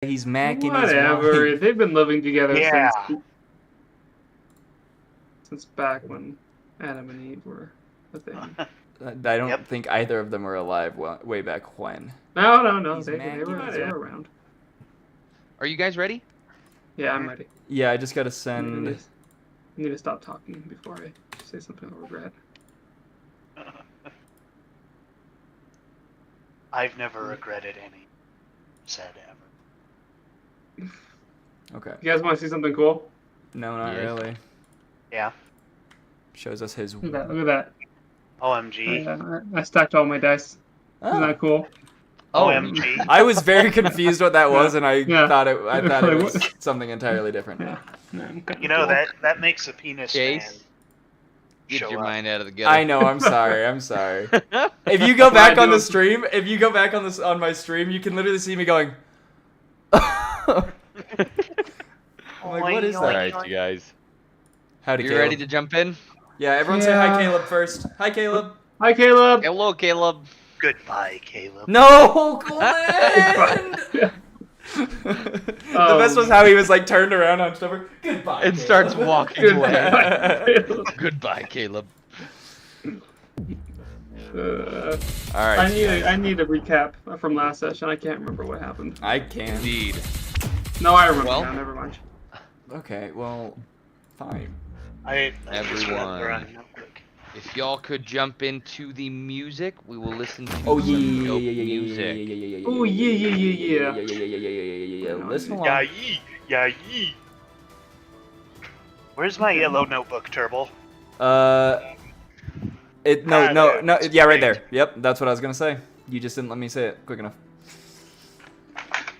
He's macking Whatever. his wife. They've been living together Yeah. since back when Adam and Eve were a thing. I don't think either of them were alive way back when. No. He's They macking his were around. Are you guys ready? Yeah, I'm ready. Yeah, I just gotta I send. need to stop talking before I say something I'll regret. I've never regretted any said ever. Okay. You guys want to see something cool? No, not Yes. really. Yeah. Shows us his. Look at that. OMG. I stacked all my dice. Oh. Isn't that cool? OMG. I was very confused what that was, and I thought it Like, was what? something entirely different. Yeah. You know, that makes a penis man Chase, get show your up. mind out of the gutter. I know. I'm sorry. If you go back on the stream, on my stream, you can literally see me going. I'm like, what is All that? right, you guys. Howdy, You Caleb. ready to jump in? Yeah, everyone say hi, Caleb first. Hi, Caleb. Hi, Caleb. Hello, Caleb. Goodbye, Caleb. No, Glenn! The best was how he was like turned around, hunched over. Goodbye. And Caleb. starts walking away. Caleb. Goodbye, Caleb. Uh, All right. I need a recap from last session. I can't remember what happened. I can't. Indeed. No, I remember Well- now. Never mind. Okay, well, fine. I just Everyone. went around real quick. If y'all could jump into the music, we will listen to Oh some yeah, dope yeah, music. Oh yeah. yeah. Listen along. Yeah, yee. Yeah, yee. Where's my yellow notebook, Turble? No, yeah, right there. Yep, that's what I was gonna say. You just didn't let me say it quick enough.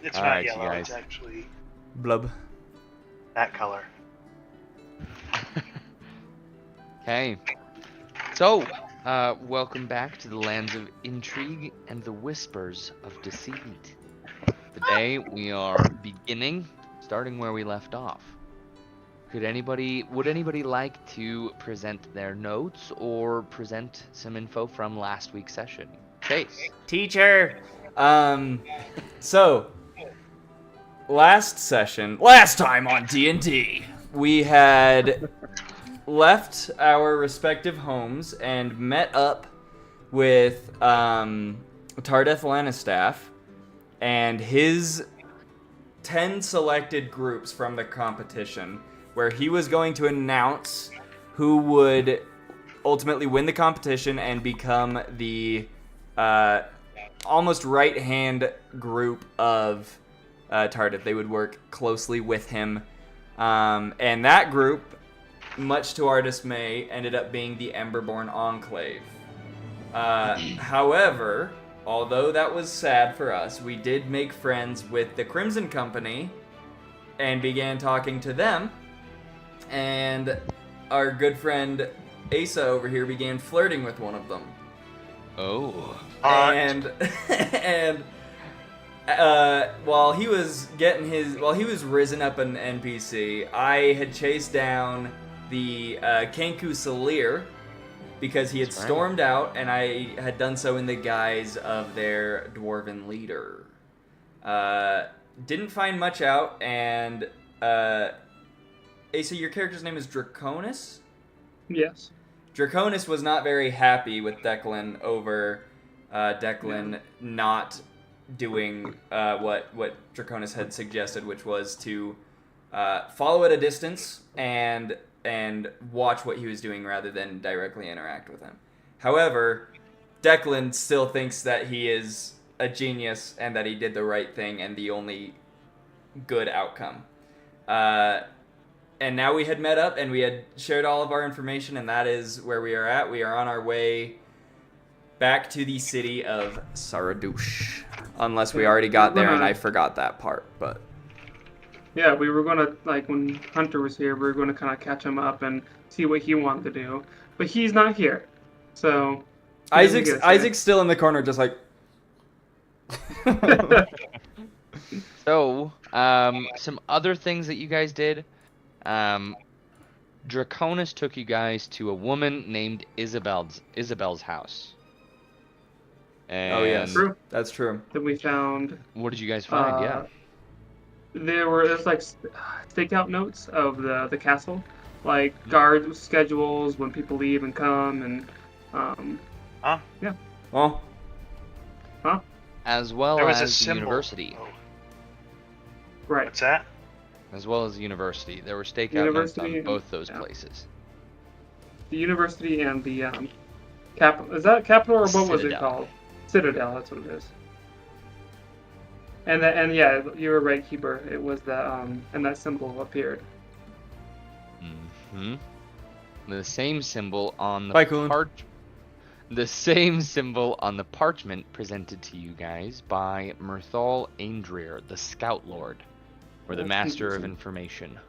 It's All not right, you yellow, guys. it's actually Blub. that color. Okay. So, welcome back to the lands of intrigue and the whispers of deceit. Today we are starting where we left off. Would anybody like to present their notes or present some info from last week's session? Chase. Teacher. So last time on D&D, we had left our respective homes and met up with Tardeth Lannistaff and his 10 selected groups from the competition, where he was going to announce who would ultimately win the competition and become the almost right-hand group of Tardeth. They would work closely with him. And that group, much to our dismay, ended up being the Emberborn Enclave. However, although that was sad for us, we did make friends with the Crimson Company and began talking to them. And our good friend Asa over here began flirting with one of them. Oh. And while he was risen up an NPC, I had chased down the Kenku Salir because he had That's right. stormed out, and I had done so in the guise of their dwarven leader. Didn't find much out, and Asa, your character's name is Draconis? Yes. Draconis was not very happy with Declan over Declan not doing what Draconis had suggested, which was to follow at a distance and watch what he was doing rather than directly interact with him. However, Declan still thinks that he is a genius and that he did the right thing and the only good outcome. And now we had met up and we had shared all of our information, and that is where we are at. We are on our way back to the city of Saradush. Unless we already got there and I forgot that part, but... Yeah, we were gonna, like, when Hunter was here, we were gonna kind of catch him up and see what he wanted to do. But he's not here, so... Isaac's still in the corner, just like... So, some other things that you guys did. Draconis took you guys to a woman named Isabel's house. And Oh yes, True. that's true. That we found... what did you guys find? Yeah. there's like stakeout notes of the castle, like guard schedules when people leave and come, and Huh? yeah, Well, As well There was a as the symbol. university. Oh, right. what's that? As well as the university. There were stakeout notes University, on both those yeah. places. The university and the is that capital or what was it Citadel. called? Citadel. That's what it is. And yeah, you were right, Keeper. It was the and that symbol appeared. Hmm. The same symbol on the Bye, Coolin. The same symbol on the parchment presented to you guys by Mirthal Aindrir, the Scout Lord, or the That's Master of confusing. Information.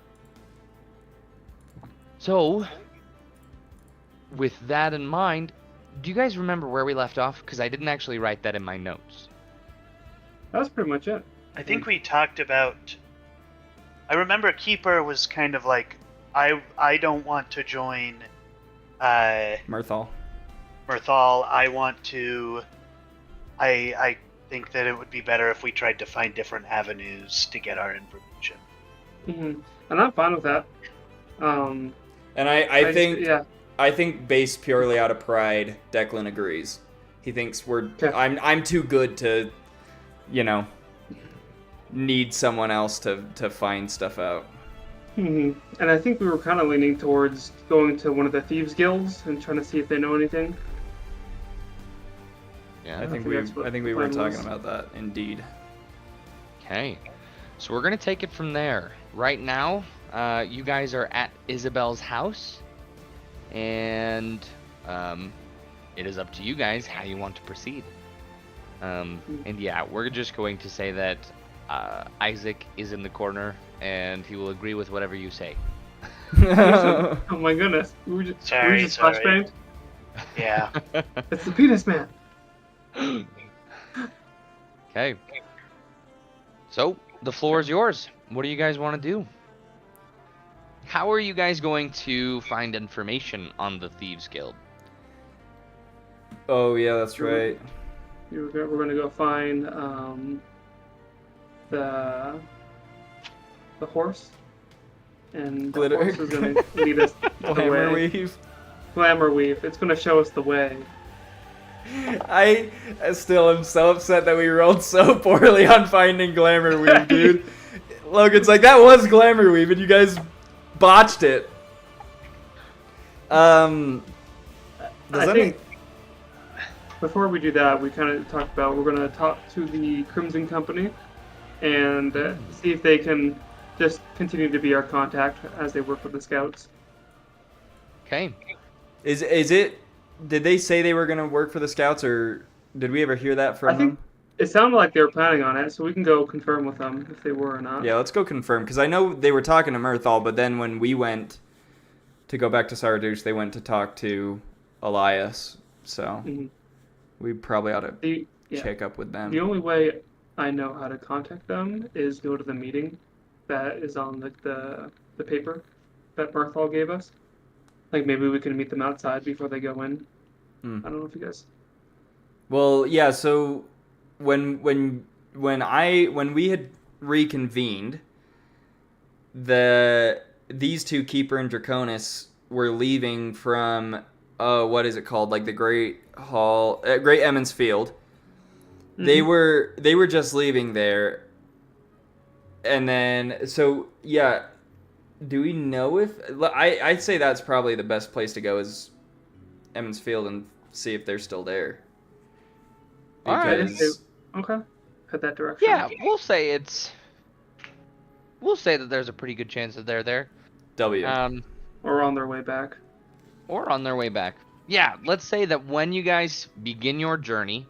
So, with that in mind, do you guys remember where we left off? Because I didn't actually write that in my notes. That's pretty much it. I think we talked about. I remember Keeper was kind of like, I don't want to join Mirthal. Mirthal. I want to. I think that it would be better if we tried to find different avenues to get our information. And I'm fine with that. And I think yeah. I think based purely out of pride, Declan agrees. He thinks Okay. I'm too good to, need someone else to find stuff out. And I think we were kind of leaning towards going to one of the thieves guilds and trying to see if they know anything. Yeah. I think that's what we the were plan talking was. about that indeed. Okay. So we're going to take it from there. Right now, you guys are at Isabel's house. And it is up to you guys how you want to proceed. And yeah, we're just going to say that Isaac is in the corner and he will agree with whatever you say. Oh my goodness. We were just Sorry. flashbanged. Yeah. It's the penis man. Okay. So, the floor is yours. What do you guys want to do? How are you guys going to find information on the Thieves Guild? Oh yeah, that's right. We're going to go find the horse. And the Glitter. horse is going to lead us the Glamour way. weave. Glamour weave. It's going to show us the way. I still am so upset that we rolled so poorly on finding Glamour Weave, dude. Logan's like, that was Glamour Weave, and you guys botched it. Does that think before we do that, we kind of talked about we're going to talk to the Crimson Company and see if they can just continue to be our contact as they work with the scouts. Okay. Is it? Did they say they were gonna work for the scouts, or did we ever hear that from I think them? it sounded like they were planning on it, so we can go confirm with them if they were or not. Yeah, let's go confirm, because I know they were talking to Mirthal, but then when we went to go back to Saradush, they went to talk to Elias, so we probably ought to check up with them. The only way I know how to contact them is go to the meeting that is on the paper that Mirthal gave us. Like maybe we can meet them outside before they go in. I don't know if you guys. Well, yeah. So when we had reconvened, these two, Keeper and Draconis, were leaving from what is it called? Like the Great Hall, Great Emmons Field. They were just leaving there, and then so yeah. Do we know if I'd say that's probably the best place to go is Emmons Field and see if they're still there. All right. Okay. Head that direction. Yeah, we'll say that there's a pretty good chance that they're there. W. Or on their way back. Or on their way back. Yeah, let's say that when you guys begin your journey,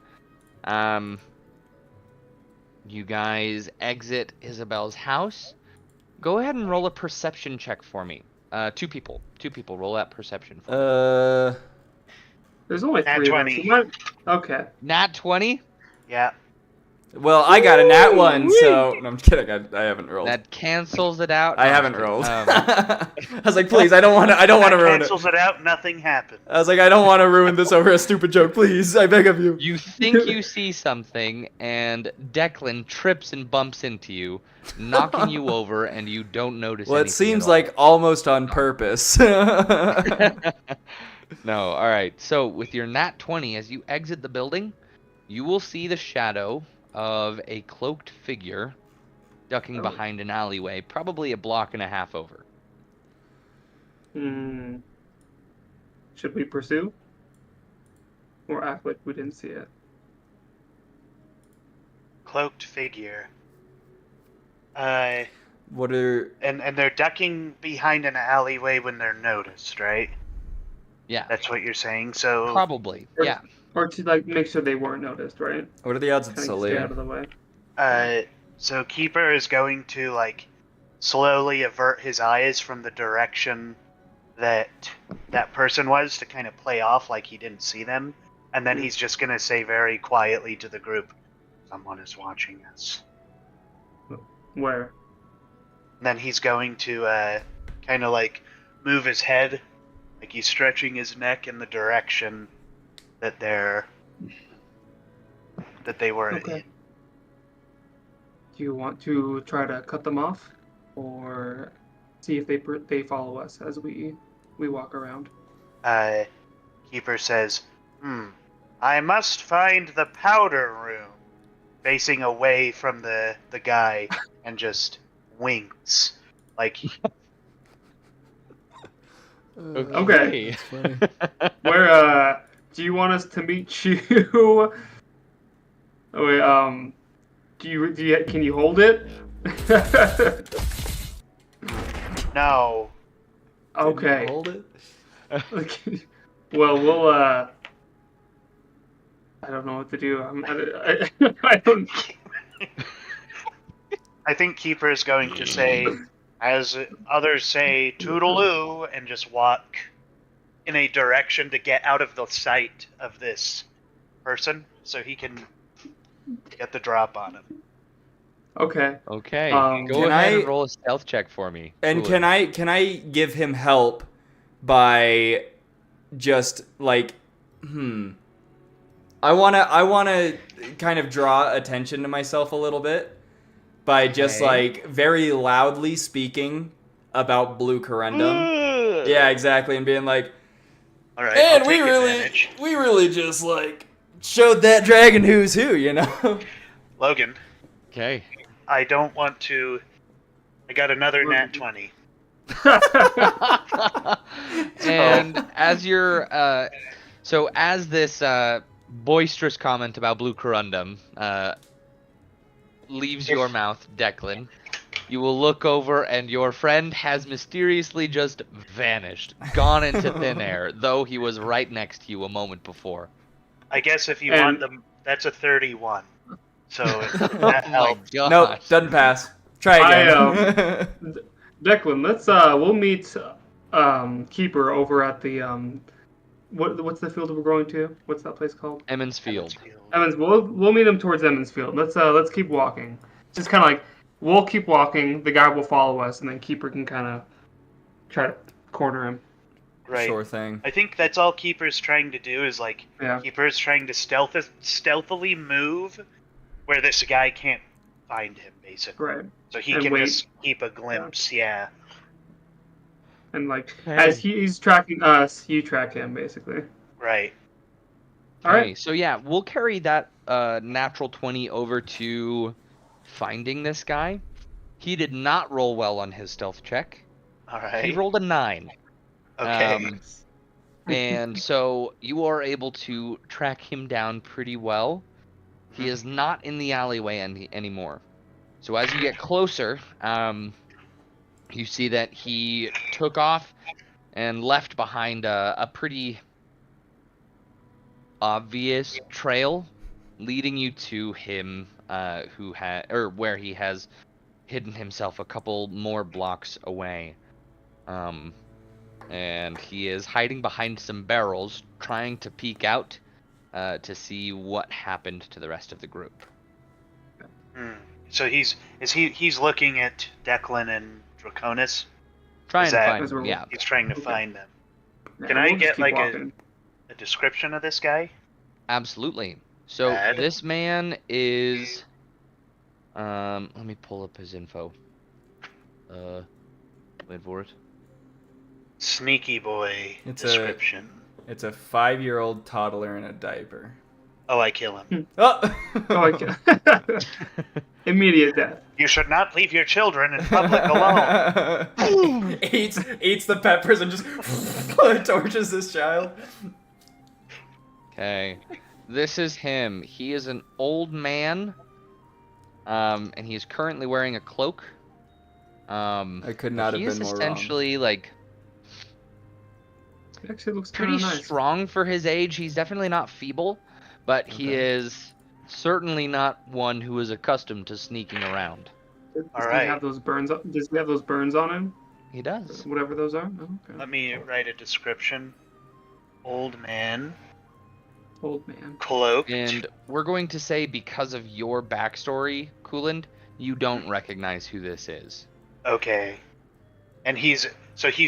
you guys exit Isabel's house. Go ahead and roll a perception check for me. Two people roll that perception for me. There's only Nat 3 20. of us. Okay. Nat 20? Yeah. Well, I got a nat 1, so... No, I'm kidding. I haven't rolled. That cancels it out. I No, I'm haven't just kidding. rolled. I was like, please, I don't want to ruin it. Cancels it out. Nothing happened. I was like, I don't want to ruin this over a stupid joke. Please, I beg of you. You think you see something, and Declan trips and bumps into you, knocking you over, and you don't notice Well, it anything seems at all. like almost on purpose. No, alright. So, with your nat 20, as you exit the building, you will see the shadow of a cloaked figure ducking behind an alleyway, probably a block and a half over. Should we pursue? Or act like we didn't see it? Cloaked figure. What are... And they're ducking behind an alleyway when they're noticed, right? Yeah, That's what you're saying. So probably. Yeah. Or to like make sure they weren't noticed, right? What are the odds it's Kind of stay out Celia? of the way. So Keeper is going to like slowly avert his eyes from the direction that person was to kind of play off like he didn't see them, and then he's just gonna say very quietly to the group, "Someone is watching us." Where? And then he's going to kind of like move his head, like he's stretching his neck in the direction that they were Okay. in. Do you want to try to cut them off, or see if they follow us as we walk around? Keeper says, I must find the powder room," facing away from the guy, and just winks. Like, Okay. That's funny. Where do you want us to meet you? Oh wait, can you hold it? no. Okay. Hold it. Well, we'll I don't know what to do. I don't. I think Keeper is going to say, as others say, toodaloo, and just walk in a direction to get out of the sight of this person so he can get the drop on him. Okay. Okay. Go Can ahead I- and roll a stealth check for me. And Cool. can I give him help by just like I wanna kind of draw attention to myself a little bit by just Okay. like very loudly speaking about blue corundum. Yeah, exactly, and being like, All right, and I'll take advantage. we really just like showed that dragon who's who, you know? Logan, Okay. I don't want to. I got another nat 20. And as you're, so as this boisterous comment about blue corundum leaves your mouth, Declan, you will look over and your friend has mysteriously just vanished, gone into thin air, though he was right next to you a moment before. I guess if you And- want them, that's a 31. So if Oh that my helps. gosh. Nope, doesn't pass. Try again. Declan, let's we'll meet Keeper over at the what's the field we're going to? What's that place called? Emmons Field. Emmons. We'll meet him towards Emmons Field. Let's keep walking. Just kind of like we'll keep walking. The guy will follow us, and then Keeper can kind of try to corner him. Right. Sure thing. I think that's all Keeper's trying to do is like Yeah. Keeper's trying to stealthily move where this guy can't find him, basically. Right. So he And can wait. just keep a glimpse. Yeah. And like Okay. as he's tracking us, you track him basically. Right. All Okay, right. so yeah, we'll carry that natural 20 over to finding this guy. He did not roll well on his stealth check. All He right. rolled a 9. Okay. And so you are able to track him down pretty well. He is not in the alleyway anymore. So as you get closer, you see that he took off and left behind a pretty obvious trail leading you to him where he has hidden himself a couple more blocks away. And he is hiding behind some barrels, trying to peek out to see what happened to the rest of the group. So he's looking at Declan and Draconis? Trying Is to that- find As them, we're- yeah. He's trying to Okay. find them. Yeah, Can I we'll just get, keep like, walking. A description of this guy? Absolutely. So Bad. this man is let me pull up his info. Wait for it. Sneaky boy It's description. It's a 5-year-old toddler in a diaper. Oh, I kill him. Oh! Oh, okay. Immediate death. You should not leave your children in public alone. eats the peppers and just torches this child. Okay. This is him. He is an old man. And he is currently wearing a cloak. I could not have he been is more essentially like It actually looks pretty kind of nice. strong for his age. He's definitely not feeble, but he Okay. is certainly not one who is accustomed to sneaking around. Does All he right. have those burns? Does he have those burns on him? He does. Whatever those are. Oh, okay. Let me write a description. Old man, Old man. cloaked. And we're going to say because of your backstory, Cooland, you don't recognize who this is. Okay. And he's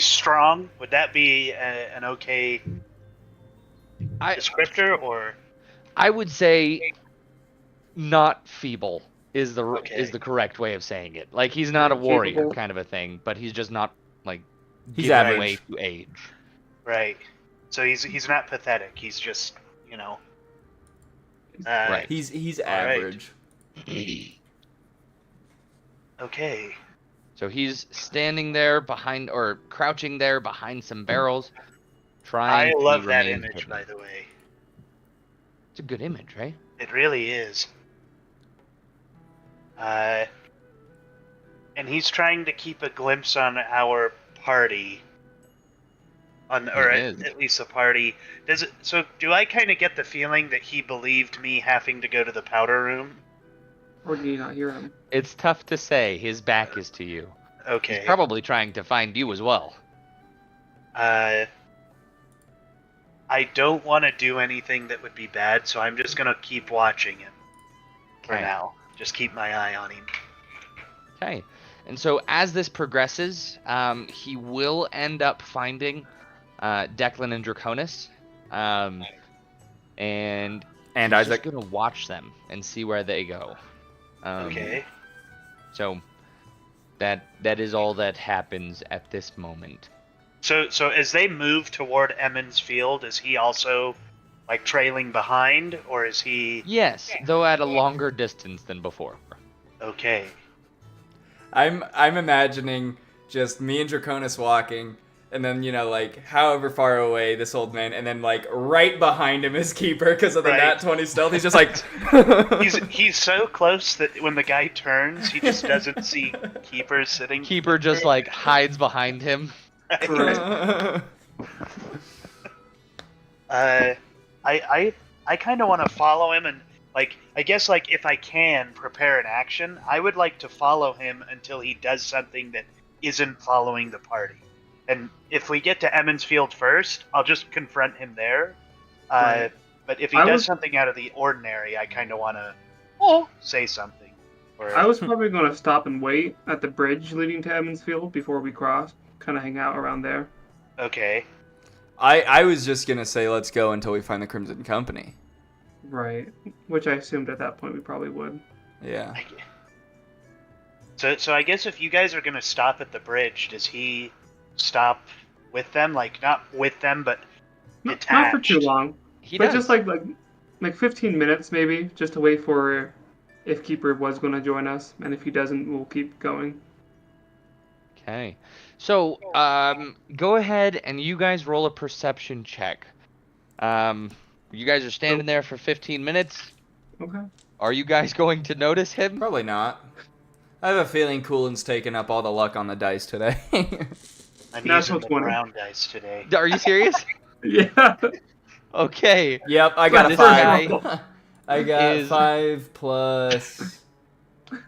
strong. Would that be an okay descriptor, or I would say not feeble is the Okay. is the correct way of saying it. Like he's not a warrior Capable. kind of a thing, but he's just not like He's given average. away to age. right? So he's not pathetic. He's just Right. He's All right. average. Okay. So he's standing there behind or crouching there behind some barrels, trying I to love that remain image, hidden. by the way. It's a good image, right? It really is. And he's trying to keep a glimpse on our party. Or He is. at least the party. So do I kind of get the feeling that he believed me having to go to the powder room? Or do you not hear him? It's tough to say. His back is to you. Okay. He's probably trying to find you as well. I don't want to do anything that would be bad, so I'm just gonna keep watching him for Okay. now. Just keep my eye on him. Okay. And so as this progresses, he will end up finding Declan and Draconis. And And he's Isaac. just gonna watch them and see where they go. Okay. So that is all that happens at this moment. So as they move toward Emmons Field, is he also like trailing behind, or is he Yes, though at a longer distance than before. okay? I'm imagining just me and Draconis walking, and then like however far away this old man, and then like right behind him is Keeper because of the Right. nat 20 stealth. He's just like He's so close that when the guy turns, he just doesn't see Keeper sitting. Keeper just like hides behind him. I kind of want to follow him, and I guess if I can prepare an action, I would like to follow him until he does something that isn't following the party. And if we get to Emmons Field first, I'll just confront him there. Right. But if he I does was- something out of the ordinary, I kind of want to say something. Or, I was probably going to stop and wait at the bridge leading to Emmons Field before we cross. Kind of hang out around there. okay. I was just gonna say let's go until we find the Crimson Company. Right. Which I assumed at that point we probably would. Yeah. So I guess if you guys are gonna stop at the bridge, does he stop with them? Not with them, but Not detached. for too long. He But does. just like 15 minutes maybe, just to wait for if Keeper was going to join us, and if he doesn't, we'll keep going. Okay. So, go ahead and you guys roll a perception check. You guys are standing there for 15 minutes. Okay. Are you guys going to notice him? Probably not. I have a feeling Coolin's taking up all the luck on the dice today. I'm That's using what's the wondering. brown dice today. Are you serious? Yeah. Okay. Yep, I got This 5. guy I got is- 5 plus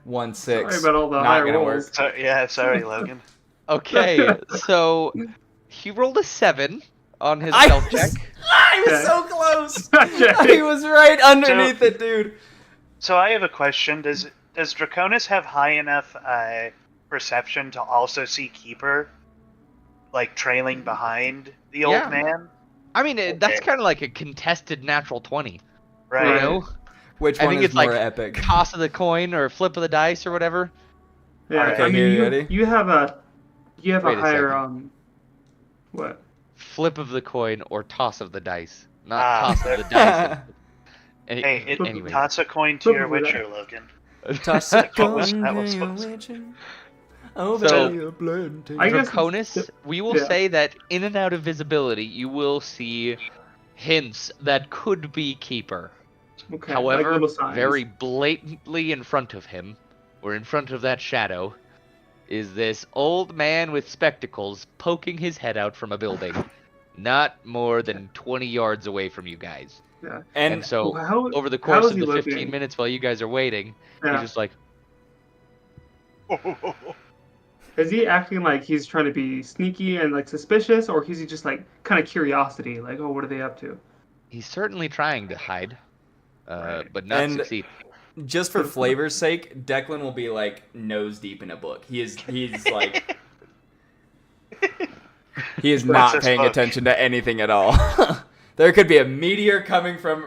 1 6. Sorry about all the Not high gonna rolls. work. So, yeah, sorry, Logan. Okay. So he rolled a 7 on his I stealth was, check. I was Okay. so close. Okay. I was right underneath it, dude. So I have a question. Does Draconis have high enough perception to also see Keeper, like trailing behind the old Yeah. man? I mean, that's Okay. kind of like a contested natural 20. Right. You know? Which I one think is it's more like epic? toss of the coin or flip of the dice or whatever. Yeah, Alright. I Okay, mean, ready? you have a Wait a higher second. what? Flip of the coin or toss of the dice, not Ah. toss of the dice. Hey, Anyway, toss a coin to Flip your of the dice. Witcher, Logan. Toss a What was coin that to was your supposed to- witcher. Oh, So- baby, a plantain. I guess Draconis, we will yeah. say that in and out of visibility, you will see hints that could be Keeper. Okay, like However, little signs. very blatantly in front of him, or in front of that shadow, is this old man with spectacles poking his head out from a building, not more than 20 yards away from you guys. Yeah. And so, How, over the how course is of he the 15 looking? minutes while you guys are waiting, Yeah. he's just like, Is he acting like he's trying to be sneaky and like suspicious, or is he just like kind of curiosity, like, oh, what are they up to? he's certainly trying to hide, Right. but not And- succeed. Just for flavor's sake, Declan will be like nose deep in a book. He's like he is What's not this paying book? attention to anything at all. There could be a meteor coming from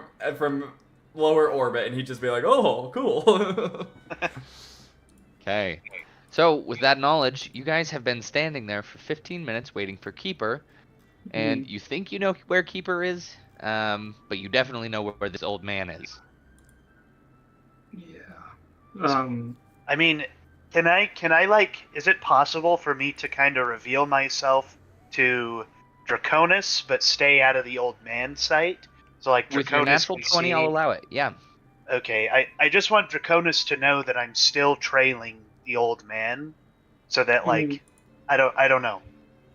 lower orbit, and he'd just be like, "Oh, cool." Okay. So, with that knowledge, you guys have been standing there for 15 minutes waiting for Keeper, and you think you know where Keeper is, but you definitely know where this old man is. Yeah. I mean, can I like, is it possible for me to kind of reveal myself to Draconis, but stay out of the old man's sight? So like With your Draconis natural can 20, see- I'll allow it. Yeah. Okay, I just want Draconis to know that I'm still trailing the old man, so that like, I don't know.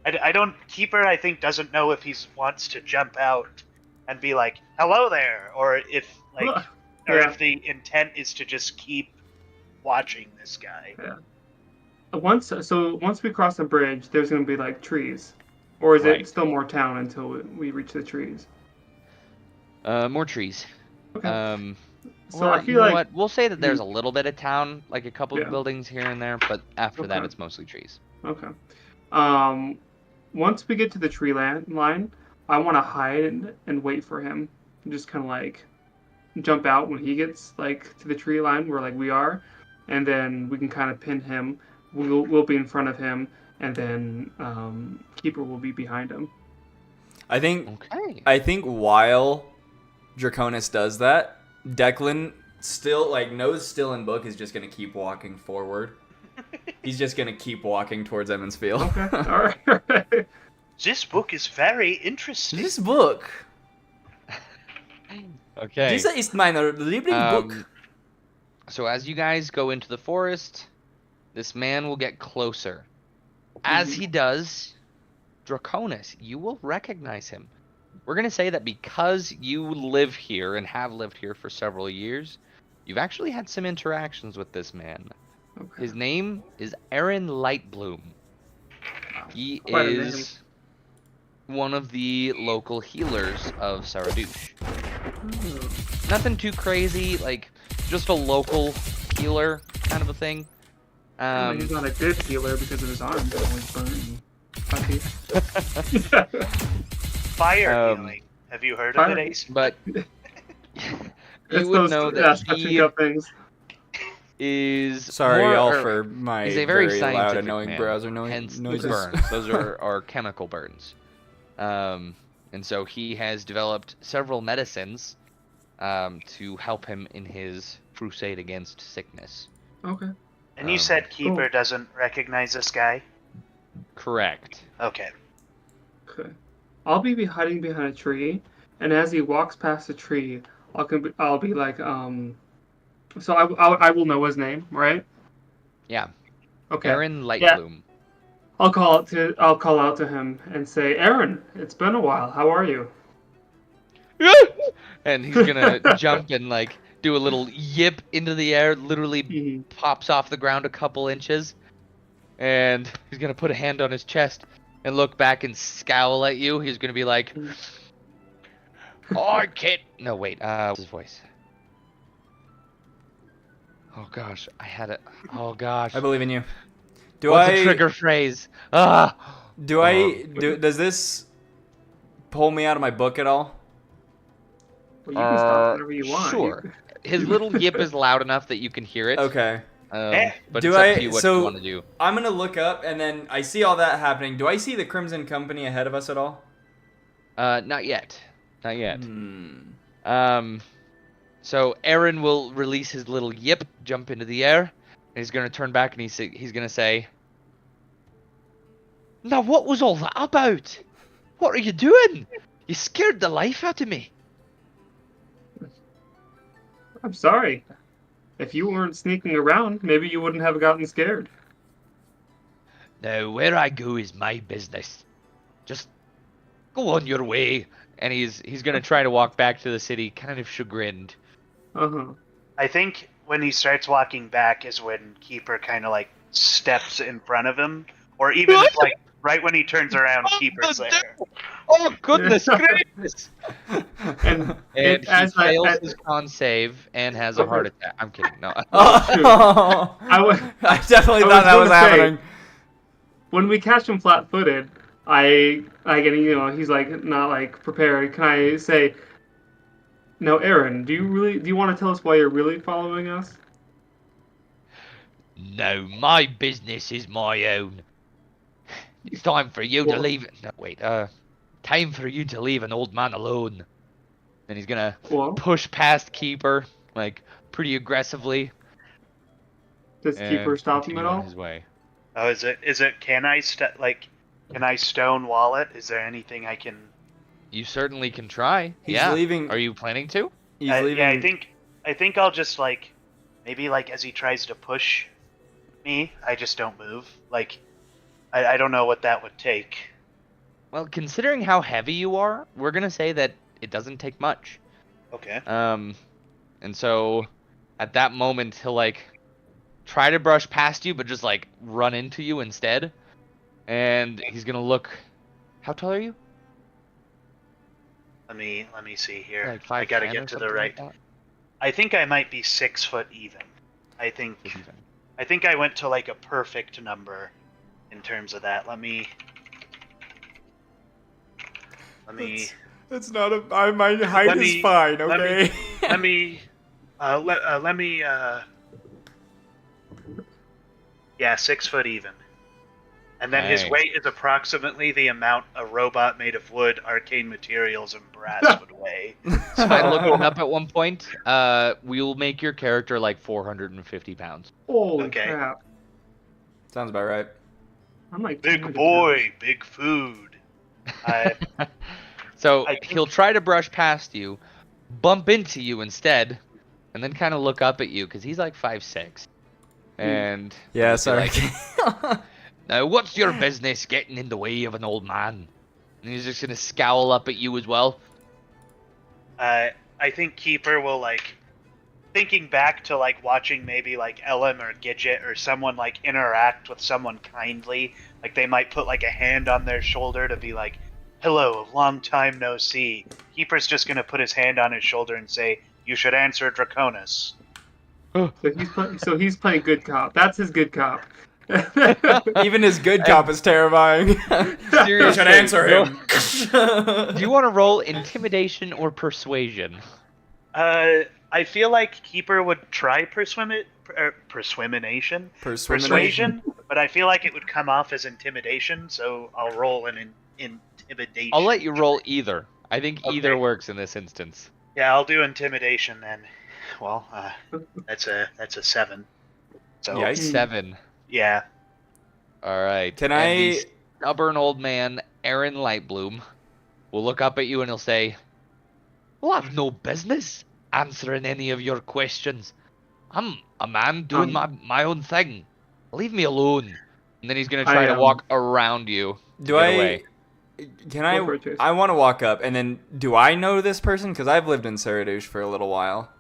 I don't, Keeper I think doesn't know if he wants to jump out and be like, hello there, or if like, or Yeah. if the intent is to just keep watching this guy. Once we cross the bridge, there's gonna be like trees, or is Right. it still more town until we reach the trees? More trees. Okay. So Well, I you feel know like what? We'll say that there's a little bit of town, like a couple Yeah. of buildings here and there, but after that, Okay. it's mostly trees. okay. Once we get to the tree line, I want to hide and wait for him. Just kind of like jump out when he gets like to the tree line where like we are, and then we can kind of pin him. We'll be in front of him, and then Keeper will be behind him. I think while Draconis does that, Declan still like nose still in book is just gonna keep walking forward. He's just gonna keep walking towards Emmons Field. Okay. All right. This book is very interesting. This book. Okay. This is my Lieblingsbook. So as you guys go into the forest, this man will get closer. As he does, Draconis, you will recognize him. We're going to say that because you live here and have lived here for several years, you've actually had some interactions with this man. Okay. His name is Aaron Lightbloom. He Quite a name. is one of the local healers of Saradouche. Nothing too crazy, like just a local healer kind of a thing. He's not a good healer because of his arm that always burn. Fire healing. Have you heard of Fire- it, Ace? But you It's would those know that touching he up things. is Sorry, more, y'all, or for my he's a very loud, scientific annoying man, browser hence noises. the burns. Those are chemical burns. And so he has developed several medicines to help him in his crusade against sickness. Okay. And you said Keeper cool. doesn't recognize this guy? Correct. Okay. Okay. I'll be hiding behind a tree, and as he walks past the tree, I'll be like, So I will know his name, right? Yeah. Okay. Aaron Lightbloom. I'll call out to him and say, Aaron, it's been a while. How are you? And he's gonna jump and like do a little yip into the air, literally pops off the ground a couple inches, and he's gonna put a hand on his chest and look back and scowl at you. He's gonna be like, "I can't." No, wait. What's his voice? Oh gosh, I had it. Oh gosh. I believe in you. Do What's I the trigger phrase? Ah. does this pull me out of my book at all? Well, you can stop whenever you want. Sure. His little yip is loud enough that you can hear it. Okay. But Do it's up I- to you what so- you want to do. I'm gonna look up, and then I see all that happening. Do I see the Crimson Company ahead of us at all? Not yet. Not yet. Hmm. So Aaron will release his little yip, jump into the air, and he's gonna turn back and he's gonna say, "Now what was all that about? What are you doing? You scared the life out of me." I'm sorry. If you weren't sneaking around, maybe you wouldn't have gotten scared. Now where I go is my business. Just go on your way. And he's gonna try to walk back to the city, kind of chagrined. Uh-huh. I think when he starts walking back is when Keeper kind of like steps in front of him, or even like right when he turns around, Keeper's there. Oh goodness gracious! And And he as fails his con save and has a heart attack. I'm kidding. No. Oh, I definitely thought that was happening. When we catch him flat-footed, I get, he's like not like prepared. Can I say, now, Aaron, do you want to tell us why you're really following us? No, my business is my own. It's time for you to leave. No, wait. Time for you to leave an old man alone. And he's gonna push past Keeper, like pretty aggressively. Does Keeper stop him at all? His way. Oh, is it? Can I stone wall it? Is there anything I can? You certainly can try. He's yeah. leaving. Are you planning to? He's leaving. Yeah, I think I'll just maybe as he tries to push me, I just don't move. I don't know what that would take. Well, considering how heavy you are, we're gonna say that it doesn't take much. Okay. And so at that moment he'll try to brush past you, but just run into you instead. And he's gonna look. How tall are you? Let me see here. Like 5'10" I gotta get to the right. Like I think I might be 6 foot even. I think I went to a perfect number in terms of that. Let me. That's not a. My height is fine. Okay. Let me. Yeah, 6 foot even. And then his weight is approximately the amount a robot made of wood, arcane materials, and brass would weigh. So I looked it up at one point. We'll make your character 450 pounds. Holy crap. Sounds about right. I'm big boy, big food. So he'll try to brush past you, bump into you instead, and then kind of look up at you because he's 5'6". And yeah, sorry. Now, what's your business getting in the way of an old man? And he's just gonna scowl up at you as well. I think Keeper will thinking back to watching maybe Ellen or Gidget or someone interact with someone kindly. They might put a hand on their shoulder to be hello, long time no see. Keeper's just gonna put his hand on his shoulder and say, you should answer Draconis. So he's playing good cop. That's his good cop. Even his good cop is terrifying. Seriously, you should answer him. Do you want to roll intimidation or persuasion? I feel like Keeper would try persuasion, but I feel like it would come off as intimidation, so I'll roll an intimidation. I'll let you roll either. I think either works in this instance. Yeah, I'll do intimidation then. Well, that's a 7. So Yikes. 7. Yeah. All right. Can the stubborn old man, Aaron Lightbloom, will look up at you and he'll say, "Well, I've no business answering any of your questions. I'm a man doing my own thing. Leave me alone." And then he's gonna try to walk around you. Away. Can I? I want to walk up, and then do I know this person? Because I've lived in Saradush for a little while.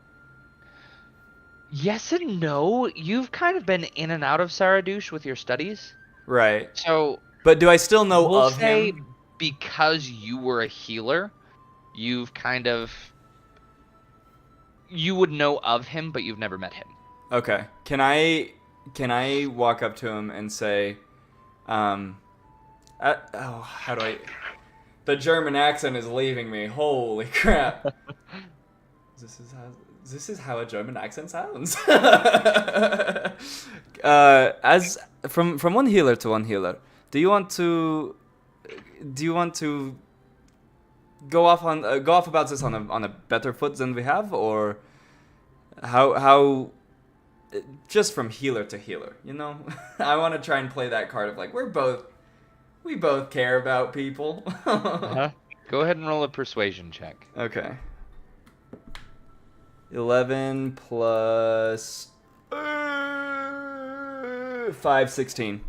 Yes and no. You've kind of been in and out of Saradush with your studies. Right. So, but do I still know of him? Because you were a healer, you would know of him, but you've never met him. Okay. Can I walk up to him and say, how do I? The German accent is leaving me. Holy crap! This is how a German accent sounds. As from one healer to one healer, do you want to go off about this on a better foot than we have, or how just from healer to healer, you know? I want to try and play that card of like we both care about people. Go ahead and roll a persuasion check. Okay. 11 plus 5, 16.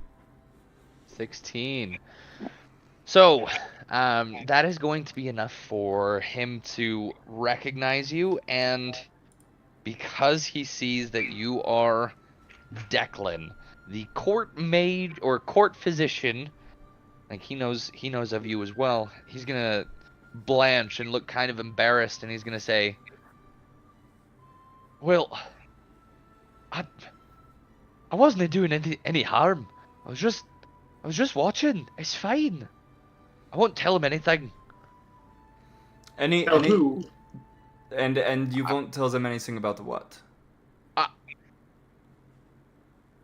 16. So, that is going to be enough for him to recognize you, and because he sees that you are Declan, the court maid or court physician, like he knows of you as well, he's gonna blanch and look kind of embarrassed, and he's gonna say, "Well, I wasn't doing any harm. I was just watching. It's fine. I won't tell him anything." Tell who? And you won't tell them anything about the what?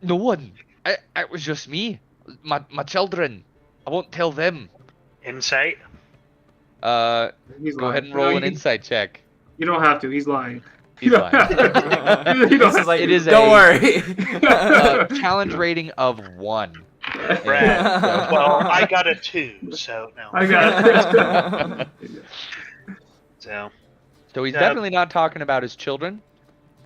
No one. It was just me. My children. I won't tell them. Insight? He's Go lying. ahead and roll an insight check. You don't have to. He's lying. He's lying. This is like, It is don't worry. Challenge rating of 1. Right. Well, I got a 2, so no. I got it. So he's definitely not talking about his children,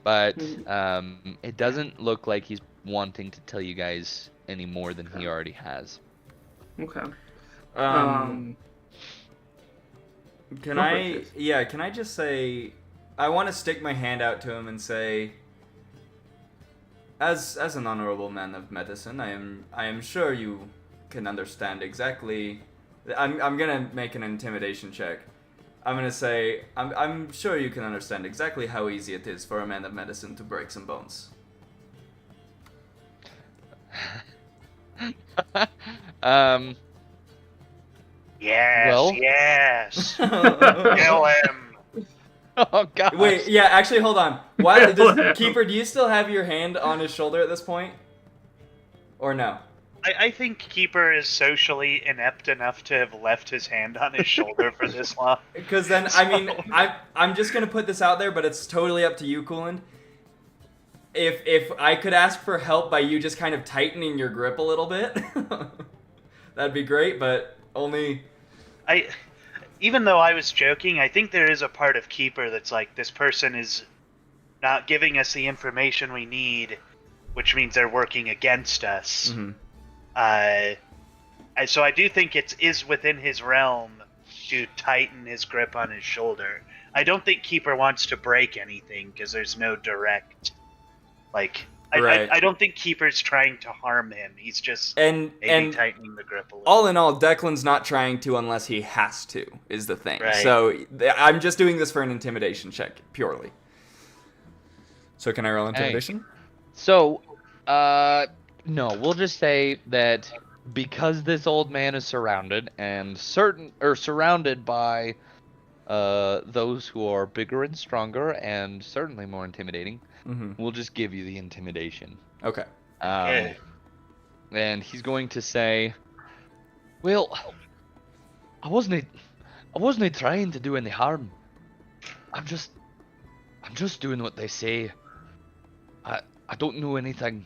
but it doesn't look like he's wanting to tell you guys any more than he already has. Okay. Can I just say, I want to stick my hand out to him and say, as an honorable man of medicine, I am sure you can understand exactly. I'm gonna make an intimidation check. I'm gonna say, I'm sure you can understand exactly how easy it is for a man of medicine to break some bones. Yes. Kill him. Oh god. Wait, yeah, actually, hold on. Why, Keeper, do you still have your hand on his shoulder at this point? Or no? I think Keeper is socially inept enough to have left his hand on his shoulder for this long. Because then, I mean, I'm just gonna put this out there, but it's totally up to you, Cooland. If I could ask for help by you just kind of tightening your grip a little bit, that'd be great, but only... Even though I was joking, I think there is a part of Keeper that's like, this person is not giving us the information we need, which means they're working against us. Mm-hmm. So I do think it is within his realm to tighten his grip on his shoulder. I don't think Keeper wants to break anything, because there's no direct... Like, Right. I don't think Keeper's trying to harm him. He's just and tightening the grip a little. all in all, Declan's not trying to unless he has to, is the thing. Right. So I'm just doing this for an intimidation check, purely. So can I roll intimidation? So, no, we'll just say that because this old man is surrounded surrounded by those who are bigger and stronger and certainly more intimidating, we'll just give you the intimidation. Okay. Yeah. And he's going to say, "Well, I wasn't trying to do any harm. I'm just doing what they say. I don't know anything.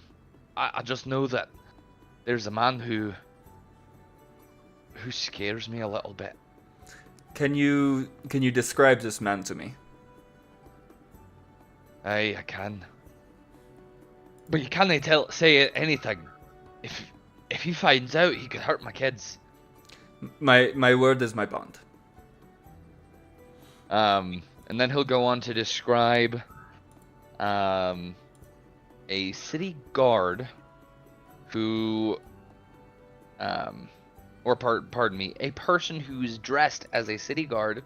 I just know that there's a man who scares me a little bit." Can you describe this man to me? I can. But you can't say anything. If he finds out, he could hurt my kids. My word is my bond. And then he'll go on to describe a city guard who pardon me, a person who's dressed as a city guard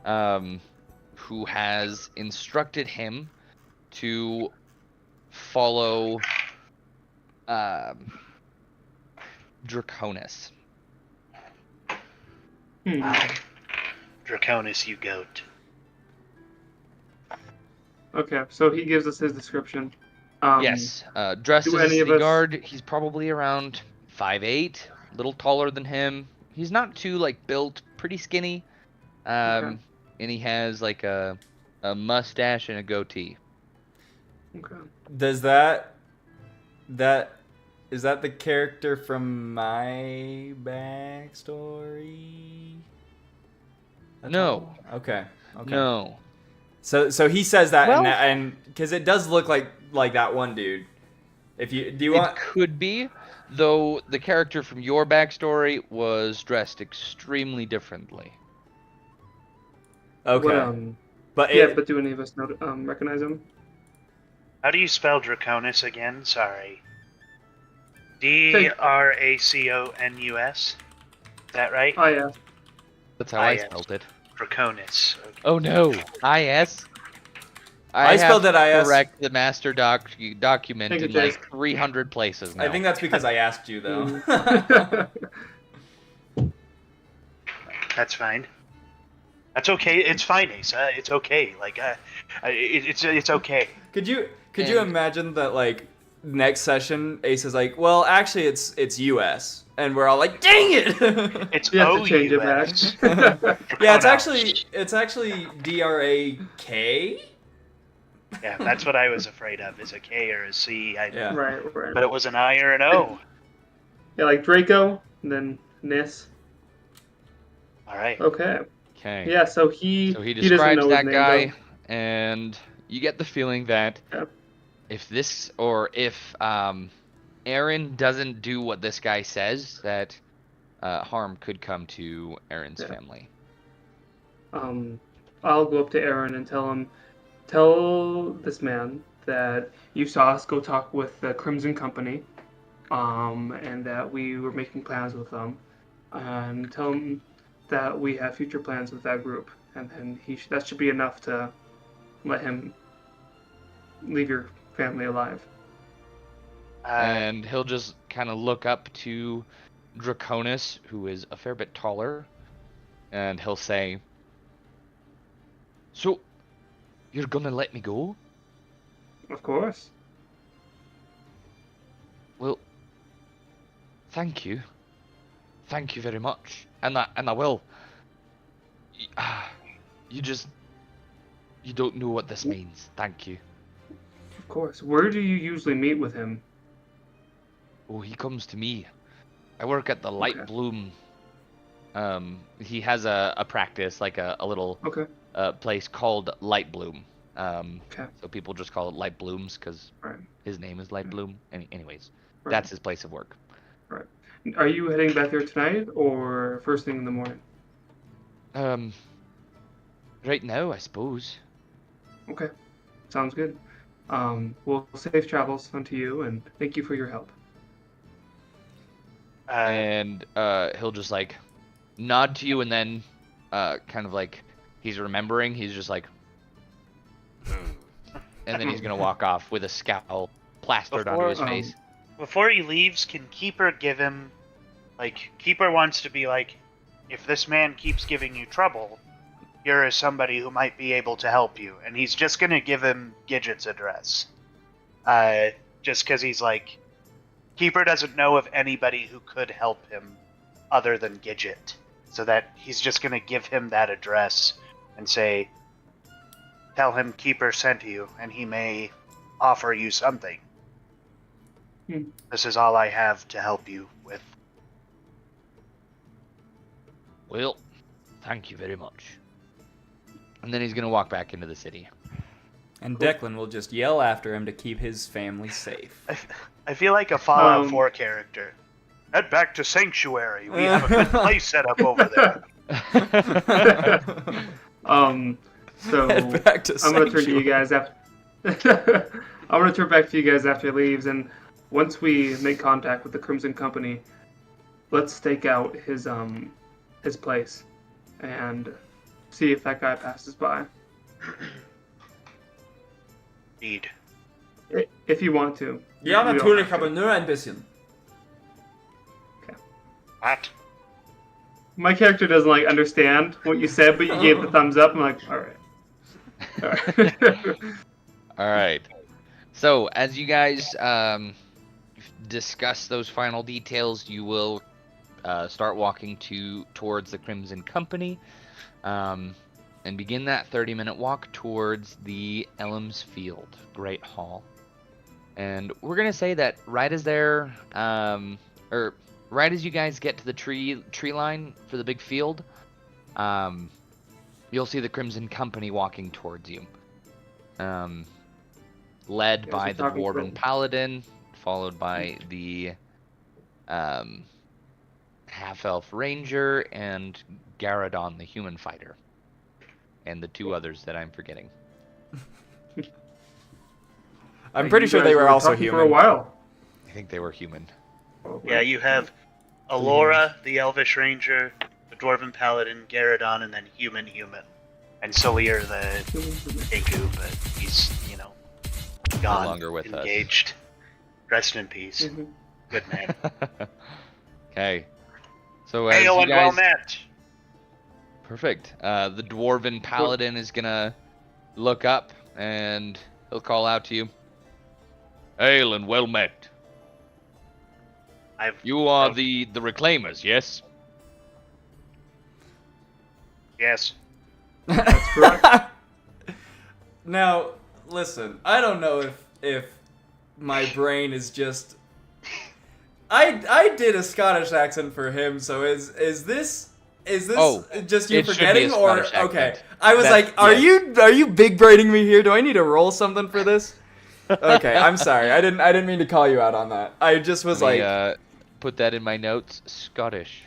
who has instructed him to follow Draconis. Draconis, you goat. Okay, so he gives us his description. Yes, dressed do as a any of city us- guard. He's probably around 5'8", a little taller than him. He's not too like built, pretty skinny. Okay. And he has like a mustache and a goatee. Okay. Does is that the character from my backstory? That's No. all? Okay. Okay. No. So he says that, Well- and because it does look like that one dude. If you do you want, It could be, though the character from your backstory was dressed extremely differently. okay, What, but yeah, it, but do any of us know, recognize him? How do you spell Draconis again? Sorry. Draconus. Is that right? Oh, yeah. That's how I IS. spelled it. Draconis. Okay. Oh no, IS. I spelled have it to IS. correct the master document Thank you, in Chase. like 300 places now. I think that's because I asked you though. That's fine. That's okay. It's fine, Asa. It's okay. Like, it's okay. Could you And- imagine that like next session Ace is like, well, actually it's US, and we're all like, dang it. It's You have to change it OUS. back. Yeah, it's Draconis. actually DRAK. Yeah, that's what I was afraid of. Is a K or a C. Yeah. Right. But it was an I or an O. Yeah, like Draco, and then Nis. All right. Okay. Okay. Yeah, so he So he doesn't describes know his that name, guy, though. and you get the feeling that Yep. if Aaron doesn't do what this guy says, that harm could come to Aaron's Yeah. family. I'll go up to Aaron and tell this man that you saw us go talk with the Crimson Company, and that we were making plans with them, and tell him that we have future plans with that group, and then that should be enough to let him leave your family alive. And he'll just kind of look up to Draconis, who is a fair bit taller, and he'll say, "So, you're gonna let me go? Of course. Well, thank you. Thank you very much. And I will. You don't know what this means. Thank you." Of course. Where do you usually meet with him? Oh, he comes to me. I work at the Light Okay. Bloom. He has a practice, like a little Okay. place called Light Bloom. Okay. So people just call it Light Blooms because Right. his name is Light Bloom. Anyways, Right. that's his place of work. Are you heading back there tonight or first thing in the morning? Right now, I suppose. Okay. Sounds good. Well, safe travels unto you, and thank you for your help. And he'll just like nod to you, and then kind of like he's remembering. He's just like, and then he's gonna walk off with a scowl plastered onto his Before, face. Before he leaves, can Keeper give him, like, Keeper wants to be like, if this man keeps giving you trouble, here is somebody who might be able to help you. And he's just going to give him Gidget's address. Just because he's like, Keeper doesn't know of anybody who could help him other than Gidget. So that he's just going to give him that address and say, tell him Keeper sent you, and he may offer you something. This is all I have to help you with. Well, thank you very much. And then he's gonna walk back into the city. And Declan will just yell after him to keep his family safe. I feel like a Fallout 4 character. Head back to Sanctuary. We have a good place set up over there. So Head back to I'm gonna turn to you Sanctuary. guys after. I'm gonna turn back to you guys after he leaves, and once we make contact with the Crimson Company, let's stake out his place and see if that guy passes by. Indeed. If you want to. Ja, You don't natürlich, have to. aber nur ein bisschen. What? My character doesn't like understand what you said, but you gave the thumbs up. I'm like, all right. All right. All right. So as you guys discuss those final details, you will start walking towards the Crimson Company, and begin that 30-minute walk towards the Elms Field Great Hall. And we're gonna say that right as right as you guys get to the tree line for the big field, you'll see the Crimson Company walking towards you, led Guys by are the talking Dwarven from- Paladin, followed by the Half-Elf Ranger and Garadon the Human Fighter, and the two others that I'm forgetting. I'm pretty sure they You were guys also talking human. for a while. I think they were human. Yeah, you have Alora, the Elvish Ranger, the Dwarven Paladin, Garadon, and then Human. And Solir, the Aku, but he's, gone. longer with us. engaged. Rest in peace. Mhm. Good man. Okay. So as Hail you and well guys... met. Perfect. The Dwarven Paladin is gonna look up and he'll call out to you. Hail and well met. You are the Reclaimers, yes? Yes. That's correct. Now, listen, I don't know if my brain is just. I did a Scottish accent for him, so is this Oh, just you it should be forgetting a or Scottish okay? accent. I was That's- like, are yes. you big braining me here? Do I need to roll something for this? Okay, I'm sorry. I didn't mean to call you out on that. I just was Let me, like, put that in my notes. Scottish.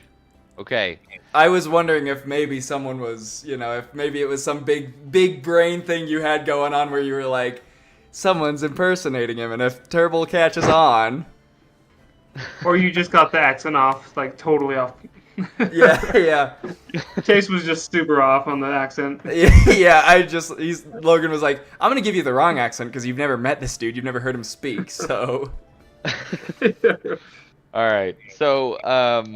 Okay. I was wondering if maybe someone was, if maybe it was some big brain thing you had going on where you were like, someone's impersonating him, and if Turble catches on. Or you just got the accent off, like totally off. Yeah. Chase was just super off on the accent. Yeah, Logan was like, I'm gonna give you the wrong accent because you've never met this dude, you've never heard him speak, so. All right. So,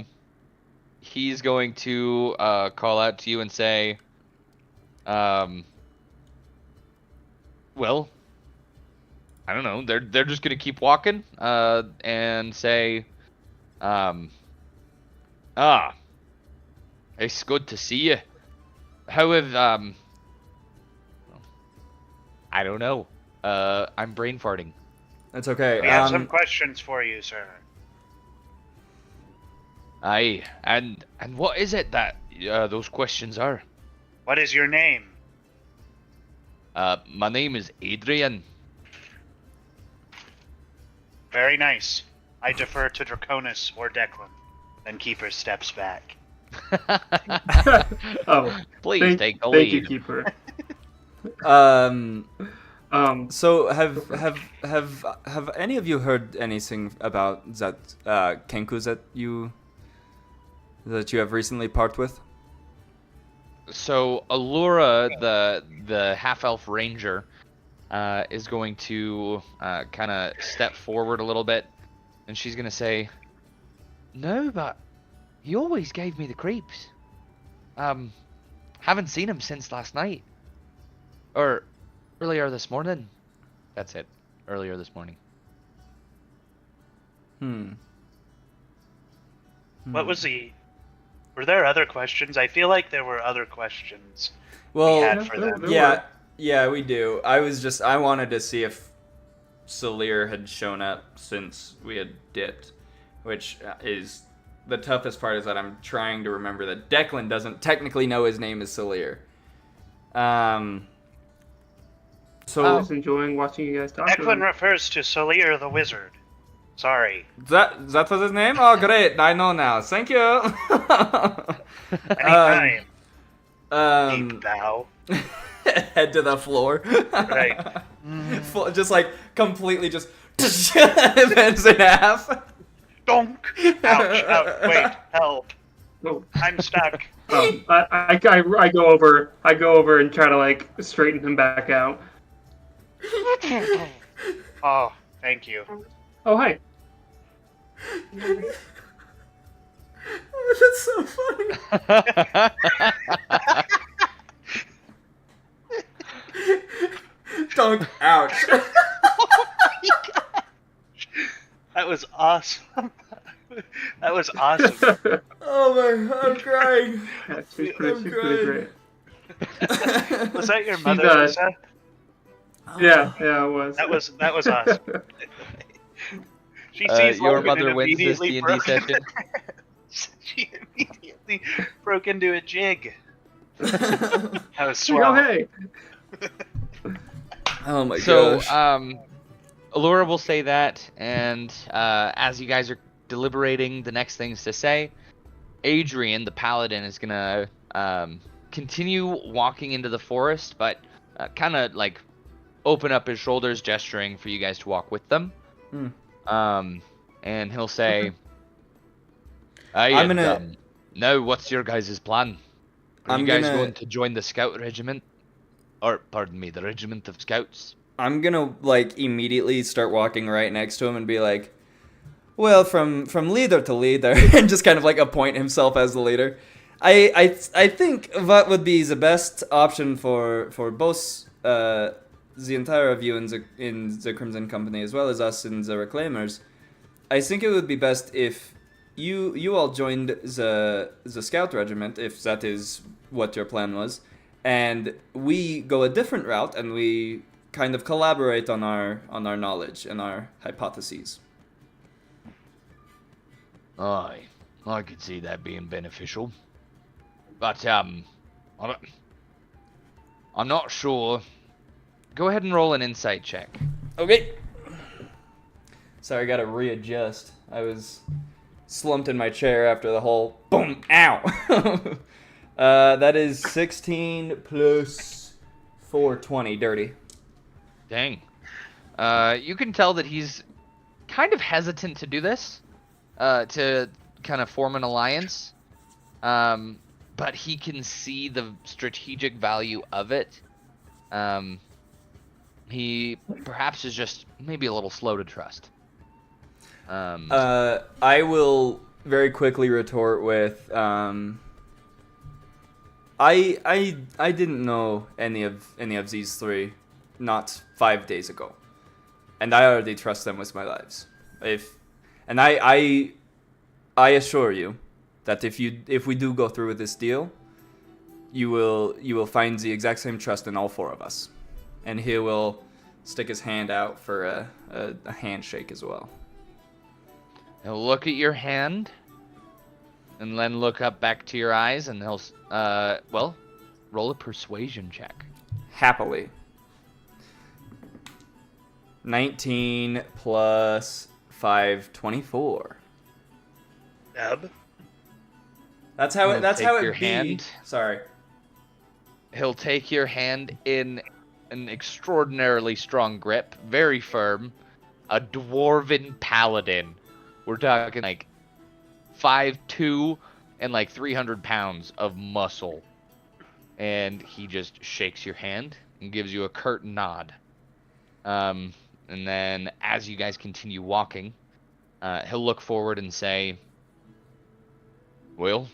he's going to call out to you and say, well, I don't know. They're just gonna keep walking, and say, it's good to see you. How have I don't know. I'm brain farting. That's okay. We have some questions for you, sir. Aye, and what is it that those questions are? What is your name? My name is Adrian. Very nice. I defer to Draconis or Declan. Then Keeper steps back. Oh, Please take the thank you, lead. Keeper. So have any of you heard anything about that Kenku that you have recently parked with? So Allura, the half-elf ranger, is going to kind of step forward a little bit, and she's gonna say, "No, but he always gave me the creeps. Haven't seen him since last night, or earlier this morning. That's it. Earlier this morning." What was he? Were there other questions? I feel like there were other questions Well, we had for them. yeah, we do. I wanted to see if Solir had shown up since we had dipped, which is the toughest part. Is that I'm trying to remember that Declan doesn't technically know his name is Solir. I So was enjoying watching you guys talk. to Declan him. refers to Solir the Wizard. Sorry. that was his name. Oh, great! I know now. Thank you. Anytime. Um, Deep bow. head to the floor. Right. Just like completely just bends in half. Donk! Ouch, ouch, wait, help. Oh, I'm stuck. I go over. I go over and try to like straighten him back out. Oh, thank you. Oh, hi. That's so funny. Dunk. Ouch. That was awesome. That was awesome. Oh my, I'm crying. Yeah, I'm she's pretty great. Was that your She's, mother, Lisa? Yeah, it was. That was awesome. She sees Your Logan mother and wins this immediately D&D broke into- session. She immediately broke into a jig. That was Like, swell. oh, hey. Oh my So, gosh. Allura will say that, and as you guys are deliberating the next things to say, Adrian, the paladin, is gonna continue walking into the forest, but kind of like open up his shoulders, gesturing for you guys to walk with them. And he'll say, I'm gonna- now what's your guys' plan? Are I'm you guys gonna- going to join the scout regiment? Or, pardon me, the regiment of scouts? I'm gonna like immediately start walking right next to him and be like, well, from leader to leader, and just kind of like appoint himself as the leader. I think what would be the best option for both the entire of you in the Crimson Company as well as us in the Reclaimers. I think it would be best if you all joined the scout regiment, if that is what your plan was, and we go a different route and we kind of collaborate on our knowledge and our hypotheses. Aye, I could see that being beneficial. But, I'm not sure. Go ahead and roll an insight check. Okay. Sorry, I gotta readjust. I was slumped in my chair after the whole boom, ow. That is 16 plus 420, dirty. Dang. You can tell that he's kind of hesitant to do this, to kind of form an alliance. But he can see the strategic value of it. He perhaps is just maybe a little slow to trust. I will very quickly retort with, I didn't know any of these three, not 5 days ago, and I already trust them with my lives. I assure you that if we do go through with this deal, you will find the exact same trust in all four of us, and he will stick his hand out for a handshake as well. He'll look at your hand, and then look up back to your eyes, and he'll, roll a persuasion check. Happily. 19 plus 5, 24. Nub. That's how He'll it. That's take how it your be. hand. Sorry. He'll take your hand in an extraordinarily strong grip, very firm, a dwarven paladin. We're talking like 5'2" and like 300 pounds of muscle. And he just shakes your hand and gives you a curt nod. And then as you guys continue walking, he'll look forward and say, well,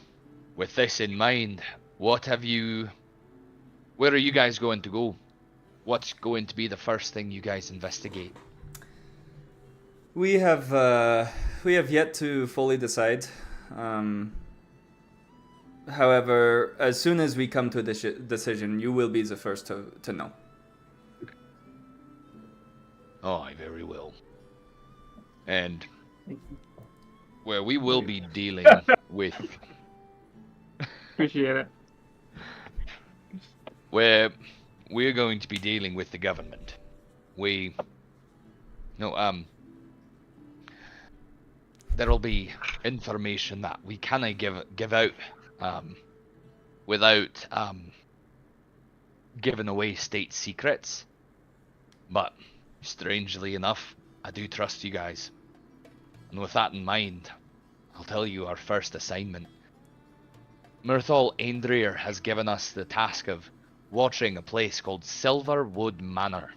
with this in mind, where are you guys going to go? What's going to be the first thing you guys investigate? We have yet to fully decide. However, as soon as we come to a decision, you will be the first to know. Aye, very well. And where we will be dealing with, Appreciate it. where we're going to be dealing with the government. There'll be information that we cannot give out without giving away state secrets. But strangely enough, I do trust you guys. And with that in mind, I'll tell you our first assignment. Myrthal Aindrir has given us the task of watching a place called Silverwood Manor.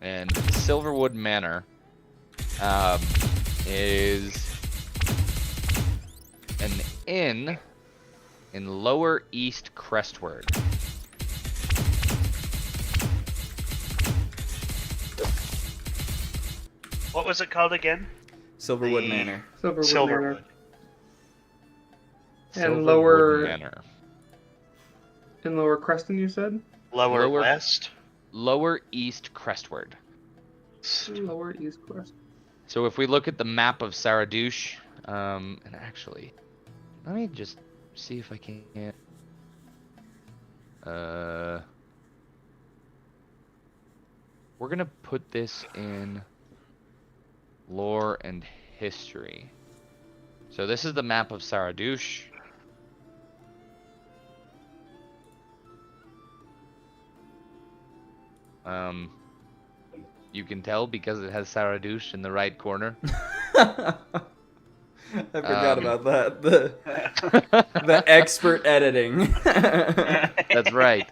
And Silverwood Manor is an inn in Lower East Crestward. What was it called again? Silverwood The- Manor. Silverwood Manor. Silverwood. And Silverwood lower- Manor. In Lower Creston, you said? Lower Lower- West. Lower East Crestward. Lower East Crest. So if we look at the map of Saradouche, and actually, let me just see if I can. We're gonna put this in lore and history. So this is the map of Saradouche. You can tell because it has Saradouche in the right corner. I forgot about that. The expert editing. That's right.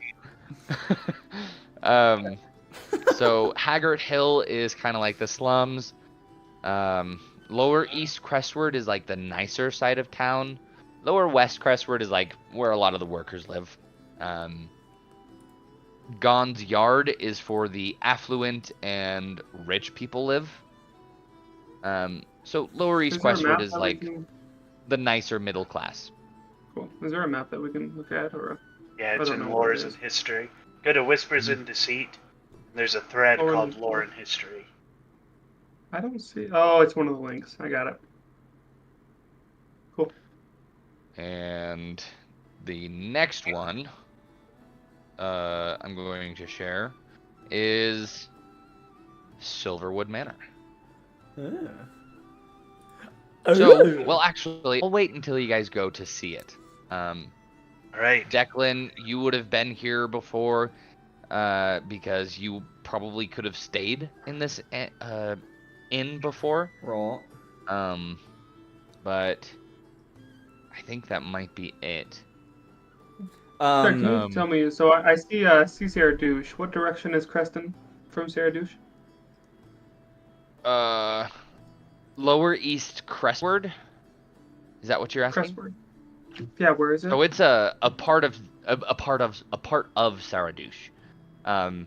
So Haggart Hill is kind of like the slums. Lower East Crestward is like the nicer side of town. Lower West Crestward is like where a lot of the workers live. Gon's Yard is for the affluent and rich people live. So Lower East Is there a Crestward map is that we like can- the nicer middle class. Cool. Is there a map that we can look at, or? Yeah, I it's don't in know what it Lores and is. History. Go to Whispers in Deceit. There's a thread Lore and called History. Lore and History. I don't see. Oh, it's one of the links. I got it. Cool. And the next one I'm going to share is Silverwood Manor. So, well, actually, I'll wait until you guys go to see it. Alright. Declan, you would have been here before because you probably could have stayed in this inn before. Roll. But I think that might be it. Sorry, can you Um, tell me? So I see Saradouche. What direction is Creston from Saradouche? Lower East Crestward. Is that what you're asking? Crestward. Yeah, where is it? So it's a part of Saradouche. Oh,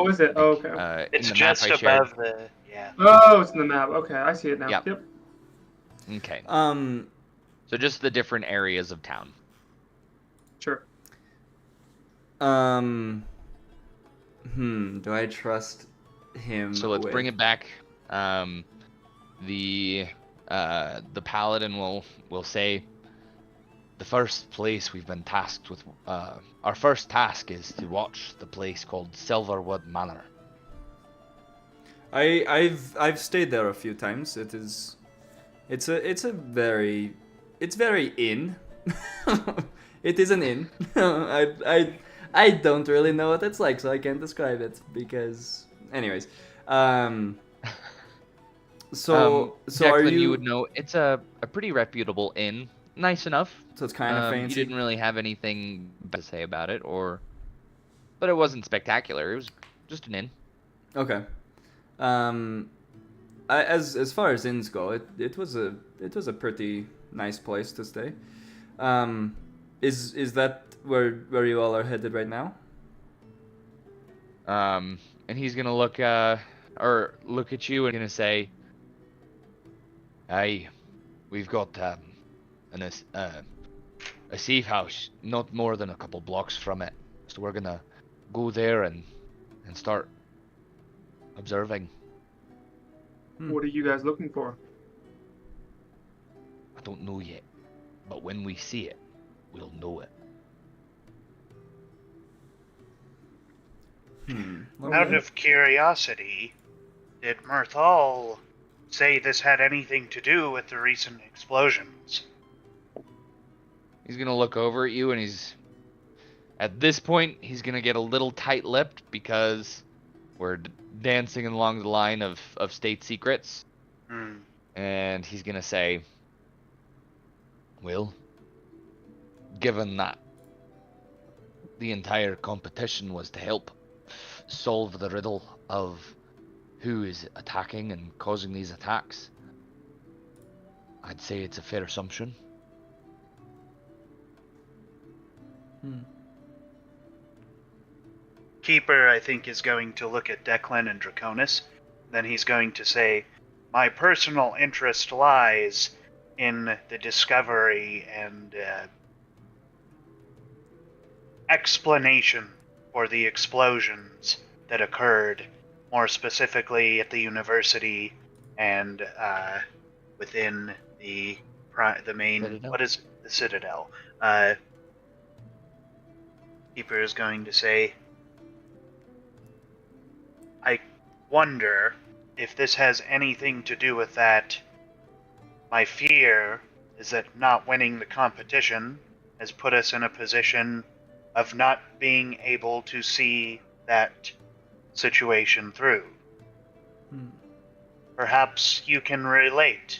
is it? Oh, okay. It's in the map just I shared. above the. Yeah. Oh, it's in the map. Okay, I see it now. Yep. Yep. Okay. Um, So just the different areas of town. Sure. Do I trust him? So let's bring it back. The paladin will say, the first place we've been tasked with, our first task is to watch the place called Silverwood Manor. I've stayed there a few times. It's very inn. It is an inn. I don't really know what it's like, so I can't describe it because anyways. So Declan, are you? you would know it's a pretty reputable inn. Nice enough. So it's kind of You fancy. didn't really have anything bad to say about it, but it wasn't spectacular. It was just an inn. Okay. As far as inns go, it was a pretty nice place to stay. Is that where you all are headed right now? And he's gonna look at you and gonna say, "Aye, we've got a safe house not more than a couple blocks from it, so we're gonna go there and start observing." What are you guys looking for? I don't know yet, but when we see it, we'll know it. Out of curiosity, did Mirthal say this had anything to do with the recent explosions? He's gonna look over at you and at this point, he's gonna get a little tight-lipped because we're dancing along the line of state secrets. And he's gonna say, well, given that the entire competition was to help solve the riddle of who is attacking and causing these attacks. I'd say it's a fair assumption. Keeper, I think, is going to look at Declan and Draconis. Then he's going to say, my personal interest lies in the discovery and explanation for the explosions that occurred, more specifically at the university and within the main... Citadel? What is the Citadel? Keeper is going to say, I wonder if this has anything to do with that. My fear is that not winning the competition has put us in a position of not being able to see that situation through. Perhaps you can relate,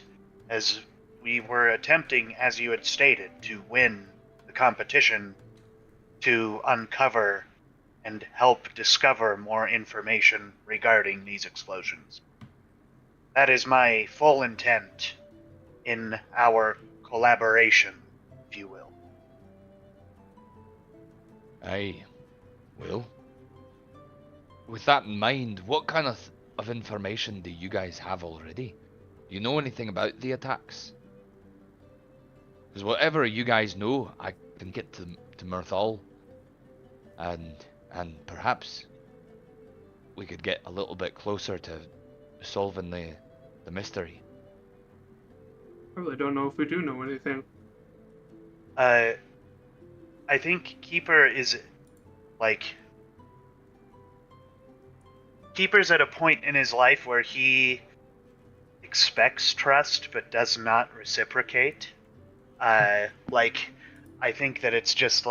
as we were attempting, as you had stated, to win the competition, to uncover and help discover more information regarding these explosions. That is my full intent in our collaboration, if you will. Aye. Well, with that in mind, what kind of information do you guys have already? Do you know anything about the attacks? Because whatever you guys know, I can get to Mirthal, and perhaps we could get a little bit closer to solving the mystery. I really don't know if we do know anything. I think Keeper is, Keeper's at a point in his life where he expects trust but does not reciprocate. I think that it's just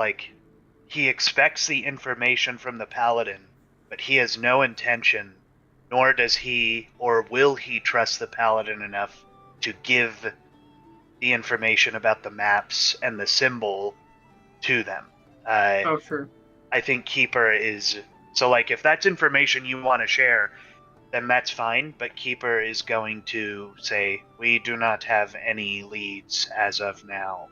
he expects the information from the Paladin, but he has no intention, nor does he or will he trust the Paladin enough to give the information about the maps and the symbol to them. Oh, sure. I think Keeper is... So, if that's information you want to share, then that's fine, but Keeper is going to say, we do not have any leads as of now.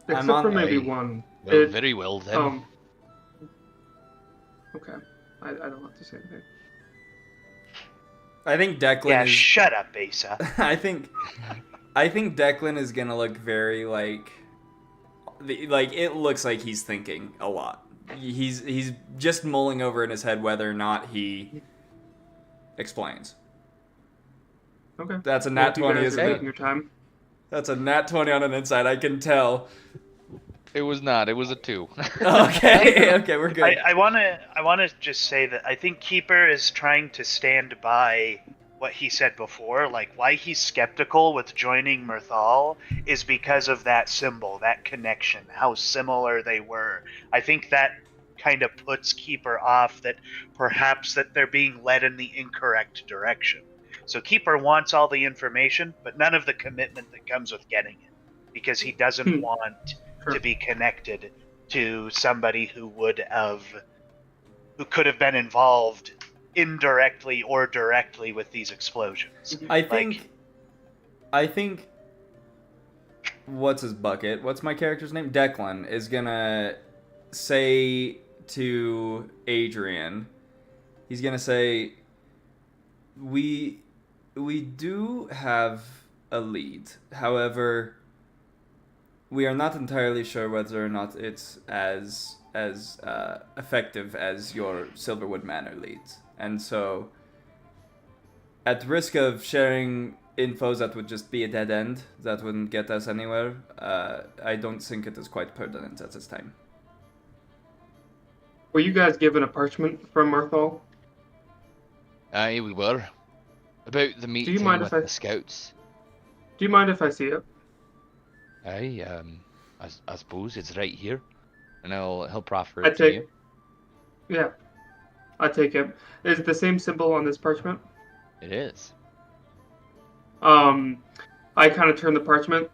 Except for maybe one. Well, very well then. Okay. I don't have to say anything. I think Declan Yeah, is... shut up, Asa. I think Declan is gonna look very it looks like he's thinking a lot. He's just mulling over in his head whether or not he explains. Okay. That's a nat 20, isn't it? Taking your time. That's a nat 20 on an insight, I can tell. It was not. It was a 2. Okay, we're good. I wanna just say that I think Keeper is trying to stand by what he said before. Why he's skeptical with joining Mirthal is because of that symbol, that connection, how similar they were. I think that kind of puts Keeper off, that perhaps that they're being led in the incorrect direction. So Keeper wants all the information, but none of the commitment that comes with getting it, because he doesn't want to be connected to somebody who could have been involved indirectly or directly with these explosions. I think what's his bucket? What's my character's name? Declan is gonna say to Adrian, he's gonna say, we do have a lead. However, we are not entirely sure whether or not it's as effective as your Silverwood Manor leads. And so, at risk of sharing infos that would just be a dead end, that wouldn't get us anywhere, I don't think it is quite pertinent at this time. Were you guys given a parchment from Mirthal? Aye, we were. About the meeting with the scouts. Do you mind if I see it? Aye, I suppose it's right here, and he'll proffer it to you. Yeah, I take it. Is it the same symbol on this parchment? It is. I kind of turn the parchment,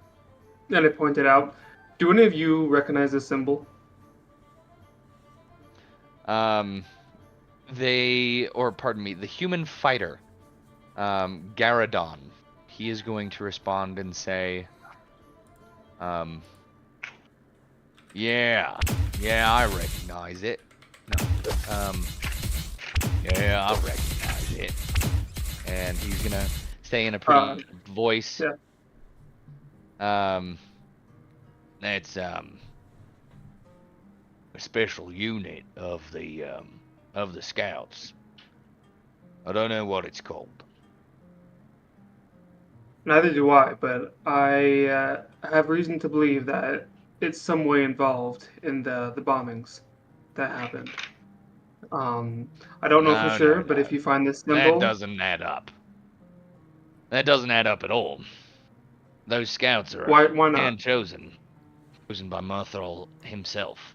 and I point it out. Do any of you recognize this symbol? the human fighter, Garadon, he is going to respond and say, yeah, I recognize it. No, yeah, I recognize it. And he's gonna say in a pretty voice, yeah. That's a special unit of the scouts. I don't know what it's called. Neither do I, but I have reason to believe that it's some way involved in the bombings that happened. I don't know for No, sure, no, but no. if you find this That symbol, doesn't add up. That doesn't add up at all. Those scouts are why not? hand chosen by Murthal himself.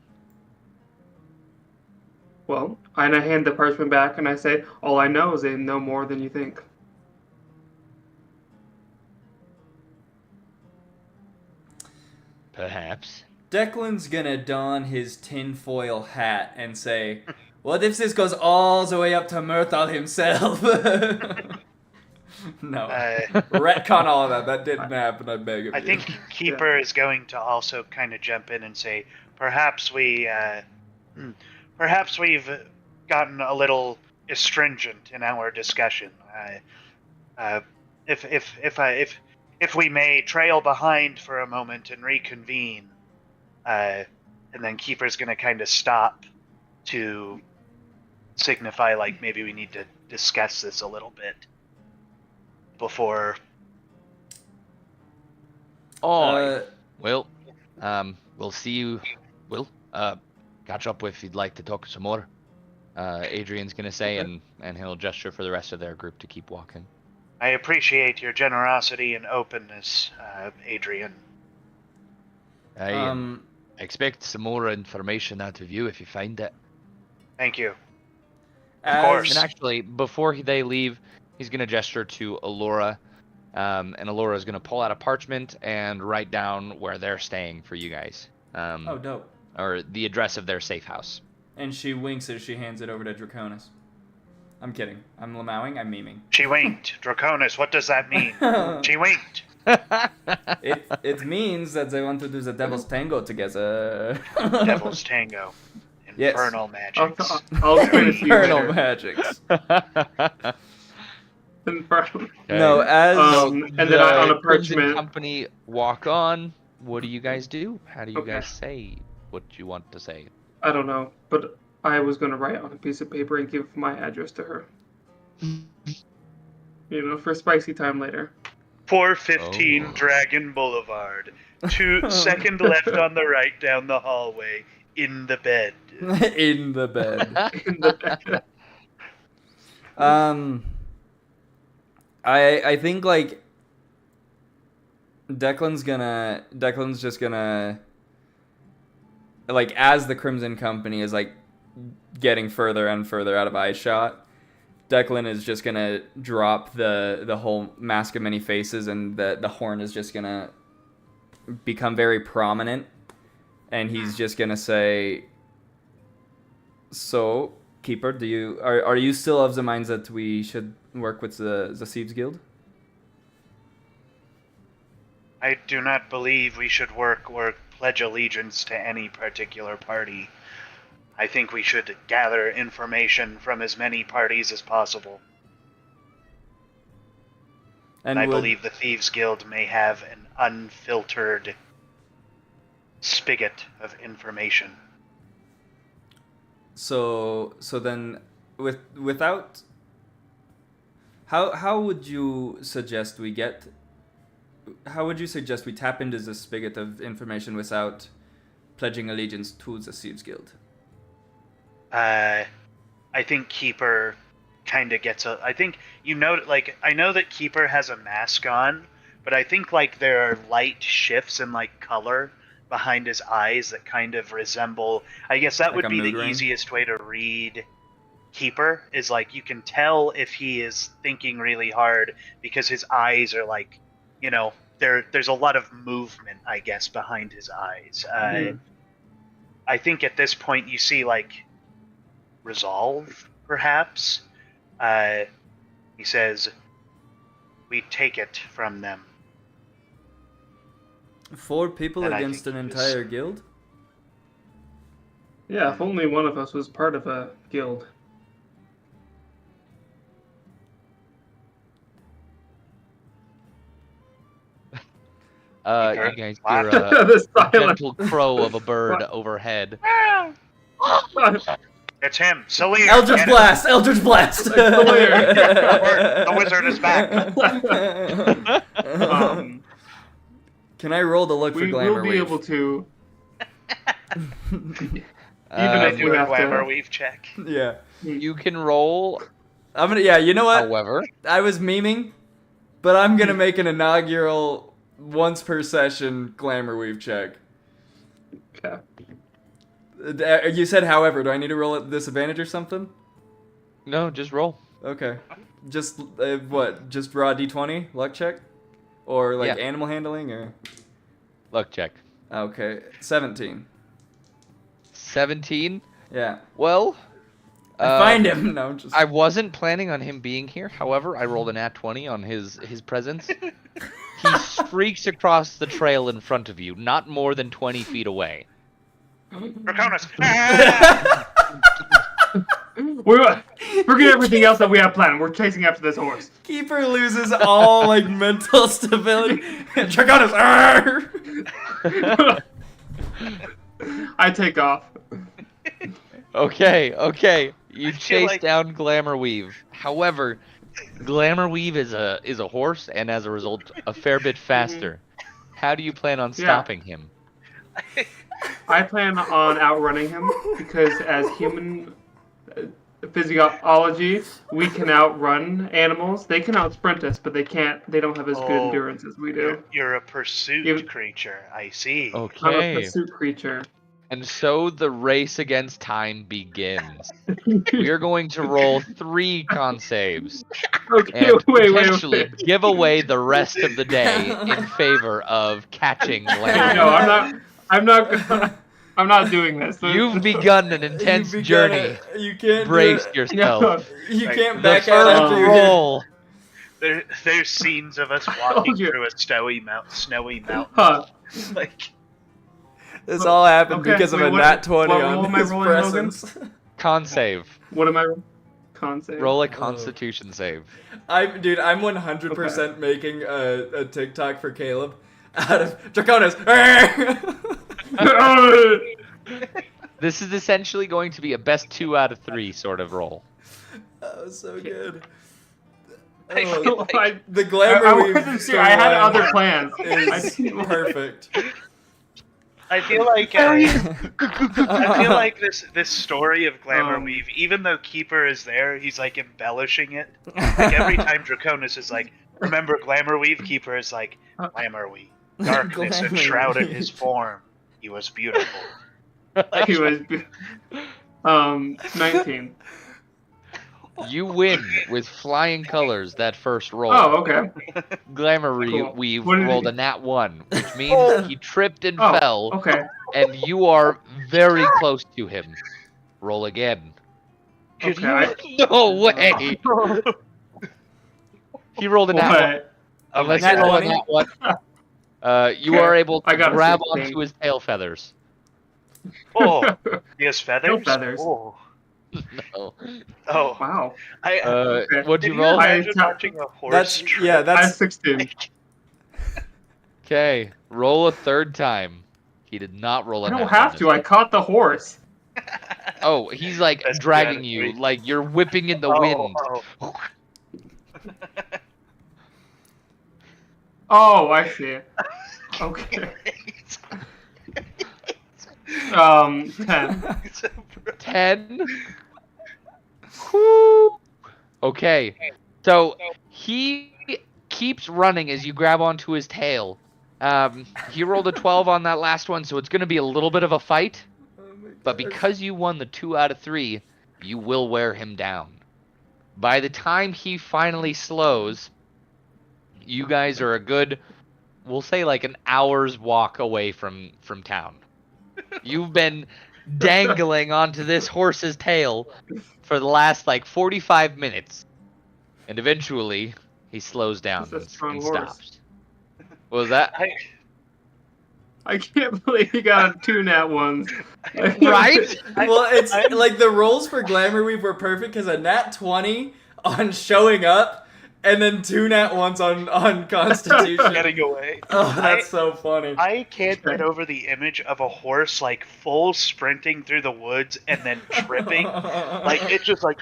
Well, and I hand the parchment back and I say, all I know is they know more than you think. Perhaps. Declan's gonna don his tinfoil hat and say, what if this goes all the way up to Murthal himself? No. Retcon all of that. That didn't happen, I beg of you. I think Keeper is going to also kind of jump in and say, perhaps we've gotten a little astringent in our discussion. If we may trail behind for a moment and reconvene, and then Keeper's going to kind of stop to signify like maybe we need to discuss this a little bit before. Well, we'll see you. We'll catch up if you'd like to talk some more. Adrian's gonna say, Okay. and he'll gesture for the rest of their group to keep walking. I appreciate your generosity and openness, Adrian. I expect some more information out of you if you find it. Thank you. Of course. And actually, before they leave, he's gonna gesture to Alora, and Alora is gonna pull out a parchment and write down where they're staying for you guys. Oh, dope. Or the address of their safe house. And she winks as she hands it over to Draconis. I'm kidding. I'm lamowing. I'm memeing. She winked. Draconis, what does that mean? She winked. It means that they want to do the Devil's Tango together. Devil's Tango. Yes. Infernal magics. I'll explain it to you Infernal later. magics. Infernal. No, as and then I, on a Crimson parchment. Company walk on. What do you guys do? How do you Okay. guys say what you want to say? I don't know, but I was going to write on a piece of paper and give my address to her. For spicy time later. 415 Oh. Dragon Boulevard. Second left on the right down the hallway. In the bed. in the bed. In the I think like Declan's just gonna like, as the Crimson Company is like getting further and further out of eyeshot, Declan is just gonna drop the whole mask of many faces, and the horn is just gonna become very prominent, and he's just gonna say, so Keeper, are you still of the mind that we should work with the Thieves Guild? I do not believe we should work or pledge allegiance to any particular party. I think we should gather information from as many parties as possible. And I believe the Thieves Guild may have an unfiltered spigot of information. So then, without, how would you suggest we get? How would you suggest we tap into this spigot of information without pledging allegiance to the Thieves Guild? I think Keeper kind of gets a. I think I know that Keeper has a mask on, but I think like there are light shifts in like color behind his eyes that kind of resemble. I guess that Like would a be mood the ring? easiest way to read Keeper, is like you can tell if he is thinking really hard because his eyes are like, there's a lot of movement, I guess, behind his eyes. I think at this point you see like resolve, perhaps. He says, "We take it from them." 4 people And I against think an he was- entire guild? Yeah, if only one of us was part of a guild. Okay. You guys Wow. hear The a silence. gentle crow of a bird overhead. It's him, Salir. Eldritch Get Blast! Eldritch Blast! The wizard is back. Can I roll to look for We'll Glamour be Wave? able to. Even if Do we a have glamour to. weave check. Yeah. You can roll, I'm gonna. Yeah, you know what? however. I was memeing, but I'm gonna make an inaugural once per session Glamour Weave check. Okay. You said, however, do I need to roll at disadvantage or something? No, just roll. Okay. Just what? Just raw d20 luck check, or like Yeah. animal handling, or Luck check. okay, 17. 17. Yeah. Well, I find him. No, just. I wasn't planning on him being here. However, I rolled a nat 20 on his presence. He streaks across the trail in front of you, not more than 20 feet away. Draconis. Forget everything else that we have planned. We're chasing after this horse. Keeper loses all like mental stability. Draconis. I take off. Okay. You feel chase like- down Glamour Weave. However, Glamour Weave is a horse, and as a result, a fair bit faster. How do you plan on Yeah. stopping him? I plan on outrunning him because, as human physiology, we can outrun animals. They can outsprint us, but they can't. They don't have as good Oh, endurance as we do. You're a pursuit You- creature. I see. I'm a Okay. pursuit creature. And so the race against time begins. We're going to roll 3 con saves Okay, and wait. potentially give away the rest of the day in favor of catching Glamour. No, I'm not doing this. You've begun an intense You've journey. begun You can't do Brace it. yourself. You Right. can't The back out first after you roll. There's scenes of us told walking you. through a snowy mountain. Huh. Like, This all happened Okay, because of wait, a what- nat 20 what roll on am I his rolling, Logan? presence. Con save. What am I? Con save. Roll a Constitution save. I'm 100% making a TikTok for Caleb out of Draconis. This is essentially going to be a best 2 out of 3 sort of roll. That was so good. I Oh, feel like- the glamour I weave wasn't sure. I had storyline other plans. is perfect. I feel like I feel like this story of Glamour Um, Weave, even though Keeper is there, he's like embellishing it. Like every time Draconis is like, "Remember Glamour Weave," Keeper is like, "Glamour Weave." Darkness Glamour enshrouded Weave. his form. He was beautiful. He was 19. You win with flying colors that first roll. Oh, okay. Glamour Cool. Weave What did rolled he- a nat 1, which means Oh. he tripped and Oh, fell, okay. and you are very close to him. Roll again. Okay. No way! He rolled a nat 1. What? Unless Nat you roll a 20? nat 1. You Okay, are able I to got a grab 16. onto his tail feathers. Oh, he has feathers. No feathers. Oh, No. oh. Wow. I. What'd Can you roll? imagine I- watching a horse? That's trip? yeah. I have That's 16. Okay, roll a third time. He did not roll a I nat don't have 1 to. I caught the horse. Oh, he's like That's dragging good. you, like you're whipping in the Oh, wind. oh. Oh, I see. Okay. 10. 10. Whew. Okay, so he keeps running as you grab onto his tail. He rolled a 12 on that last one, so it's going to be a little bit of a fight. But because you won the 2 out of 3, you will wear him down. By the time he finally slows, you guys are a good, we'll say like an hour's walk away from town. You've been dangling onto this horse's tail for the last like 45 minutes. And eventually, he slows down It's a and, strong and horse. stops. What was that? I can't believe you got 2 nat ones. Right? Well, it's like the rolls for Glamour Weave were perfect because a nat 20 on showing up, and then 2 nat ones on Constitution. Getting away. Oh, that's so funny. I can't get over the image of a horse like full sprinting through the woods and then tripping. Like it's just like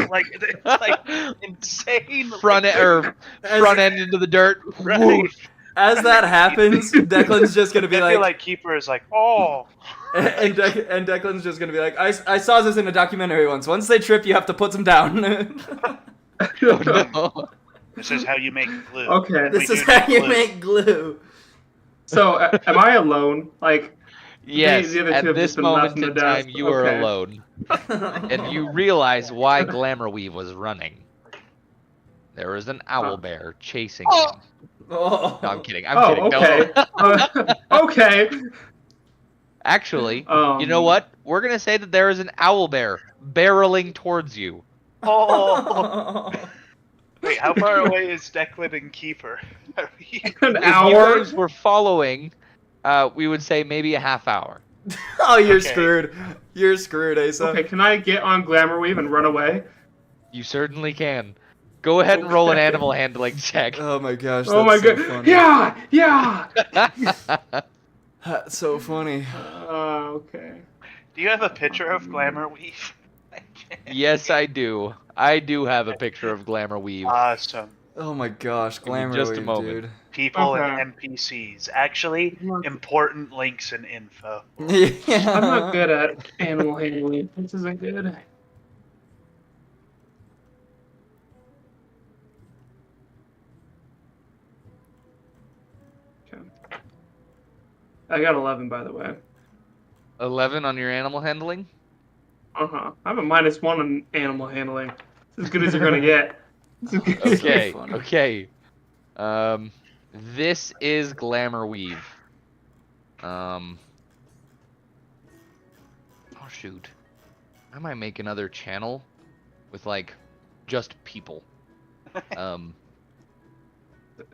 like insane. front end into the dirt. Right. Whoosh. As that happens, Declan's just gonna be I like, feel like Keeper is like, oh. and Declan's just gonna be like, I saw this in a documentary once. Once they trip, you have to put them down. No. This is how you make glue. Okay. This We is do how need you glue. make glue. So, am I alone? Like, Yes, the other two at have this just been left moment in in the time, desk. you are Okay. alone. And you realize why Glamour Weave was running. There is an owl bear chasing him. Oh. No, I'm kidding. I'm kidding. okay. No. Okay. Actually, you know what? We're gonna say that there is an owl bear barreling towards you. Oh. Wait, how far away is Declan and Keeper? An If you hour? guys were following, we would say maybe a half hour. Oh, you're Okay. screwed. You're screwed, Asa. Okay, can I get on Glamour Weave and run away? You certainly can. Go ahead and roll an Okay. animal handling check. Oh my gosh. Oh my so god. Funny. Yeah! That's so funny. Okay. Do you have a picture of Glamour Weave? Yes, I do. I do have a picture of Glamour Weave. Awesome. Oh my gosh, me Glamour just a Weave, moment. dude. People Okay. and NPCs. Actually, important links and info. Yeah. I'm not good at animal handling. This isn't good. Okay. I got 11, by the way. 11 on your animal handling? I have a -1 on animal handling. It's as good as you're gonna get. It's as good as- Okay, funny. okay. This is Glamour Weave. Oh shoot. I might make another channel with like just people.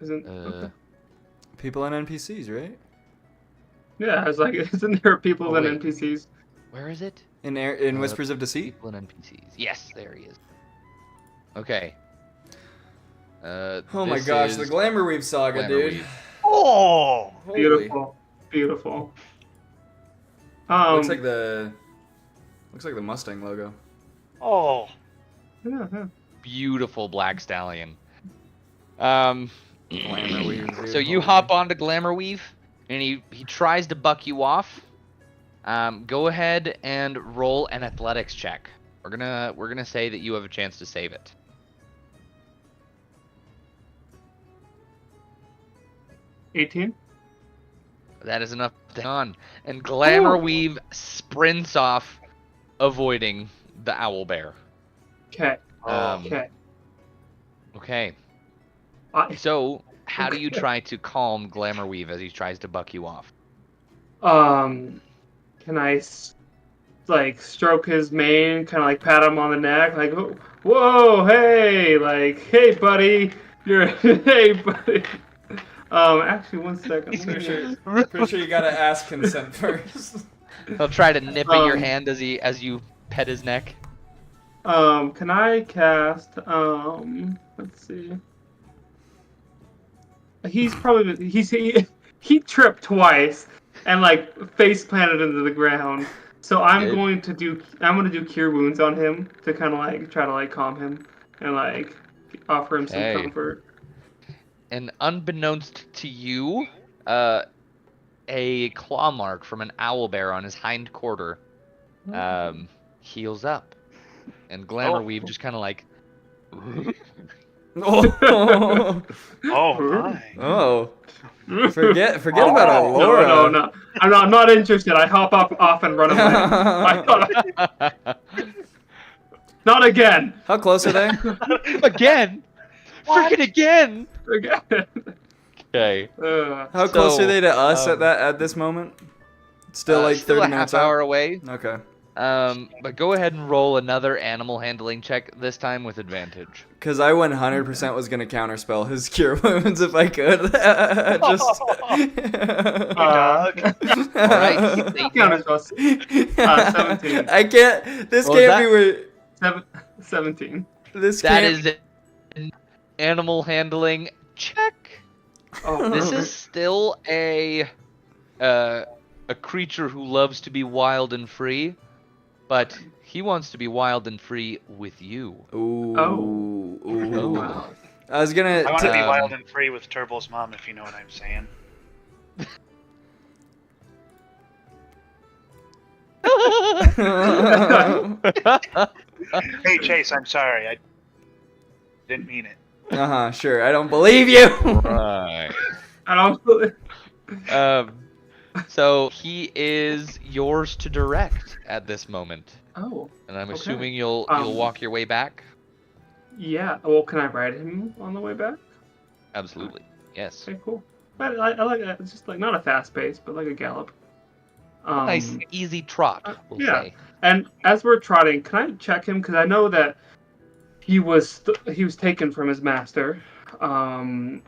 Isn't, Uh, People and NPCs, right? yeah, I was like, isn't there people Oh, and wait. NPCs? Where is it? In Whispers of Deceit. People and NPCs. Yes, there he is. Okay. Oh my this gosh, is the Glamour Weave saga, Glamour dude. Weave. Oh! Holy. Beautiful, beautiful. Looks like the Mustang logo. Oh! Yeah, yeah. Beautiful black stallion. Glamour Weave. Dude. So you Holy. hop onto Glamour Weave, and he tries to buck you off. Go ahead and roll an athletics check. We're gonna say that you have a chance to save it. 18? That is enough to hang on. And Glamour Ooh. Weave sprints off, avoiding the owl bear. Okay, Um, okay. Okay. I, So how do you Okay. try to calm Glamour Weave as he tries to buck you off? can I, like, stroke his mane, kind of like pat him on the neck, like, whoa, hey, like, hey, buddy, you're, hey, buddy. Actually, 1 second. Pretty sure you gotta ask consent first. He'll try to nip at your Um, hand as you pet his neck. Can I cast, let's see. He tripped twice and like face planted into the ground. So I'm Good. going to do cure wounds on him to kind of like try to like calm him and like offer him some Hey. comfort. And unbeknownst to you, a claw mark from an owl bear on his hind quarter heals up. And Glamour Oh. Weave just kind of like, Oh. Oh my. Oh. Forget Oh, about no, Alora. No. I'm not interested. I hop off and run away. Not again. How close are they? again, freaking again. Again. Okay. How close So, are they to us at this moment? Still like 30 still a minutes half hour out? away. Okay. But go ahead and roll another animal handling check, this time with advantage. Because I 100% was going to counterspell his cure wounds if I could. Just. Dog. All right. Counter spells. 17. I can't. This What was can't be weird. 17. This That can't. is an animal handling check. Oh, This is still a creature who loves to be wild and free, but he wants to be wild and free with you. Ooh. Oh. Ooh. wow. I was gonna. I want to be Um, wild and free with Turbo's mom, if you know what I'm saying. Hey, Chase, I'm sorry. I didn't mean it. Sure. I don't believe you. Right. I don't. So he is yours to direct at this moment, Oh, and I'm Okay. assuming you'll walk your way back. yeah. Well, can I ride him on the way back? Absolutely, yes. Okay, cool. I like that. It's just like not a fast pace, but like a gallop. Nice, easy trot, we'll yeah. say. And as we're trotting, can I check him? Because I know that he was taken from his master, and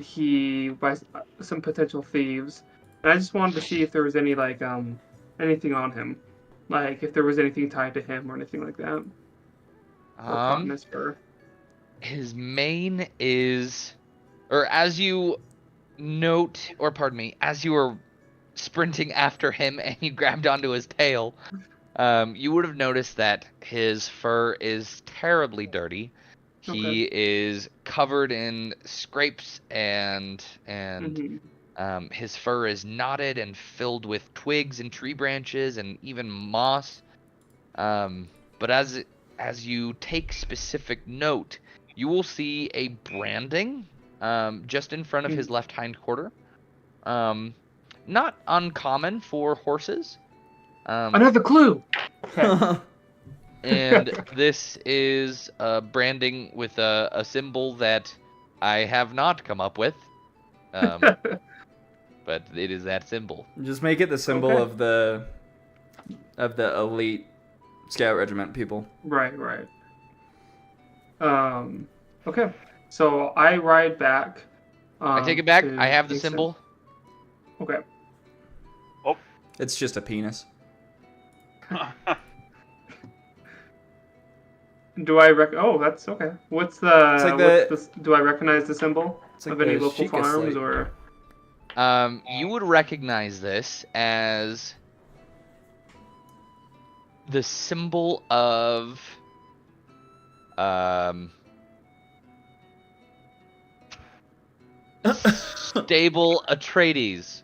he by some potential thieves. And I just wanted to see if there was any like anything on him, like if there was anything tied to him or anything like that. Or caught in his fur. His mane is, or as you note, or pardon me, as you were sprinting after him and you grabbed onto his tail, you would have noticed that his fur is terribly dirty. He is covered in scrapes and his fur is knotted and filled with twigs and tree branches and even moss. But as you take specific note, you will see a branding just in front of his left hind quarter. Not uncommon for horses. Another clue. And this is branding with a symbol that I have not come up with. But it is that symbol. Just make it the symbol of the elite scout regiment people. Right. Okay. So I ride back. I take it back. to I have the Mason. symbol. Okay. It's just a penis. Do I Oh, that's okay. What's the? It's like do I recognize the symbol It's like of any the local Sheikah farms slate. or? You would recognize this as the symbol of stable Atreides.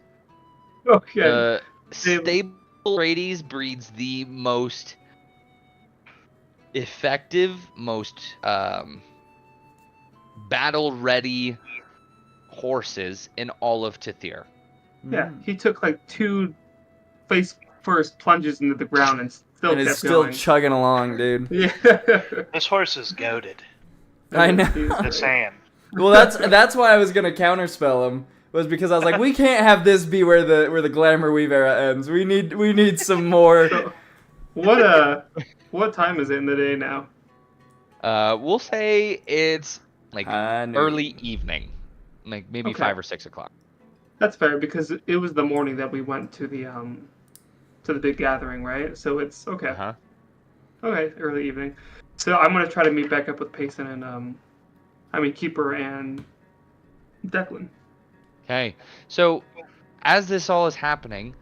Okay. Stable Atreides breeds the most effective, most battle-ready horses in all of Tithir. Yeah, he took like 2 face first plunges into the ground and still And kept it's still going. chugging along, dude. Yeah. This horse is goaded. I know. Just saying. Well, that's why I was gonna counterspell him. Was because I was like, we can't have this be where the glamour weave era ends. We need some more. So, what time is it in the day now? We'll say it's like I knew. early evening, like maybe Okay. 5 or 6 o'clock. That's fair because it was the morning that we went to the big gathering, right? So it's okay. Uh-huh. Okay, early evening. So I'm gonna try to meet back up with Payson and Keeper and Declan. Okay, so as this all is happening,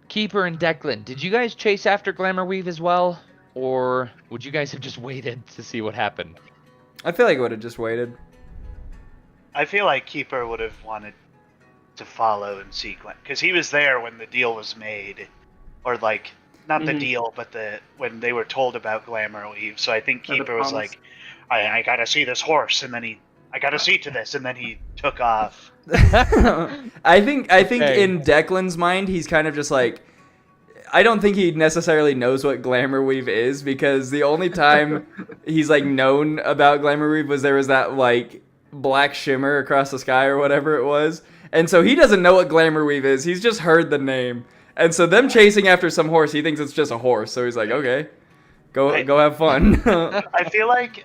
Keeper and Declan, did you guys chase after Glamour Weave as well, or would you guys have just waited to see what happened? I feel like I would have just waited. I feel like Keeper would have wanted to follow and see Glenn, because he was there when the deal was made, or like not the deal, but when they were told about Glamour Weave. So I think Or the Keeper was promise. like, I gotta see this horse, and then I gotta see to this, and then he took off. I think Okay. in Declan's mind, he's kind of just like, I don't think he necessarily knows what Glamour Weave is, because the only time he's like known about Glamour Weave was there was that like black shimmer across the sky or whatever it was. And so he doesn't know what Glamour Weave is. He's just heard the name. And so them chasing after some horse, he thinks it's just a horse. So he's like, okay, go have fun. I feel like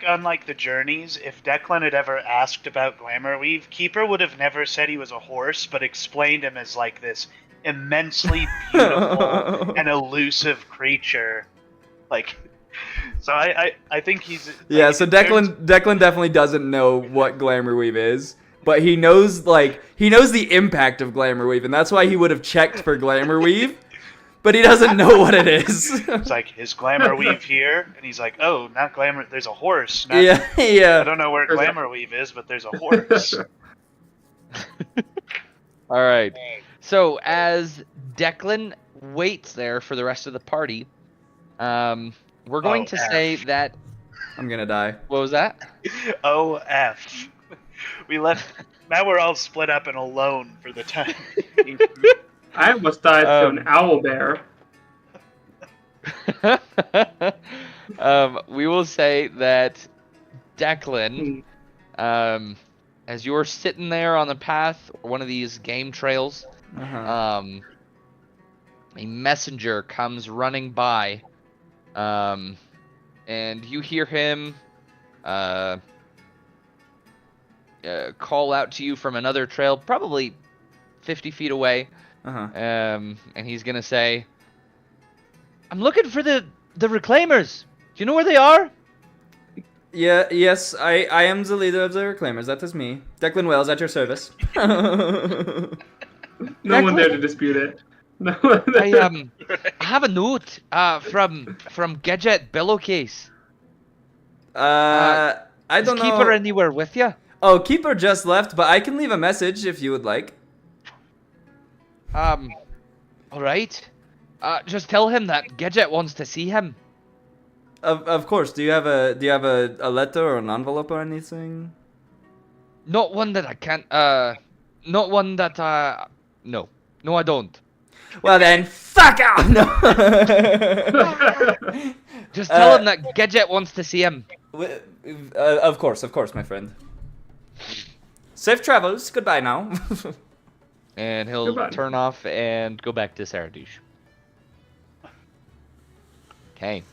unlike the journeys, if Declan had ever asked about Glamourweave, Keeper would have never said he was a horse, but explained him as like this immensely beautiful and elusive creature. Like, so I think he's Yeah. So Declan definitely doesn't know what Glamourweave is. But he knows the impact of Glamourweave, and that's why he would have checked for Glamourweave. But he doesn't know what it is. It's like, is Glamourweave here? And he's like, oh, not Glamour. There's a horse. Yeah. I don't know where Glamourweave is, but there's a horse. All right. So as Declan waits there for the rest of the party, we're going to say that. I'm gonna die. What was that? OF. We left. Now we're all split up and alone for the time. I almost died to an owl bear. We will say that Declan, as you're sitting there on the path or one of these game trails, a messenger comes running by, and you hear him call out to you from another trail, probably 50 feet away. And he's gonna say, "I'm looking for the Reclaimers. Do you know where they are?" Yeah, yes, I am the leader of the Reclaimers. That is me. Declan Wells, at your service. No one there to dispute it. No one there. I have a note from Gadget Bellowcase. I don't Is know. Keeper anywhere with you? Oh, Keeper just left, but I can leave a message if you would like. All right. Just tell him that Gadget wants to see him. Of course. Do you have a letter or an envelope or anything? Not one that I can't. Not one that. No, I don't. Well then, fuck off! No. Just tell him that Gadget wants to see him. Of course, my friend. Safe travels. Goodbye now. And he'll turn off and go back to Saradish. Okay.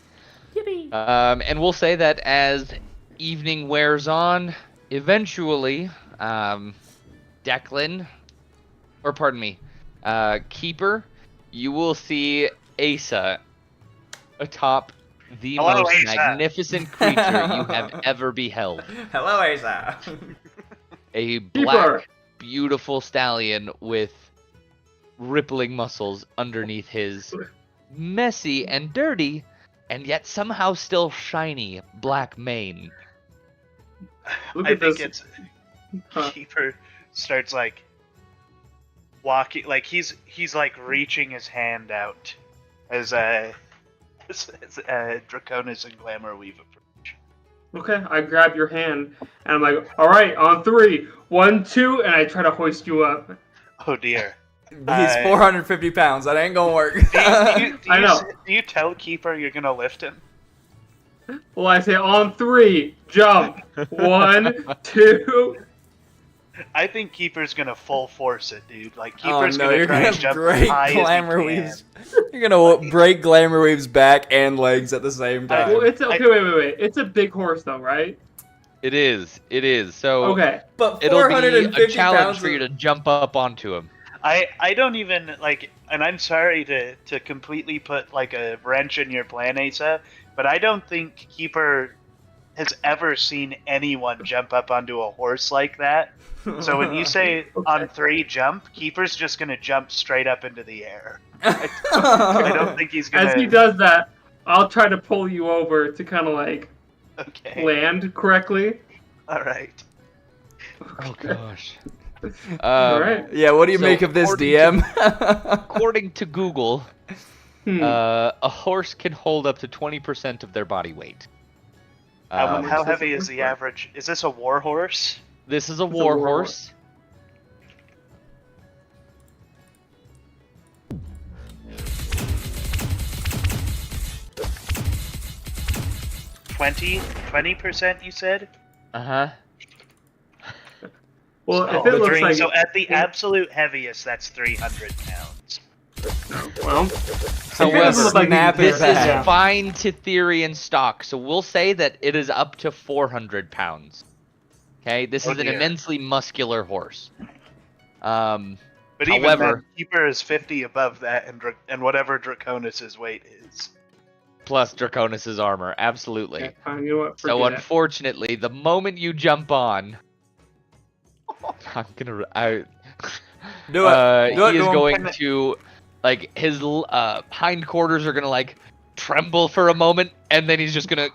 Yippee. And we'll say that as evening wears on, eventually, Declan, or pardon me, Keeper, you will see Asa atop the most Asa. magnificent creature you have ever beheld. Hello, Asa. A black, beautiful stallion with rippling muscles underneath his messy and dirty, and yet somehow still shiny black mane. Look I at think this. it's Keeper starts like walking, like he's like reaching his hand out as Draconis and Glamourweave approach. Okay, I grab your hand and I'm like, all right, on 3, 1, 2, and I try to hoist you up. Oh dear. He's 450 pounds. That ain't gonna work. I know. Do you tell Keeper you're gonna lift him? Well, I say on 3, jump. 1, 2. I think Keeper's gonna full force it, dude. Like Oh Keeper's no, gonna you're try gonna and jump break as high as he Glamourweave's. can. You're gonna break Glamourweave's back and legs at the same time. Well, it's okay. Wait. It's a big horse, though, right? It is. So Okay. But it'll be 450 a challenge pounds for you to jump up onto him. I don't even like, and I'm sorry to completely put like a wrench in your plan, Asa, but I don't think Keeper has ever seen anyone jump up onto a horse like that. So when you say on 3 jump, Keeper's just gonna jump straight up into the air. I don't think he's gonna. As he does that, I'll try to pull you over to kind of like Okay. land correctly. All right. Oh gosh. All right. Yeah, what do you So make of this, according DM? According to Google, Hmm. a horse can hold up to 20% of their body weight. How heavy is the average? Is this a war horse? This is a a war war horse. 20%, you said? Uh-huh. Well, So, if it looks like so at the absolute heaviest, that's 300 pounds. Well, However, Snap it this is back. fine Titherian stock, so we'll say that it is up to 400 pounds. Okay, this Oh, is an dear. immensely muscular horse. But even However- then, Keeper is 50 above that, and whatever Draconis' weight is. Plus Draconis' armor, absolutely. okay, fine, you know what? So Forget it. unfortunately, the moment you jump on, I'm gonna. Do it. Do it, He is do 'em. going to, like, his hindquarters are gonna like tremble for a moment, and then he's just gonna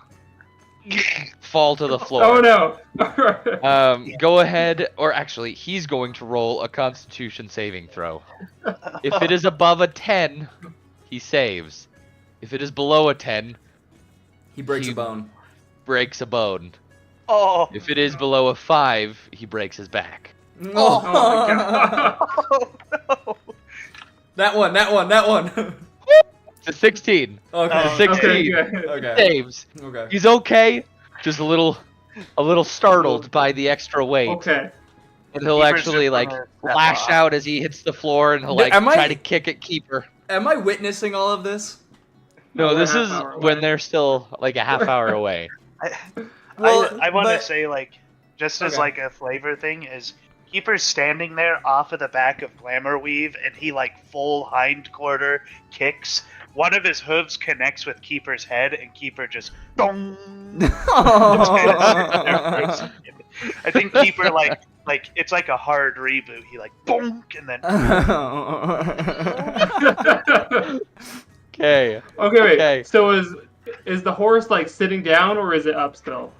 fall to the floor. Oh no! Go ahead, or actually, he's going to roll a Constitution saving throw. If it is above a 10, he saves. If it is below a 10, He breaks He- a bone. breaks a bone. Oh, If it is below a 5, he breaks his back. Oh my god! oh no! That one. It's a 16. Okay. Oh, 16 Okay, good. Okay. saves. Okay. He's okay, just a little startled by the extra weight. Okay. And he'll Keeper's actually just like gonna step lash off. out as he hits the floor, and he'll like Am I- try to kick at Keeper. Am I witnessing all of this? No, We're this half is hour away. when they're still like a half hour away. Well, I want to but- say, like, just as Okay. like a flavor thing, is Keeper's standing there off of the back of Glamour Weave, and he like full hindquarter kicks. One of his hooves connects with Keeper's head, and Keeper just dong. I think Keeper like it's like a hard reboot. He like bonk, and then Okay. Okay, wait. Okay. So is the horse like sitting down or is it up still?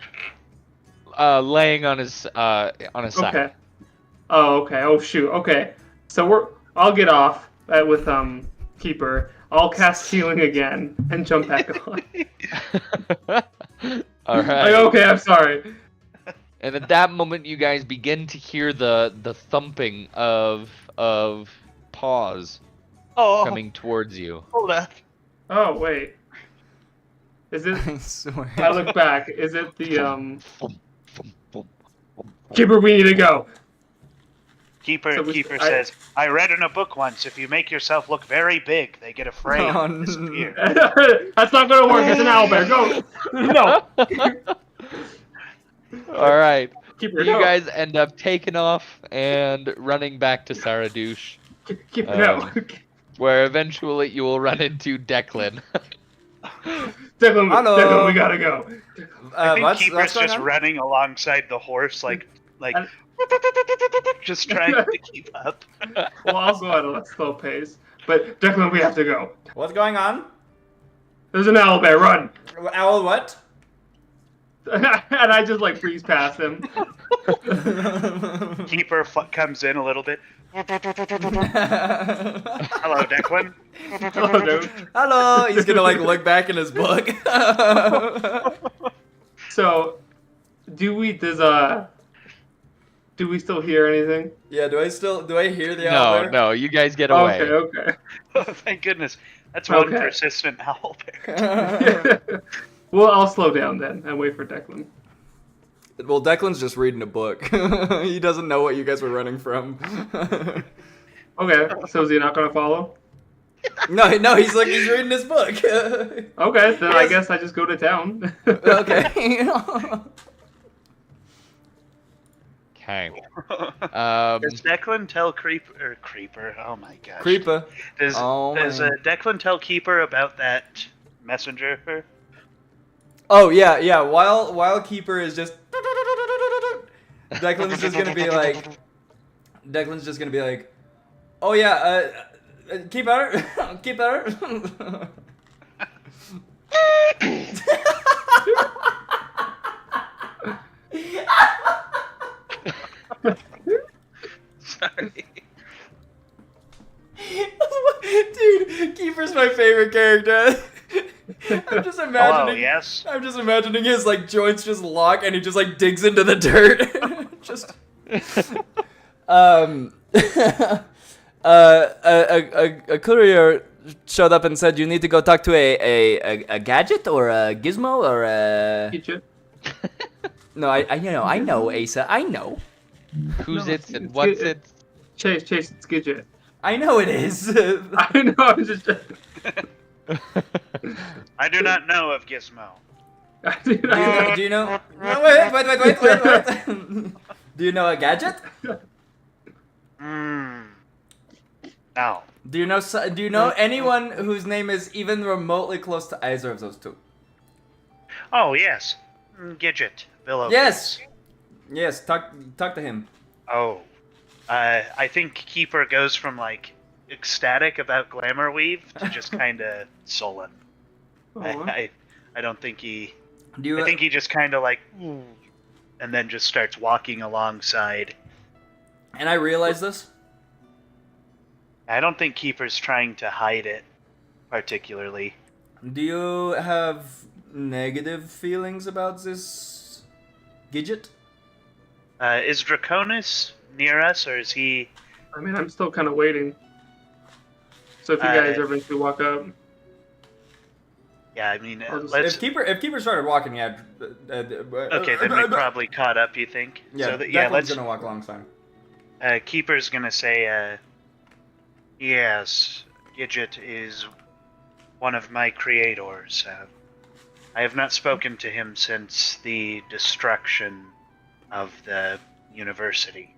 Laying on his side. Okay. Oh, okay. Oh shoot. Okay. So I'll get off with Keeper. I'll cast healing again and jump back on. All Like, right. okay, I'm sorry. And at that moment, you guys begin to hear the thumping of paws oh, coming towards you. hold up. Oh wait. Is it? I swear. I look back. Is it the Thump, thump, thump. Keeper? We need to go. Keeper So Keeper I- says, "I read in a book once: if you make yourself look very big, they get afraid Oh, and disappear." That's not gonna work. It's an owlbear. Go. No. All right. Keeper, You no. guys end up taking off and running back to Saradouche, Keeper, no. where eventually you will run into Declan. Declan, Hello. Declan, we gotta go. I think what's Keeper's going just on? running alongside the horse, like And- just trying to keep up. Well, I'll go at a slow pace. But Declan, we have to go. What's going on? There's an owlbear. Run. Owl, what? And I just like breeze past him. Keeper comes in a little bit. Hello, Declan. Hello, dude. Hello. He's gonna like look back in his book. So, do we still hear anything? Yeah. Do I hear the No, owl? no, you guys get away. Okay. Oh, thank goodness. That's one Okay. persistent owl bear. Okay. Well, I'll slow down then and wait for Declan. Well, Declan's just reading a book. He doesn't know what you guys were running from. Okay, so is he not gonna follow? No, he's reading his book. Okay, then I guess I just go to town. Okay. Okay. Does Declan tell Creeper? Oh my gosh. Creeper. Does Oh, man. Declan tell Keeper about that messenger? Oh yeah. While Keeper is just, Declan's just gonna be like, oh yeah, Keeper. Sorry. Dude, Keeper's my favorite character. I'm just Hello, imagining. yes? I'm just imagining his like joints just lock and he just like digs into the dirt. Just a courier showed up and said you need to go talk to a gadget or a gizmo or a Get you. no I know Asa, I know. Who's No, it and it's what's good. it? Chase, it's Gidget. I know it is. I know. I'm just. I do not know of Gizmo. Do you know? No, wait. Do you know a gadget? Hmm. No. Do you know? Do you know anyone whose name is even remotely close to either of those two? Oh yes, Gidget. Billow. Yes. Yes. Talk to him. Oh. I think Keeper goes from like ecstatic about Glamour Weave to just kind of sullen. I don't think he. Do you? I think he just kind of like, "Ooh," and then just starts walking alongside. And I realize this. I don't think Keeper's trying to hide it, particularly. Do you have negative feelings about this gadget? Is Draconis near us, or is he? I mean, I'm still kind of waiting. So if you guys eventually walk up, Yeah, I mean, I'll just- let's. If keeper started walking, yeah. Okay, then we probably caught up. You think? Yeah, So Declan's let's. gonna walk alongside. Keeper's gonna say, yes, Gidget is one of my creators. I have not spoken to him since the destruction of the university.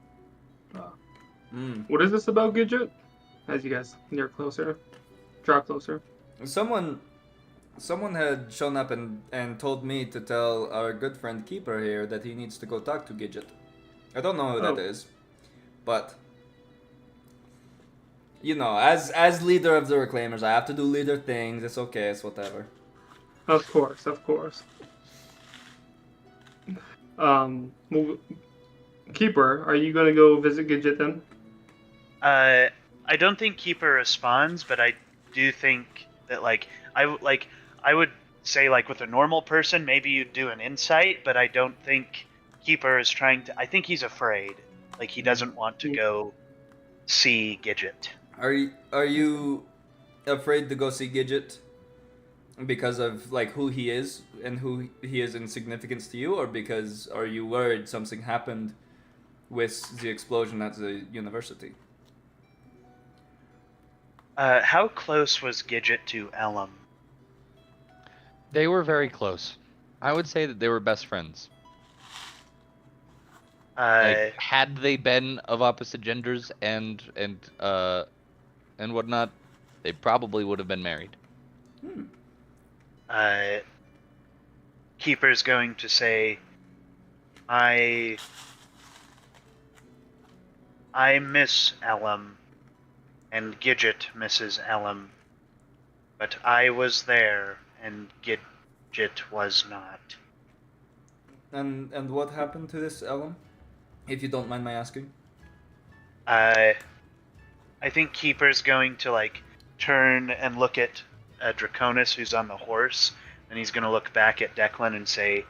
What is this about, Gidget? As you guys near closer, draw closer. Someone had shown up and told me to tell our good friend Keeper here that he needs to go talk to Gidget. I don't know who that is, but you know, as leader of the Reclaimers, I have to do leader things. It's okay. It's whatever. Of course. Keeper, are you gonna go visit Gidget then? I don't think Keeper responds, but I do think that I would say like with a normal person, maybe you'd do an insight, but I don't think Keeper is trying to. I think he's afraid. Like he doesn't want to go see Gidget. Are you afraid to go see Gidget because of like who he is and who he is in significance to you, or because are you worried something happened with the explosion at the university? How close was Gidget to Elam? They were very close. I would say that they were best friends. Like, had they been of opposite genders and whatnot, they probably would have been married. Keeper's going to say, I miss Elam, and Gidget misses Elam, but I was there, and Gidget was not. And what happened to this Elam? If you don't mind my asking. I think Keeper's going to like turn and look at Draconis, who's on the horse, and he's going to look back at Declan and say,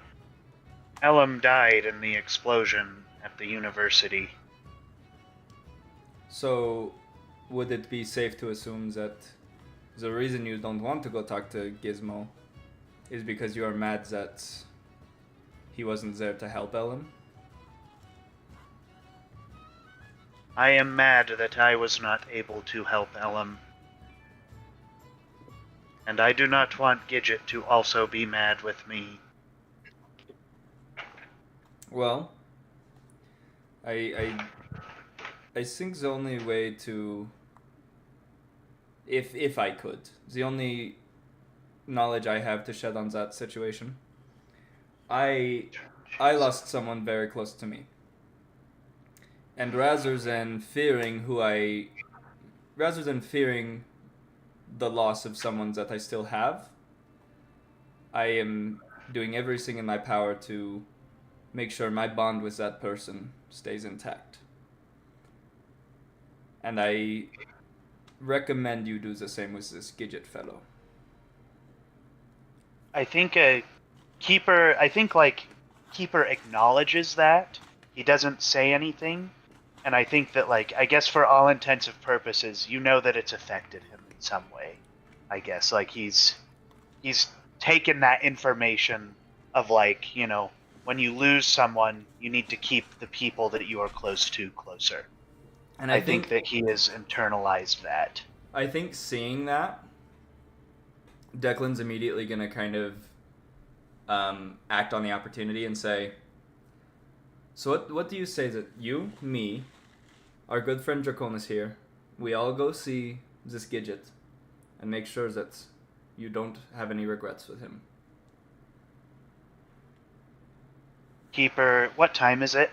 Elam died in the explosion at the university. So, would it be safe to assume that the reason you don't want to go talk to Gizmo is because you are mad that he wasn't there to help Ellen? I am mad that I was not able to help Elam. And I do not want Gidget to also be mad with me. Well, I think the only way to, if I could, the only knowledge I have to shed on that situation, I lost someone very close to me. And rather than fearing the loss of someone that I still have, I am doing everything in my power to make sure my bond with that person stays intact. And I recommend you do the same with this Gidget fellow. I think Keeper acknowledges that. He doesn't say anything. And I think that, like, I guess for all intents and purposes, you know that it's affected him in some way. I guess, like, he's taken that information of, like, you know, when you lose someone, you need to keep the people that you are close to closer. And I think that he has internalized that. I think seeing that, Declan's immediately gonna kind of act on the opportunity and say, "So what do you say that you, me, our good friend Draconis here, we all go see this Gidget, and make sure that you don't have any regrets with him." Keeper, what time is it?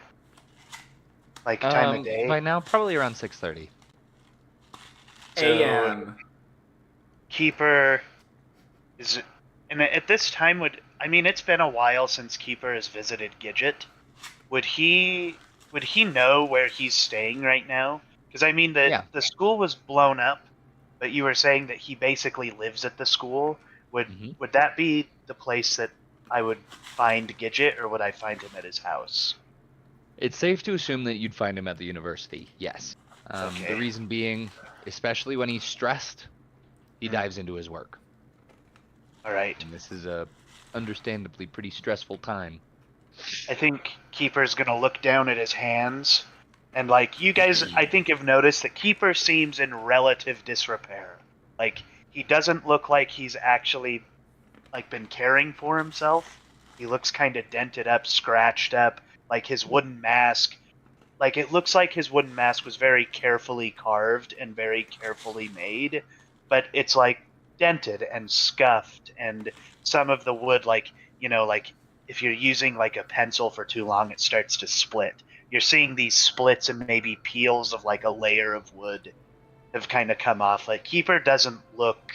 Like time of day? By now, probably around 6:30. So, A.M. Keeper is, and at this time it's been a while since Keeper has visited Gidget. Would he know where he's staying right now? Because the school was blown up, but you were saying that he basically lives at the school. Would that be the place that I would find Gidget, or would I find him at his house? It's safe to assume that you'd find him at the university, yes. Okay. The reason being, especially when he's stressed, he dives into his work. All right. And this is a understandably pretty stressful time. I think Keeper's gonna look down at his hands, and like you guys, I think have noticed that Keeper seems in relative disrepair. Like he doesn't look like he's actually like been caring for himself. He looks kind of dented up, scratched up. Like his wooden mask, like it looks like his wooden mask was very carefully carved and very carefully made, but it's like dented and scuffed, and some of the wood, like if you're using like a pencil for too long, it starts to split. You're seeing these splits and maybe peels of like a layer of wood have kind of come off. Like Keeper doesn't look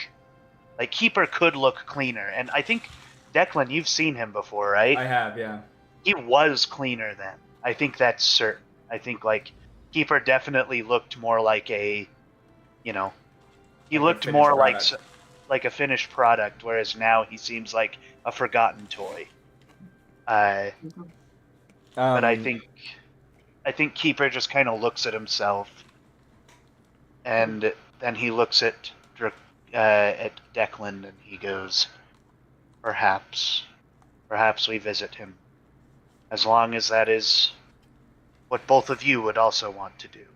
like Keeper could look cleaner, and I think Declan, you've seen him before, right? I have, yeah. He was cleaner then. I think that's certain. I think like Keeper definitely looked more like a, he looked more like a finished product, whereas now he seems like a forgotten toy. But I think Keeper just kind of looks at himself, and then he looks at Declan, and he goes, "Perhaps we visit him, as long as that is what both of you would also want to do."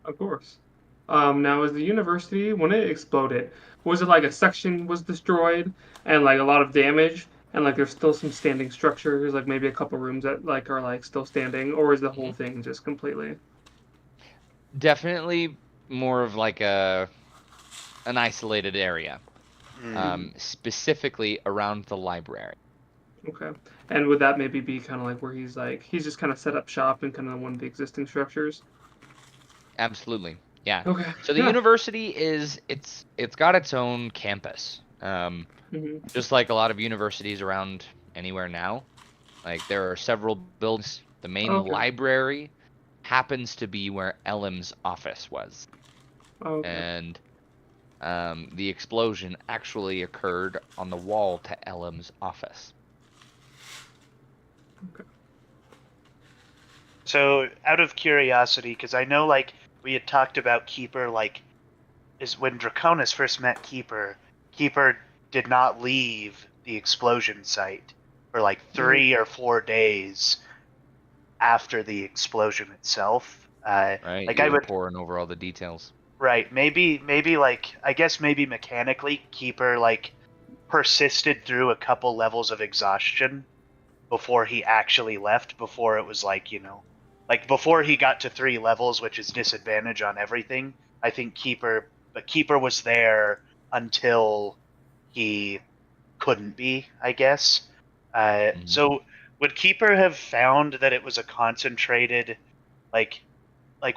Of course. Now, is the university, when it exploded, was it like a section was destroyed and like a lot of damage, and like there's still some standing structures, like maybe a couple rooms that like are like still standing, or is the whole thing just completely? Definitely more of like an isolated area, specifically around the library. Okay. And would that maybe be kind of like where he's just kind of set up shop in kind of one of the existing structures? Absolutely, yeah. Okay. So the university it's got its own campus, just like a lot of universities around anywhere now. Like there are several buildings. The main library happens to be where Elim's office was, and the explosion actually occurred on the wall to Elim's office. Okay. So, out of curiosity, because I know, like, we had talked about Keeper, like, is when Draconis first met Keeper, Keeper did not leave the explosion site for, like, 3 or 4 days after the explosion itself. Right, like, you were poring over all the details. Right, maybe, like, I guess maybe mechanically, Keeper, like, persisted through a couple levels of exhaustion before he actually left, before it was like, like before he got to 3 levels, which is disadvantage on everything. I think Keeper was there until he couldn't be, I guess. So would Keeper have found that it was a concentrated, like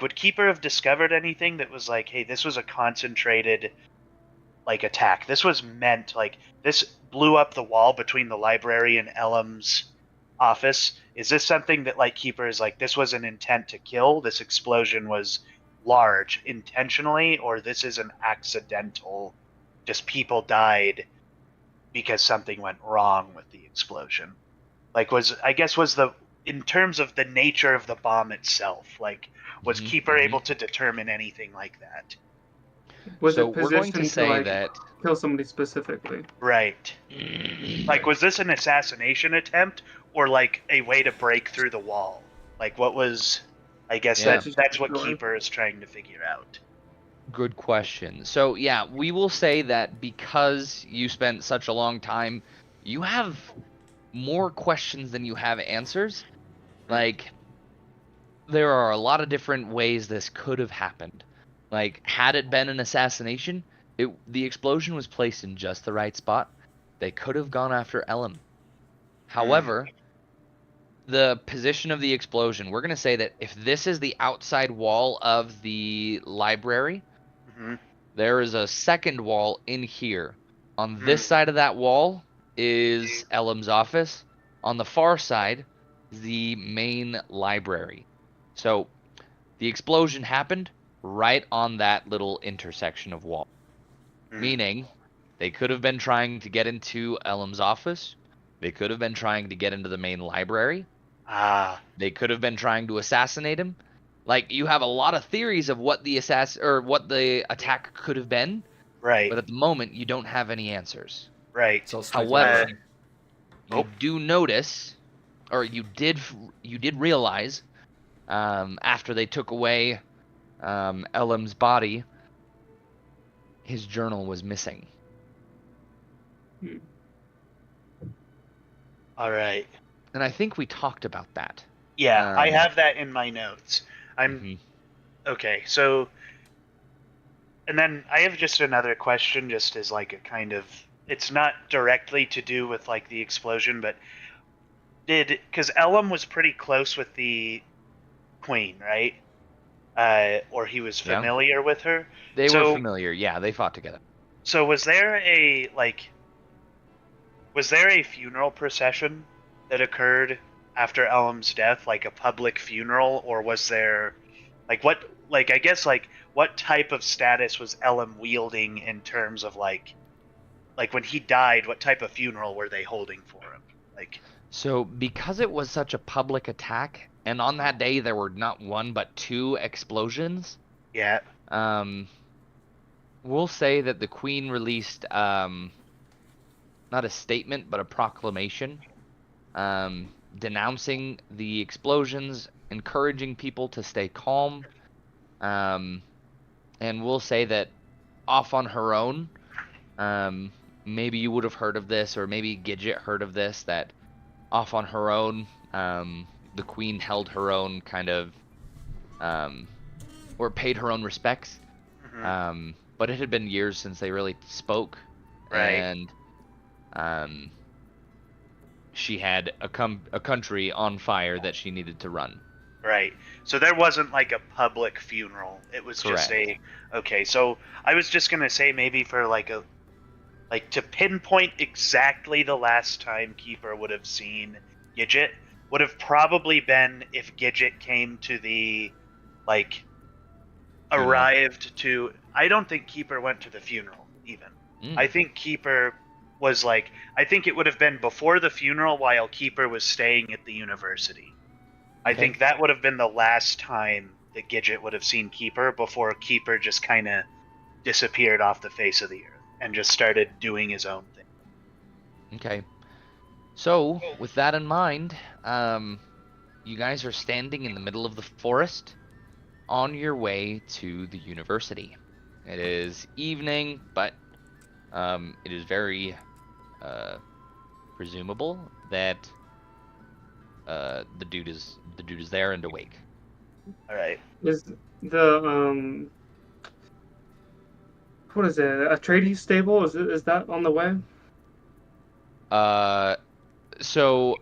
would Keeper have discovered anything that was like, hey, this was a concentrated like attack. This was meant, like, this blew up the wall between the library and Elim's office. Is this something that, like, Keeper is like, this was an intent to kill, this explosion was large intentionally, or this is an accidental, just people died because something went wrong with the explosion? Like, was the, in terms of the nature of the bomb itself, like, was Keeper able to determine anything like that? Was So it we're going to positioned say like, that kill somebody specifically? Right. Like, was this an assassination attempt, or like a way to break through the wall? Like, what was? I guess Yeah. that's what Sure. Keeper is trying to figure out. Good question. So yeah, we will say that because you spent such a long time, you have more questions than you have answers. Like, there are a lot of different ways this could have happened. Like, had it been an assassination, the explosion was placed in just the right spot. They could have gone after Ellum. However, the position of the explosion, we're going to say that if this is the outside wall of the library, Hmm. there is a second wall in here. On this side of that wall is Ellum's office. On the far side, the main library. So the explosion happened right on that little intersection of wall. Meaning, they could have been trying to get into Ellum's office. They could have been trying to get into the main library. Ah, They could have been trying to assassinate him. Like, you have a lot of theories of what the what the attack could have been, right, but at the moment you don't have any answers. right. It's all However, speculation. you do notice, or you did realize, after they took away Elam's body, his journal was missing. All right. And I think we talked about that. Yeah, I Um, have that in my notes. mhm. Okay, so, and then I have just another question, just as like a kind of, it's not directly to do with like the explosion, but because Elam was pretty close with the queen, right? Or he was Yeah. familiar with her. They So- were familiar. Yeah, they fought together. So was there a funeral procession that occurred after Elam's death, like a public funeral, or was there, I guess what type of status was Elam wielding in terms of like when he died, what type of funeral were they holding for him? Like, So, because it was such a public attack, and on that day there were not one but two explosions, yeah, we'll say that the Queen released not a statement but a proclamation, denouncing the explosions, encouraging people to stay calm, and we'll say that off on her own, maybe you would have heard of this, or maybe Gidget heard of this, that off on her own, the Queen held her own kind of, or paid her own respects. mhm, But it had been years since they really spoke, Right. and she had a country on fire that she needed to run. right. So there wasn't like a public funeral. It was just okay. So I was just gonna say maybe for to pinpoint exactly the last time Keeper would have seen Gidget would have probably been if Gidget came to the arrived to. I don't think Keeper went to the funeral even. I think Keeper was I think it would have been before the funeral while Keeper was staying at the university. I think that would have been the last time that Gidget would have seen Keeper before Keeper just kind of disappeared off the face of the earth and just started doing his own thing. Okay. So, with that in mind, you guys are standing in the middle of the forest on your way to the university. It is evening, but it is very presumable that the dude is there and awake. All right. Is the what is it? A trading stable? Is that on the way? So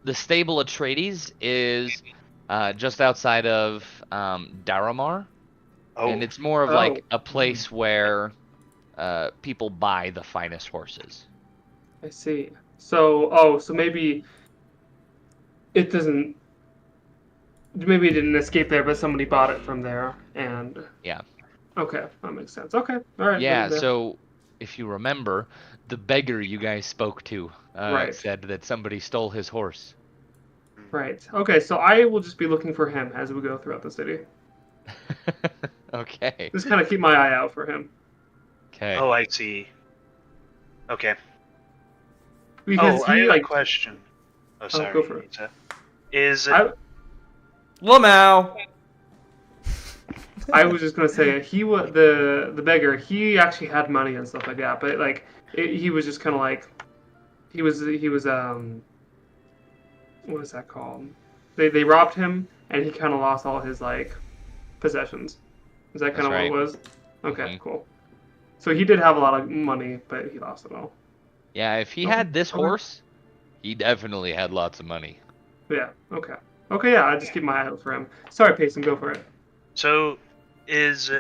the stable Atreides is just outside of Daramar, Oh, and it's more of like a place where people buy the finest horses. I see. So maybe it doesn't. Maybe it didn't escape there, but somebody bought it from there, and Yeah. okay, that makes sense. Okay, all right. Yeah, then, so if you remember, the beggar you guys spoke to Right. said that somebody stole his horse. right. Okay, so I will just be looking for him as we go throughout the city. Okay. Just kind of keep my eye out for him. Okay. oh, I see. Okay. Because I he have like a question. Oh, sorry. go for it. Is I- Lamau. I was just gonna say he was the beggar. He actually had money and stuff like that, but like he was just kind of like he was what is that called? They robbed him and he kind of lost all his like possessions. Is that kind That's of what right. it was? Okay, Mhm. cool. So he did have a lot of money, but he lost it all. Yeah, if he Okay, had this okay. horse, he definitely had lots of money. Yeah. Okay. Okay. Yeah. I just keep my eye out for him. Sorry, Payson. Go for it. So, is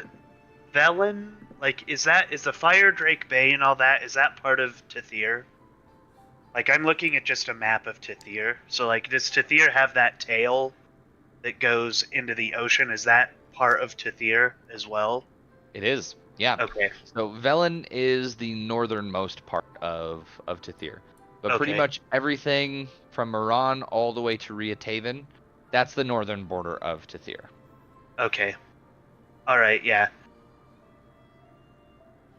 Velen like is the Fire Drake Bay and all that? Is that part of Tithir? Like I'm looking at just a map of Tithir. So like, does Tithir have that tail that goes into the ocean? Is that part of Tithir as well? It is, yeah. Okay. So Velen is the northernmost part of Tithir. But pretty Okay. much everything from Moran all the way to Riataven, that's the northern border of Tithir. Okay. All right. Yeah.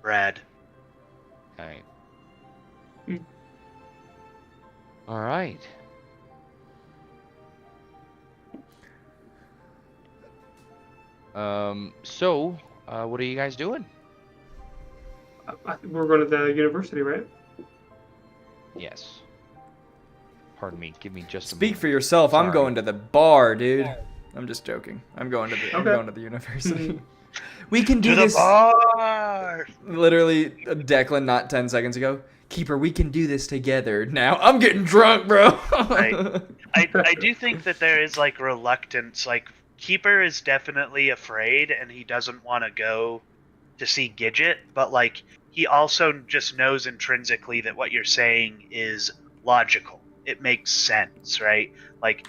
Rad. Okay. Hmm. All right. So, what are you guys doing? We're going to the university, right? Yes. Pardon me. Give me just a Speak moment. for yourself. I'm Sorry. going to the bar, dude. I'm just joking. I'm going to the Okay. university. We can do To the this. bar. Literally, Declan, not 10 seconds ago. Keeper, we can do this together. Now I'm getting drunk, bro. Right. I do think that there is like reluctance. Like Keeper is definitely afraid, and he doesn't want to go to see Gidget, but like he also just knows intrinsically that what you're saying is logical. It makes sense, right? Like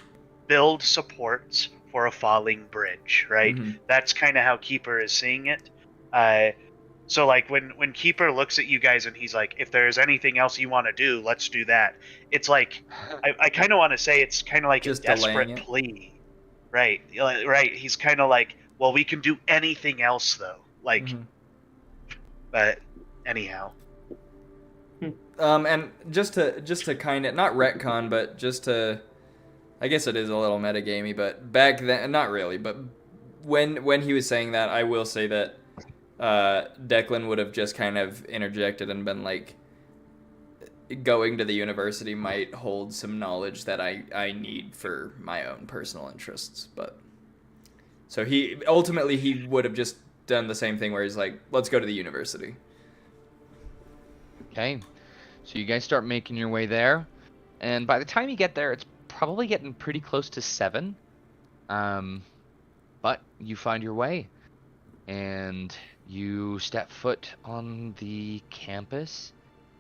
build supports for a falling bridge, right? Mhm. That's kind of how Keeper is seeing it. So like when Keeper looks at you guys and he's like, if there's anything else you want to do, let's do that. It's like I kind of want to say it's kind of like Just a desperate delaying it. plea, right? Right. He's kind of like, well, we can do anything else though, like. Mhm. But anyhow, And just to kind of not retcon, but just to, I guess it is a little metagamey, but back then, not really, but when he was saying that, I will say that Declan would have just kind of interjected and been like, going to the university might hold some knowledge that I need for my own personal interests, but so he ultimately he would have just done the same thing where he's like, let's go to the university. Okay. So you guys start making your way there, and by the time you get there, it's probably getting pretty close to 7. But you find your way, and you step foot on the campus,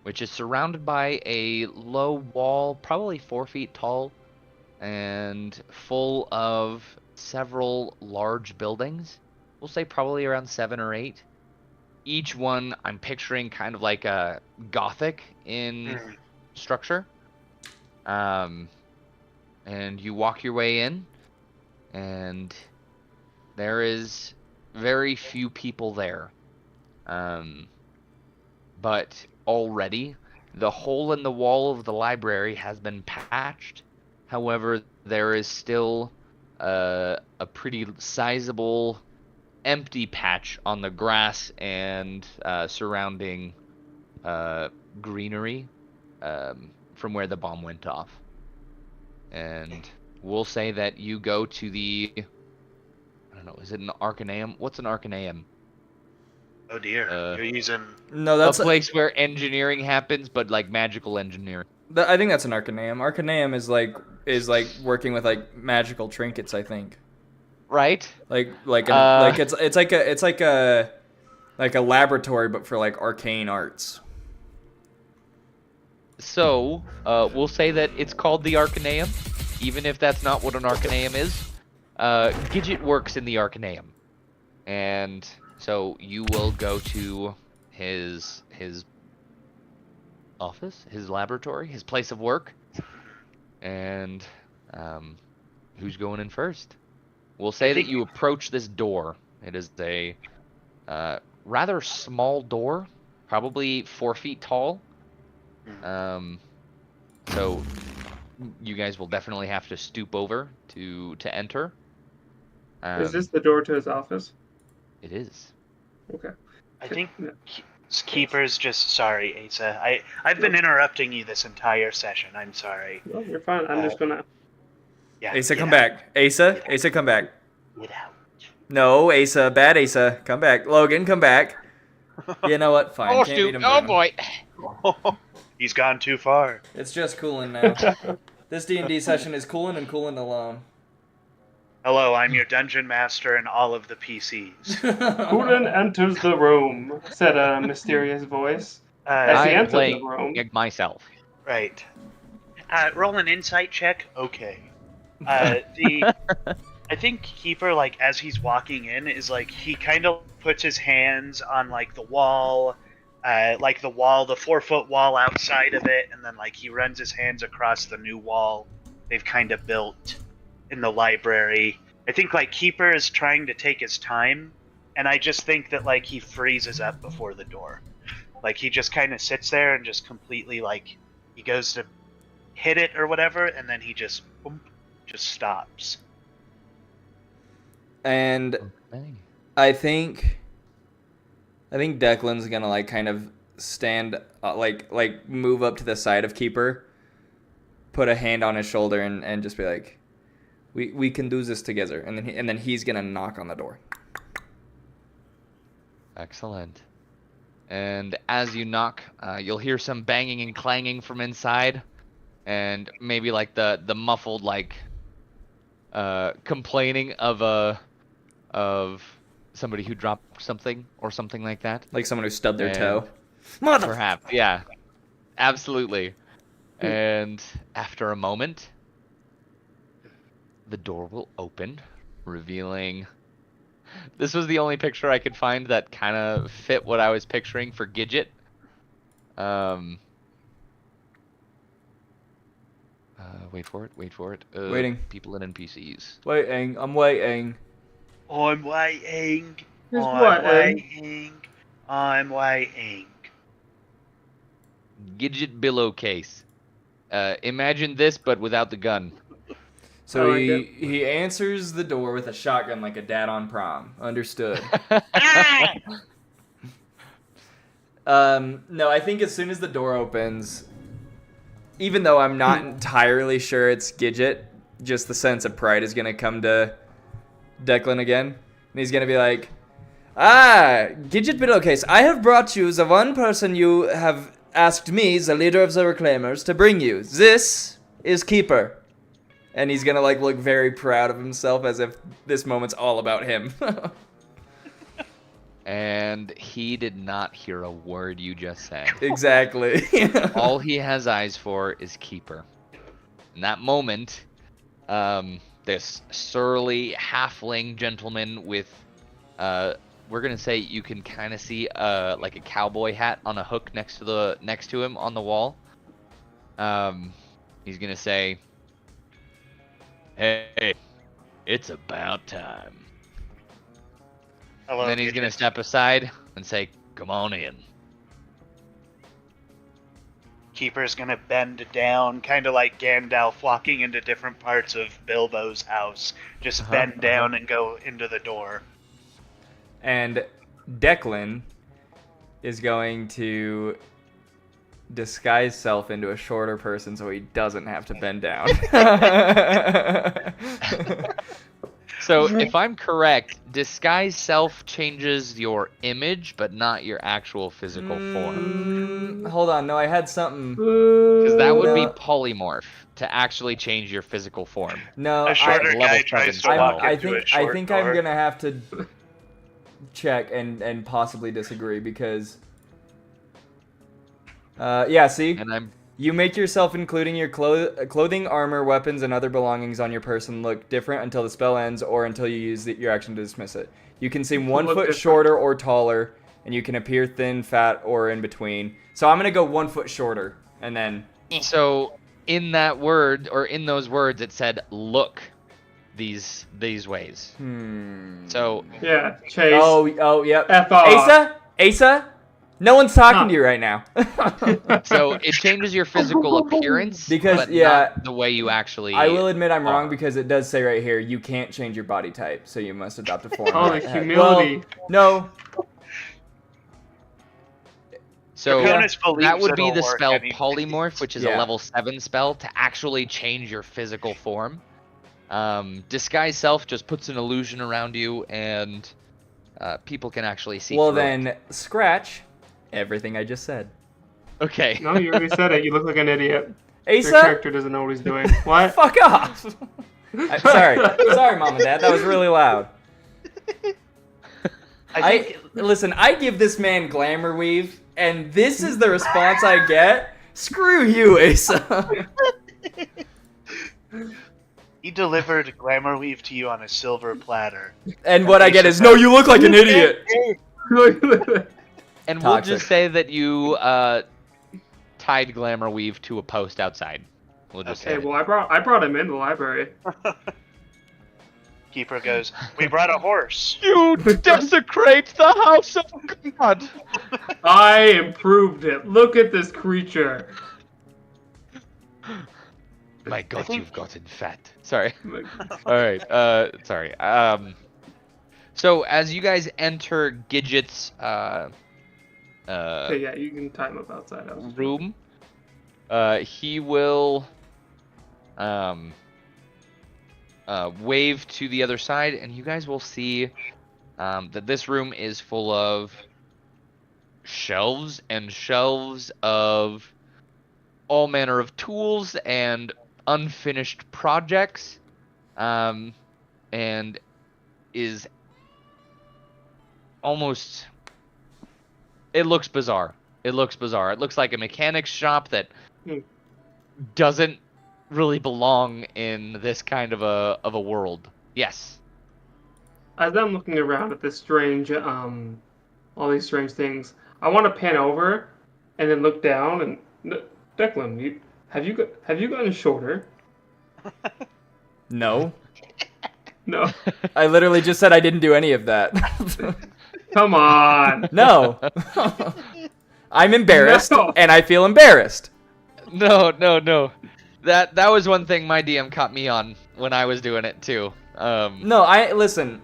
which is surrounded by a low wall, probably 4 feet tall, and full of several large buildings. We'll say probably around 7 or 8. Each one I'm picturing kind of like a Gothic in structure. And you walk your way in, and there is very few people there. But already the hole in the wall of the library has been patched. However, there is still a pretty sizable empty patch on the grass and surrounding greenery from where the bomb went off. And we'll say that you go to the, I don't know, is it an Arcaneum? What's an Arcaneum? oh dear, you're using. No, A that's place where engineering happens, but like magical engineering. I think that's an Arcaneum. Arcaneum is like working with like magical trinkets, I think. Right? Like like it's like a laboratory but for like arcane arts. So, we'll say that it's called the Arcaneum, even if that's not what an Arcaneum is. Gidget works in the Arcaneum. And so you will go to his office, his laboratory, his place of work. And who's going in first? We'll say that you approach this door. It is a rather small door, probably 4 feet tall. So you guys will definitely have to stoop over to enter. Is this the door to his office? It is. Okay. I think Yeah. Keeper's just sorry, Asa. I've been interrupting you this entire session. I'm sorry. No, you're fine. I'm just gonna. Yeah. Asa, get come out. back. Asa, come back. Get out. No, Asa, bad Asa, come back. Logan, come back. You know what? Fine. Oh Can't shoot! beat him. Oh burn him. boy! He's gone too far. It's just cooling now. This D&D session is cooling and cooling alone. Hello, I'm your dungeon master and all of the PCs. Kulin enters the room, said a mysterious voice. As Uh, he I'm entered the playing room. myself. right. Roll an insight check. Okay. I think Keeper, like, as he's walking in, is like he kind of puts his hands on like the wall, the 4-foot wall outside of it, and then like he runs his hands across the new wall they've kind of built in the library. I think like Keeper is trying to take his time, and I just think that like he freezes up before the door. Like he just kind of sits there and just completely like he goes to hit it or whatever, and then he just boom, just stops. And Okay. I think Declan's gonna like kind of stand like move up to the side of Keeper, put a hand on his shoulder and just be like, we can do this together, and then he's gonna knock on the door. Excellent. And as you knock, you'll hear some banging and clanging from inside, and maybe like the muffled like complaining of somebody who dropped something or something like that. Like someone who stubbed their And toe. Mother. Perhaps, yeah, absolutely. And after a moment, the door will open, revealing. This was the only picture I could find that kind of fit what I was picturing for Gidget. Wait for it. Waiting. People and NPCs. Waiting. I'm waiting. I'm waiting. Just I'm waiting. waiting. I'm waiting. Gidget billow case. Imagine this, but without the gun. So I like he answers the door with a shotgun like a dad on prom. Understood. No, I think as soon as the door opens, even though I'm not entirely sure it's Gidget, just the sense of pride is gonna come to Declan again. And he's gonna be like, Gidget Pillowcase, I have brought you the one person you have asked me, the leader of the Reclaimers, to bring you. This is Keeper. And he's gonna like look very proud of himself as if this moment's all about him. And he did not hear a word you just said. Exactly. All he has eyes for is Keeper. In that moment, this surly halfling gentleman with, we're gonna say you can kind of see like a cowboy hat on a hook next to him on the wall. He's gonna say, "Hey, it's about time." Hello, And then he's gonna Gidget. step aside and say, "Come on in." Keeper's gonna bend down, kind of like Gandalf walking into different parts of Bilbo's house. Just bend down and go into the door. And Declan is going to disguise self into a shorter person so he doesn't have to bend down. So, if I'm correct, disguise self changes your image, but not your actual physical form. Hold on, no, I had something. Because that would be No. polymorph, to actually change your physical form. No, A shorter level guy 7 tries to spell. walk I into a think short I'm door. gonna have to check and possibly disagree because see, And I'm you make yourself, including your clothing, armor, weapons, and other belongings on your person, look different until the spell ends or until you use your action to dismiss it. You can seem 1 Look foot different. shorter or taller, and you can appear thin, fat, or in between. So I'm gonna go 1 foot shorter, and then so in that word, or in those words, it said look these ways. So Yeah, Chase. oh, yep. F off. Asa, No one's talking to you right now. So it changes your physical appearance, Because, but yeah, not the way you actually. I will admit I'm wrong are. because it does say right here you can't change your body type, so you must adopt a form. Oh, that the has- humility. Well, no. So Draconis believes that would be it'll the work spell anyway. polymorph, which is a Yeah. level 7 spell to actually change your physical form. Disguise self just puts an illusion around you, and people can actually see. Well, through then it. scratch everything I just said. Okay. No, you already said it. You look like an idiot. Your Asa, character doesn't know what he's doing. What? fuck off. Sorry, mom and dad. That was really loud. I think Listen. I give this man glamour weave, and this is the response I get. Screw you, Asa. he delivered glamour weave to you on a silver platter. And what I get is, no, you look like an idiot. And we'll Toxic. just say that you tied glamour weave to a post outside. We'll just Okay, say. well, I brought him in the library. Keeper goes, "We brought a horse." You desecrate the house of God. I improved it. Look at this creature. My God, think- you've gotten fat. Sorry. All right. Sorry. So as you guys enter Gidget's Okay, yeah, you can tie him up outside. room, he will wave to the other side, and you guys will see that this room is full of shelves and shelves of all manner of tools and unfinished projects, and is almost. It looks bizarre. It looks bizarre. It looks like a mechanic's shop that doesn't really belong in this kind of a world. Yes. As I'm looking around at this strange, all these strange things, I want to pan over and then look down and Declan, have you gotten shorter? No. No. I literally just said I didn't do any of that. Come on. No. I'm embarrassed, No. and I feel embarrassed. No. That was one thing my DM caught me on when I was doing it too. No, listen.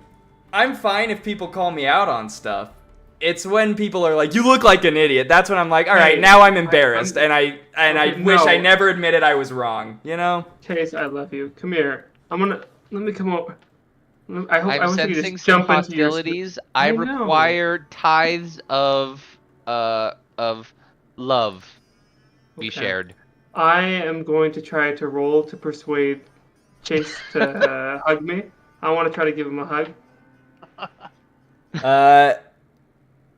I'm fine if people call me out on stuff. It's when people are like, "You look like an idiot." That's when I'm like, "All right, Hey, now I'm embarrassed," and I Okay, wish I no. never admitted I was wrong. You know? Chase, I love you. Come here. Let me come over. I wish I'm you could sensing just some jump into your. hostilities. I know. require tithes of love be Okay. shared. I am going to try to roll to persuade Chase to hug me. I want to try to give him a hug.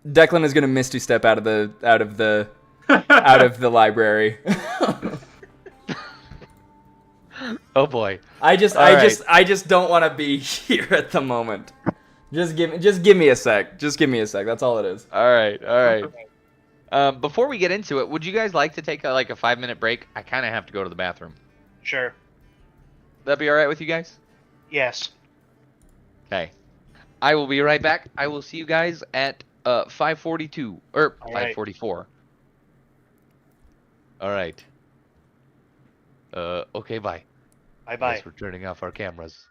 Declan is gonna misty step out of the library. Oh boy. I right. just don't want to be here at the moment. Just give me a sec. Just give me a sec. That's all it is. All right. Before we get into it, would you guys like to take a 5-minute break? I kind of have to go to the bathroom. Sure. That be all right with you guys? Yes. Okay. I will be right back. I will see you guys at 5:42 or All right. 5:44. All right. Okay, bye. Bye bye. Guess we're turning off our cameras.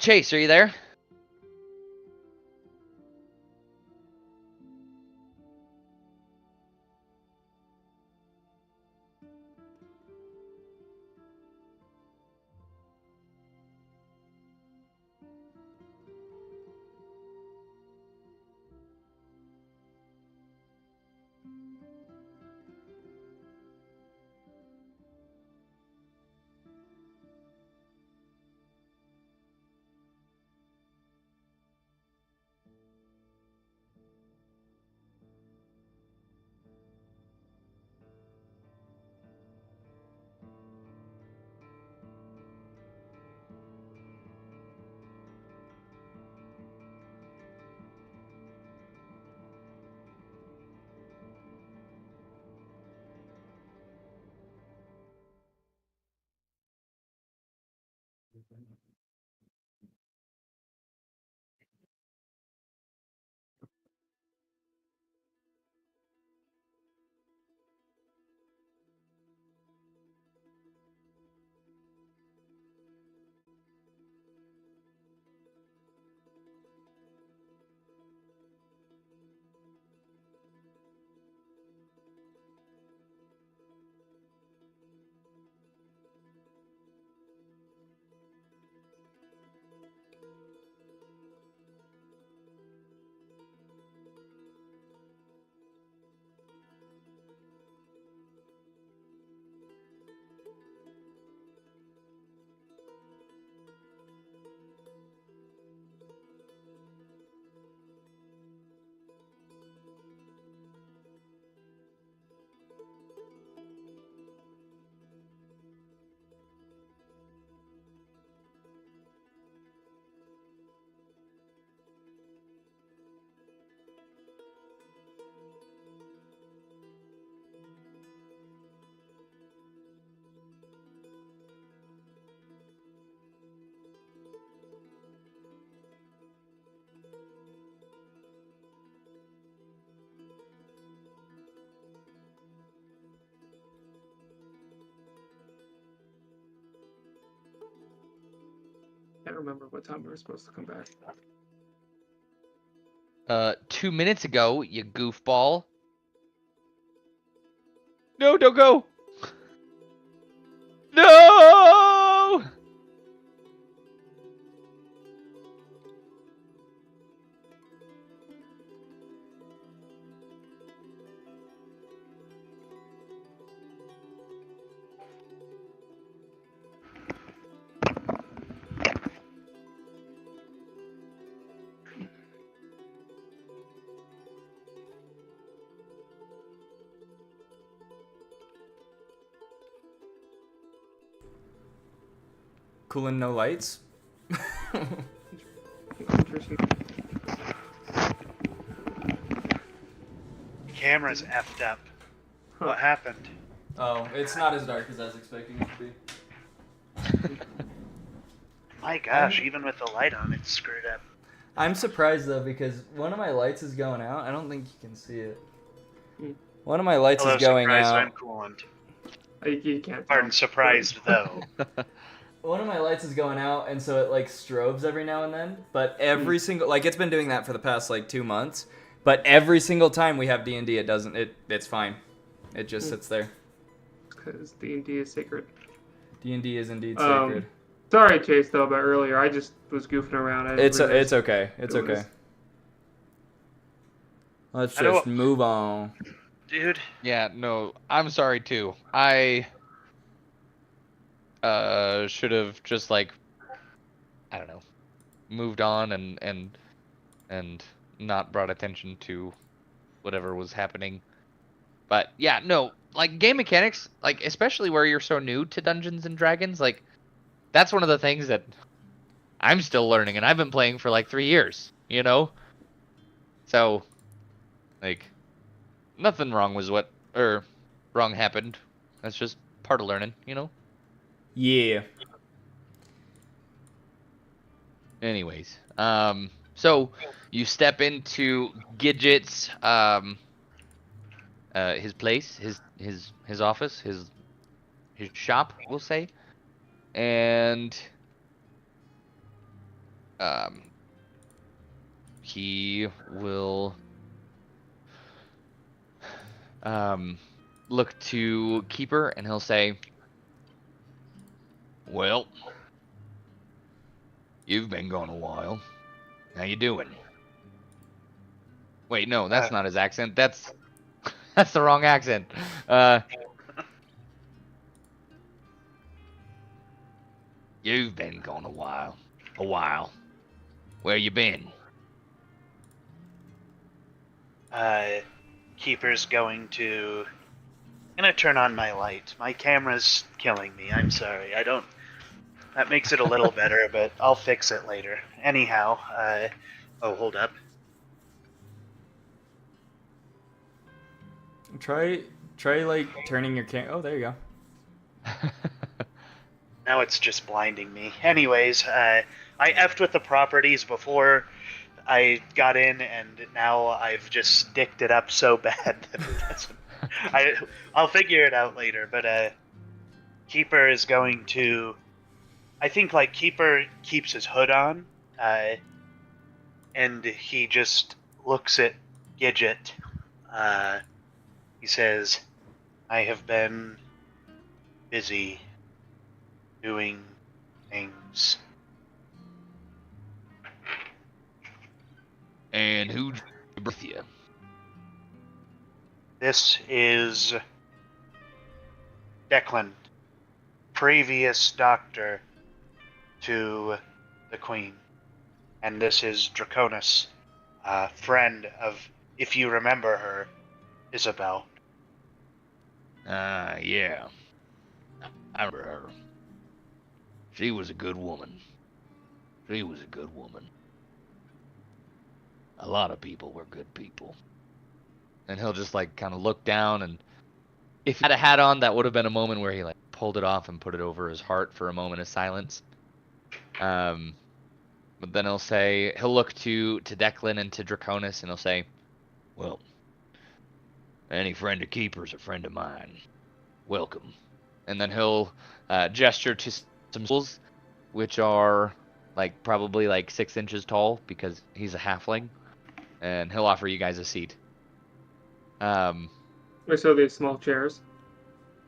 Chase, are you there? Can't remember what time we were supposed to come back. 2 minutes ago, you goofball. No, don't go. No! Cool and no lights. Interesting. Camera's effed up. Huh. What happened? Oh, it's not as dark as I was expecting it to be. My gosh, even with the light on, it's screwed up. I'm surprised though because one of my lights is going out. I don't think you can see it. One of my lights Hello, is going surprised out. I'm coolant. You can't. Pardon, tell. surprised though. One of my lights is going out, and so it like strobes every now and then. But every single like it's been doing that for the past like 2 months. But every single time we have D&D, it doesn't. It's fine. It just sits there. Because D&D is sacred. D&D is indeed sacred. Sorry, Chase, though, about earlier. I just was goofing around. I didn't realize It's okay. It's it was- okay. Let's I know just what- move on. Dude, Yeah, no, I'm sorry too. I should have just like I don't know, moved on and not brought attention to whatever was happening. But yeah, no, like game mechanics, like especially where you're so new to Dungeons and Dragons, like that's one of the things that I'm still learning and I've been playing for like 3 years, you know? So like nothing wrong was wrong happened. That's just part of learning, you know? Yeah. Anyways, so you step into Gidget's his place, his office, his shop, we'll say, and he will look to Keeper and he'll say, "Well, you've been gone a while. How you doing?" Wait, no, that's not his accent. That's the wrong accent. You've been gone a while. A while. Where you been? Keeper's gonna turn on my light. My camera's killing me. I'm sorry. I don't. That makes it a little better, but I'll fix it later. Anyhow, oh, hold up. Try like turning your cam. Oh, there you go. Now it's just blinding me. Anyways, I effed with the properties before I got in, and now I've just sticked it up so bad that it doesn't. I'll figure it out later, but Keeper is going to. I think like Keeper keeps his hood on, and he just looks at Gidget. He says, "I have been busy doing things." And who birthed you? This is Declan, previous doctor to the Queen. And this is Draconis, friend of, if you remember her, Isabel. Yeah. I remember her. She was a good woman. She was a good woman. A lot of people were good people. And he'll just like kind of look down, and if he had a hat on, that would have been a moment where he like pulled it off and put it over his heart for a moment of silence. But then he'll look to Declan and to Draconis, and he'll say, "Well, any friend of Keeper's a friend of mine. Welcome." And then he'll gesture to some stools, which are like probably like 6 inches tall because he's a halfling, and he'll offer you guys a seat. Wait, so these small chairs?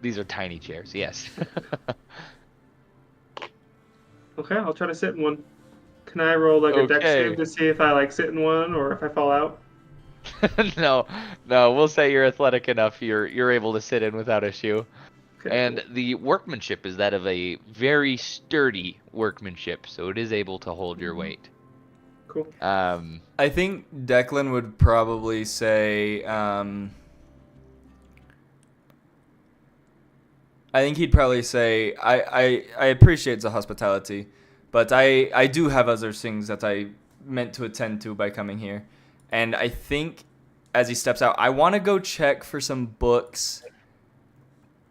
These are tiny chairs, yes. Okay, I'll try to sit in one. Can I roll like a dex Okay. save to see if I like sit in one or if I fall out? No, we'll say you're athletic enough. You're able to sit in without issue. Okay, And cool. the workmanship is that of a very sturdy workmanship, so it is able to hold your weight. Cool. I think Declan would probably say. I think he'd probably say, I appreciate the hospitality, but I do have other things that I meant to attend to by coming here. And I think as he steps out, I want to go check for some books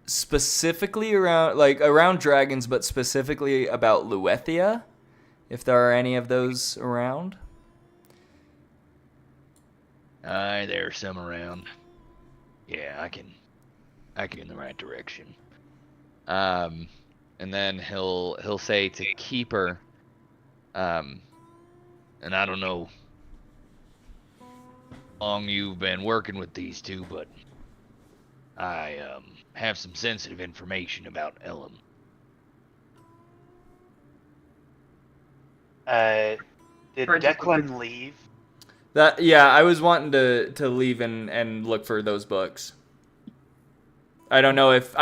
specifically around dragons, but specifically about Luethia, if there are any of those around. Aye, there's some around. Yeah, I can in the right direction. And then he'll say to Keeper, and I don't know how long you've been working with these two, but I have some sensitive information about Ellen. Did Alright, just Declan leave? I was wanting to leave and look for those books. I don't know if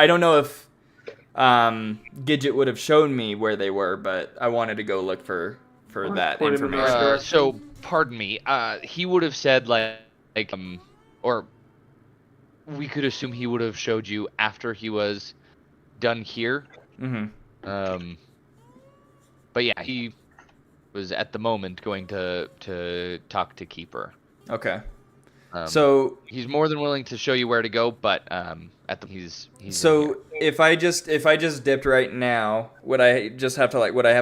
Gidget would have shown me where they were, but I wanted to go look for I'll that point him in the right information. direction. So pardon me. He would have said or we could assume he would have showed you after he was done here. Mm-hmm. But yeah, he was at the moment going to talk to Keeper. Okay. So he's more than willing to show you where to go, but he's so if I just dipped right now, would I have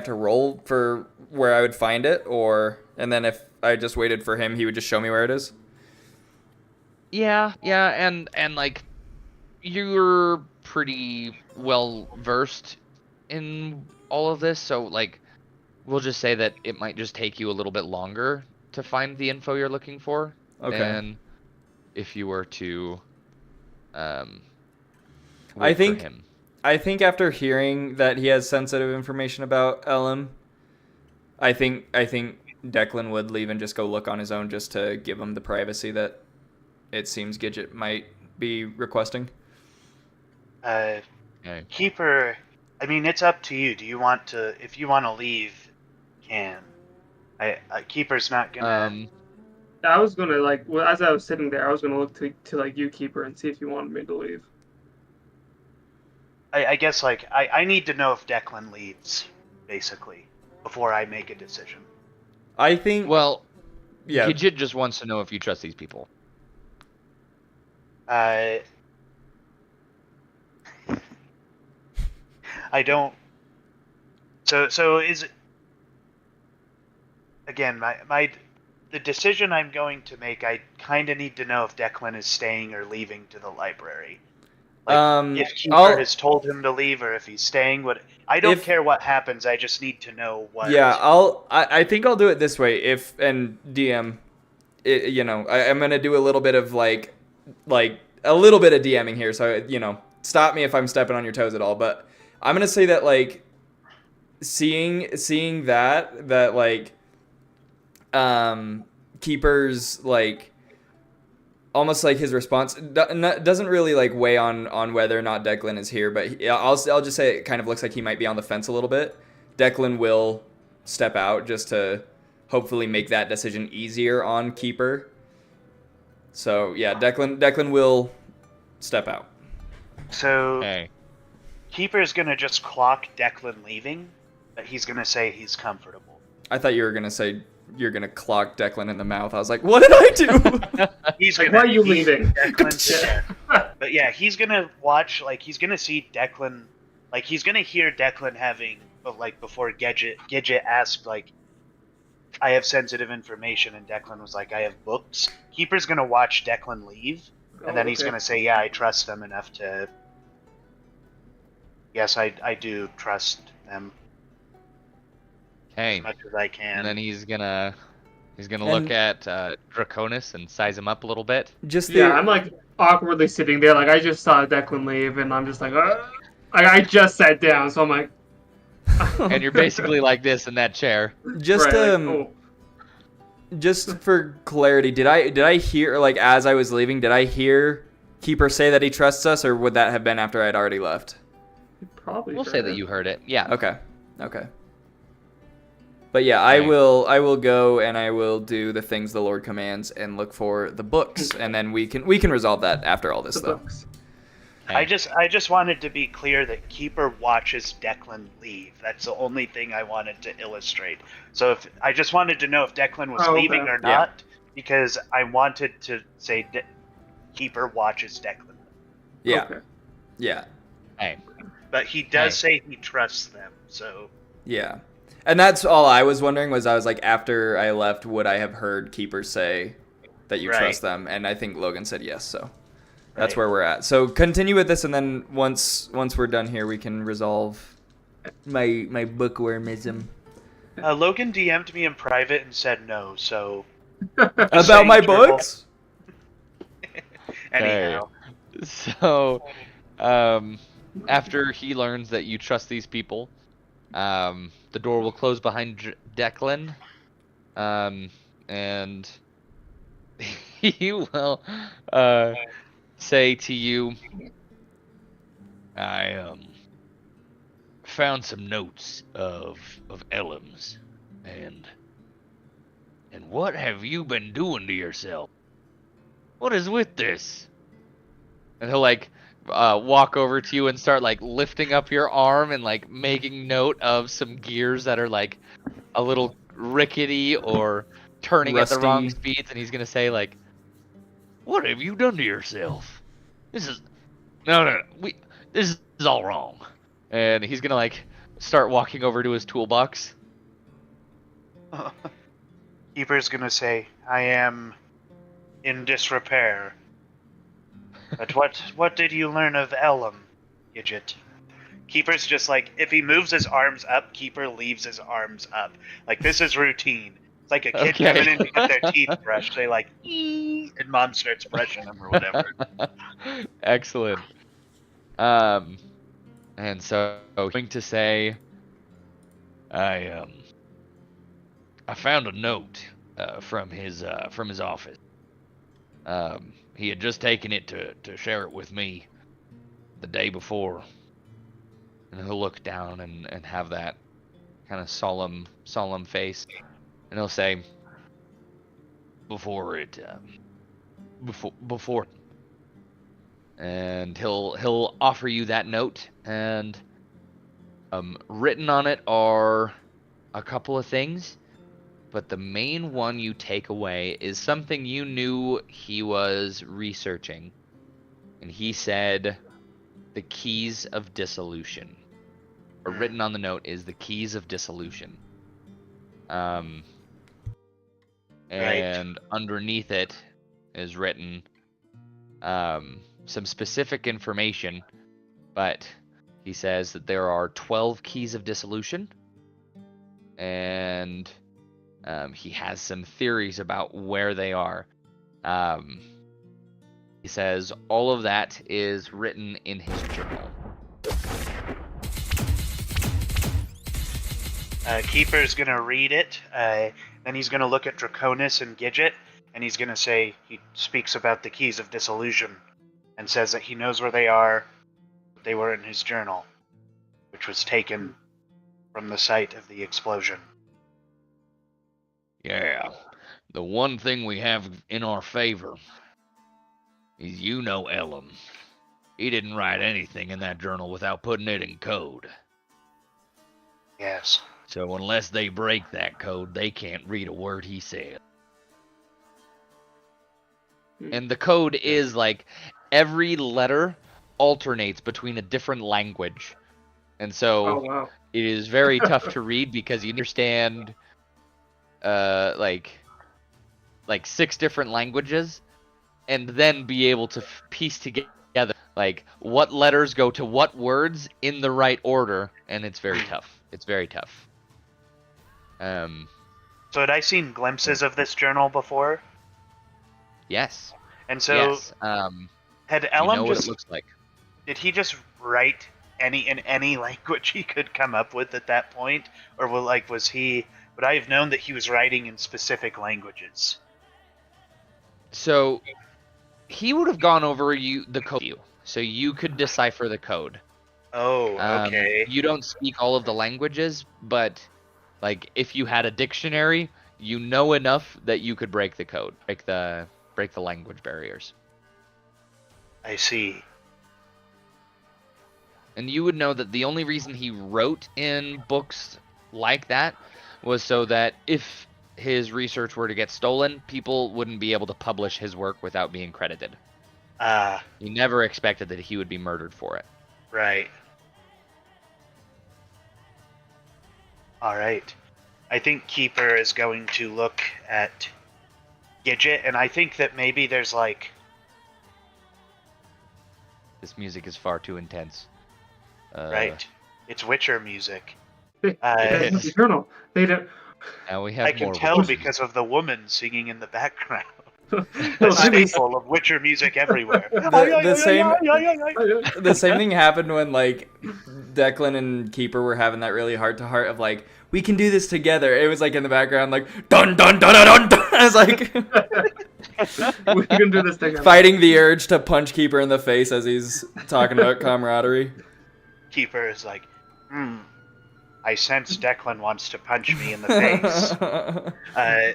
to roll for where I would find it, and then if I just waited for him, he would just show me where it is? Yeah, and like you're pretty well versed in all of this, so like we'll just say that it might just take you a little bit longer to find the info you're looking for Okay. than if you were to I wait think for him. I think after hearing that he has sensitive information about Elam, I think Declan would leave and just go look on his own just to give him the privacy that it seems Gidget might be requesting. Okay. Keeper, I mean, it's up to you. Do you want to? If you want to leave, you can. Keeper's not gonna. I was gonna as I was sitting there, I was gonna look to like you, Keeper, and see if you wanted me to leave. I guess I need to know if Declan leaves, basically, before I make a decision. I think. Well, yeah. Gidget just wants to know if you trust these people. I don't. So is it again the decision I'm going to make? I kind of need to know if Declan is staying or leaving to the library. If Keeper has told him to leave or if he's staying. I don't care what happens. I just need to know what. Yeah, I think I'll do it this way. And DM, I'm gonna do a little bit of like a little bit of DMing here. So stop me if I'm stepping on your toes at all. But I'm gonna say that like seeing that like Keeper's like almost like his response doesn't really like weigh on whether or not Declan is here, but I'll just say it kind of looks like he might be on the fence a little bit. Declan will step out just to hopefully make that decision easier on Keeper. So yeah, Declan will step out. So Hey. Keeper's gonna just clock Declan leaving, but he's gonna say he's comfortable. I thought you were gonna say you're gonna clock Declan in the mouth. I was like, what did I do? He's Like, gonna, why are you leaving? But yeah, he's gonna watch, he's gonna see Declan, he's gonna hear Declan having, before Gidget asked, I have sensitive information, and Declan was like, I have books. Keeper's gonna watch Declan leave, and then he's gonna say, yeah, I trust them enough to. Yes, I do trust them Hey. as much as I can. And then he's gonna look at Draconis and size him up a little bit. I'm like awkwardly sitting there, like I just saw Declan leave, and I'm just like, I just sat down, so I'm like, And you're basically like this in that chair. Just just for clarity, did I hear as I was leaving, did I hear Keeper say that he trusts us, or would that have been after I'd already left? Probably. We'll say that you heard it. Yeah. Okay. But yeah, I will go and I will do the things the Lord commands and look for the books, and then we can resolve that after all this though. Books. I just wanted to be clear that Keeper watches Declan leave. That's the only thing I wanted to illustrate. So if I just wanted to know if Declan was leaving or not, because I wanted to say Keeper watches Declan. Yeah. Okay. Yeah. Hey. But he does say he trusts them, so. Yeah. And that's all I was wondering I was like, after I left, would I have heard Keeper say that you trust them? And I think Logan said yes, so that's where we're at. So continue with this, and then once we're done here, we can resolve my bookwormism. Logan DM'd me in private and said no, so. About my books? Anyhow. So, after he learns that you trust these people, the door will close behind Declan, and he will say to you, I found some notes of Elam's, and what have you been doing to yourself? What is with this? And he'll walk over to you and start lifting up your arm and making note of some gears that are a little rickety or turning Rusty. at the wrong speeds, and he's gonna say what have you done to yourself? This is this is all wrong. And he's gonna start walking over to his toolbox. Keeper's gonna say, I am in disrepair. But what did you learn of Elam, Gidget? Keeper's just like, if he moves his arms up, Keeper leaves his arms up. Like, this is routine. It's like a kid Okay. coming in to get their teeth brushed. They like, "Ee," and mom starts brushing them or whatever. Excellent. And so going to say, I found a note from his office. He had just taken it to share it with me the day before, and he'll look down and have that kind of solemn face, and he'll say, before it, before, and he'll offer you that note, and written on it are a couple of things, but the main one you take away is something you knew he was researching, and he said the keys of dissolution. Or written on the note is the keys of dissolution. And underneath it is written some specific information, but he says that there are 12 keys of dissolution, and he has some theories about where they are. He says all of that is written in his journal. Keeper's gonna read it, then he's gonna look at Draconis and Gidget, and he's gonna say, he speaks about the keys of dissolution, and says that he knows where they are, but they were in his journal, which was taken from the site of the explosion. Yeah, the one thing we have in our favor is Elam. He didn't write anything in that journal without putting it in code. Yes. So unless they break that code, they can't read a word he said. And the code is like every letter alternates between a different language. And so Oh wow. it is very tough to read because you understand like 6 different languages and then be able to piece together like what letters go to what words in the right order, and it's very tough. It's very tough. So had I seen glimpses of this journal before? Yes. And so Yes. had You Elam know what just it looks like. did he just write in any language he could come up with at that point, or would I have known that he was writing in specific languages? So he would have gone over the code with you, so you could decipher the code. Oh, okay. You don't speak all of the languages, but like if you had a dictionary, you know enough that you could break the code, break the language barriers. I see. And you would know that the only reason he wrote in books like that was so that if his research were to get stolen, people wouldn't be able to publish his work without being credited. He never expected that he would be murdered for it. Right. Alright. I think Keeper is going to look at Gidget, and I think that maybe there's like... This music is far too intense. Right. It's Witcher music. It's eternal. They don't. Now we have I can more tell witches. because of the woman singing in the background. Well, The at least- staple of Witcher music everywhere. The same thing happened when like Declan and Keeper were having that really heart to heart of like, we can do this together. It was like in the background like dun dun dun dun dun. I was like we can do this together. fighting the urge to punch Keeper in the face as he's talking about camaraderie. Keeper is like, I sense Declan wants to punch me in the face. I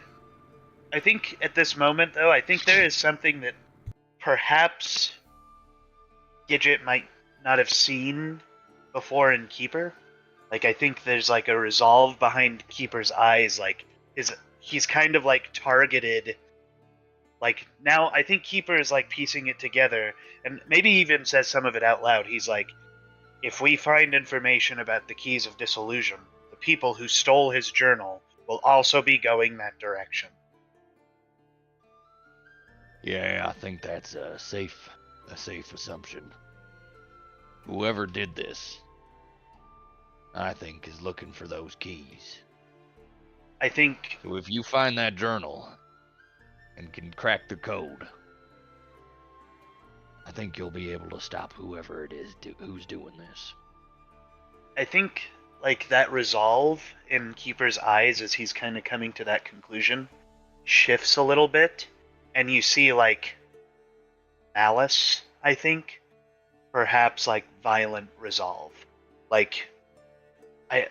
think at this moment, though, I think there is something that perhaps Gidget might not have seen before in Keeper. Like, I think there's like a resolve behind Keeper's eyes. Like, he's kind of like targeted. Like, now I think Keeper is like piecing it together, and maybe even says some of it out loud. He's like, if we find information about the keys of dissolution, the people who stole his journal will also be going that direction. Yeah, I think that's a safe assumption. Whoever did this I think, is looking for those keys. I think So if you find that journal and can crack the code, I think you'll be able to stop whoever it is who's doing this. like that resolve in Keeper's eyes as he's kind of coming to that conclusion shifts a little bit, and you see like malice, I think, perhaps like violent resolve, like I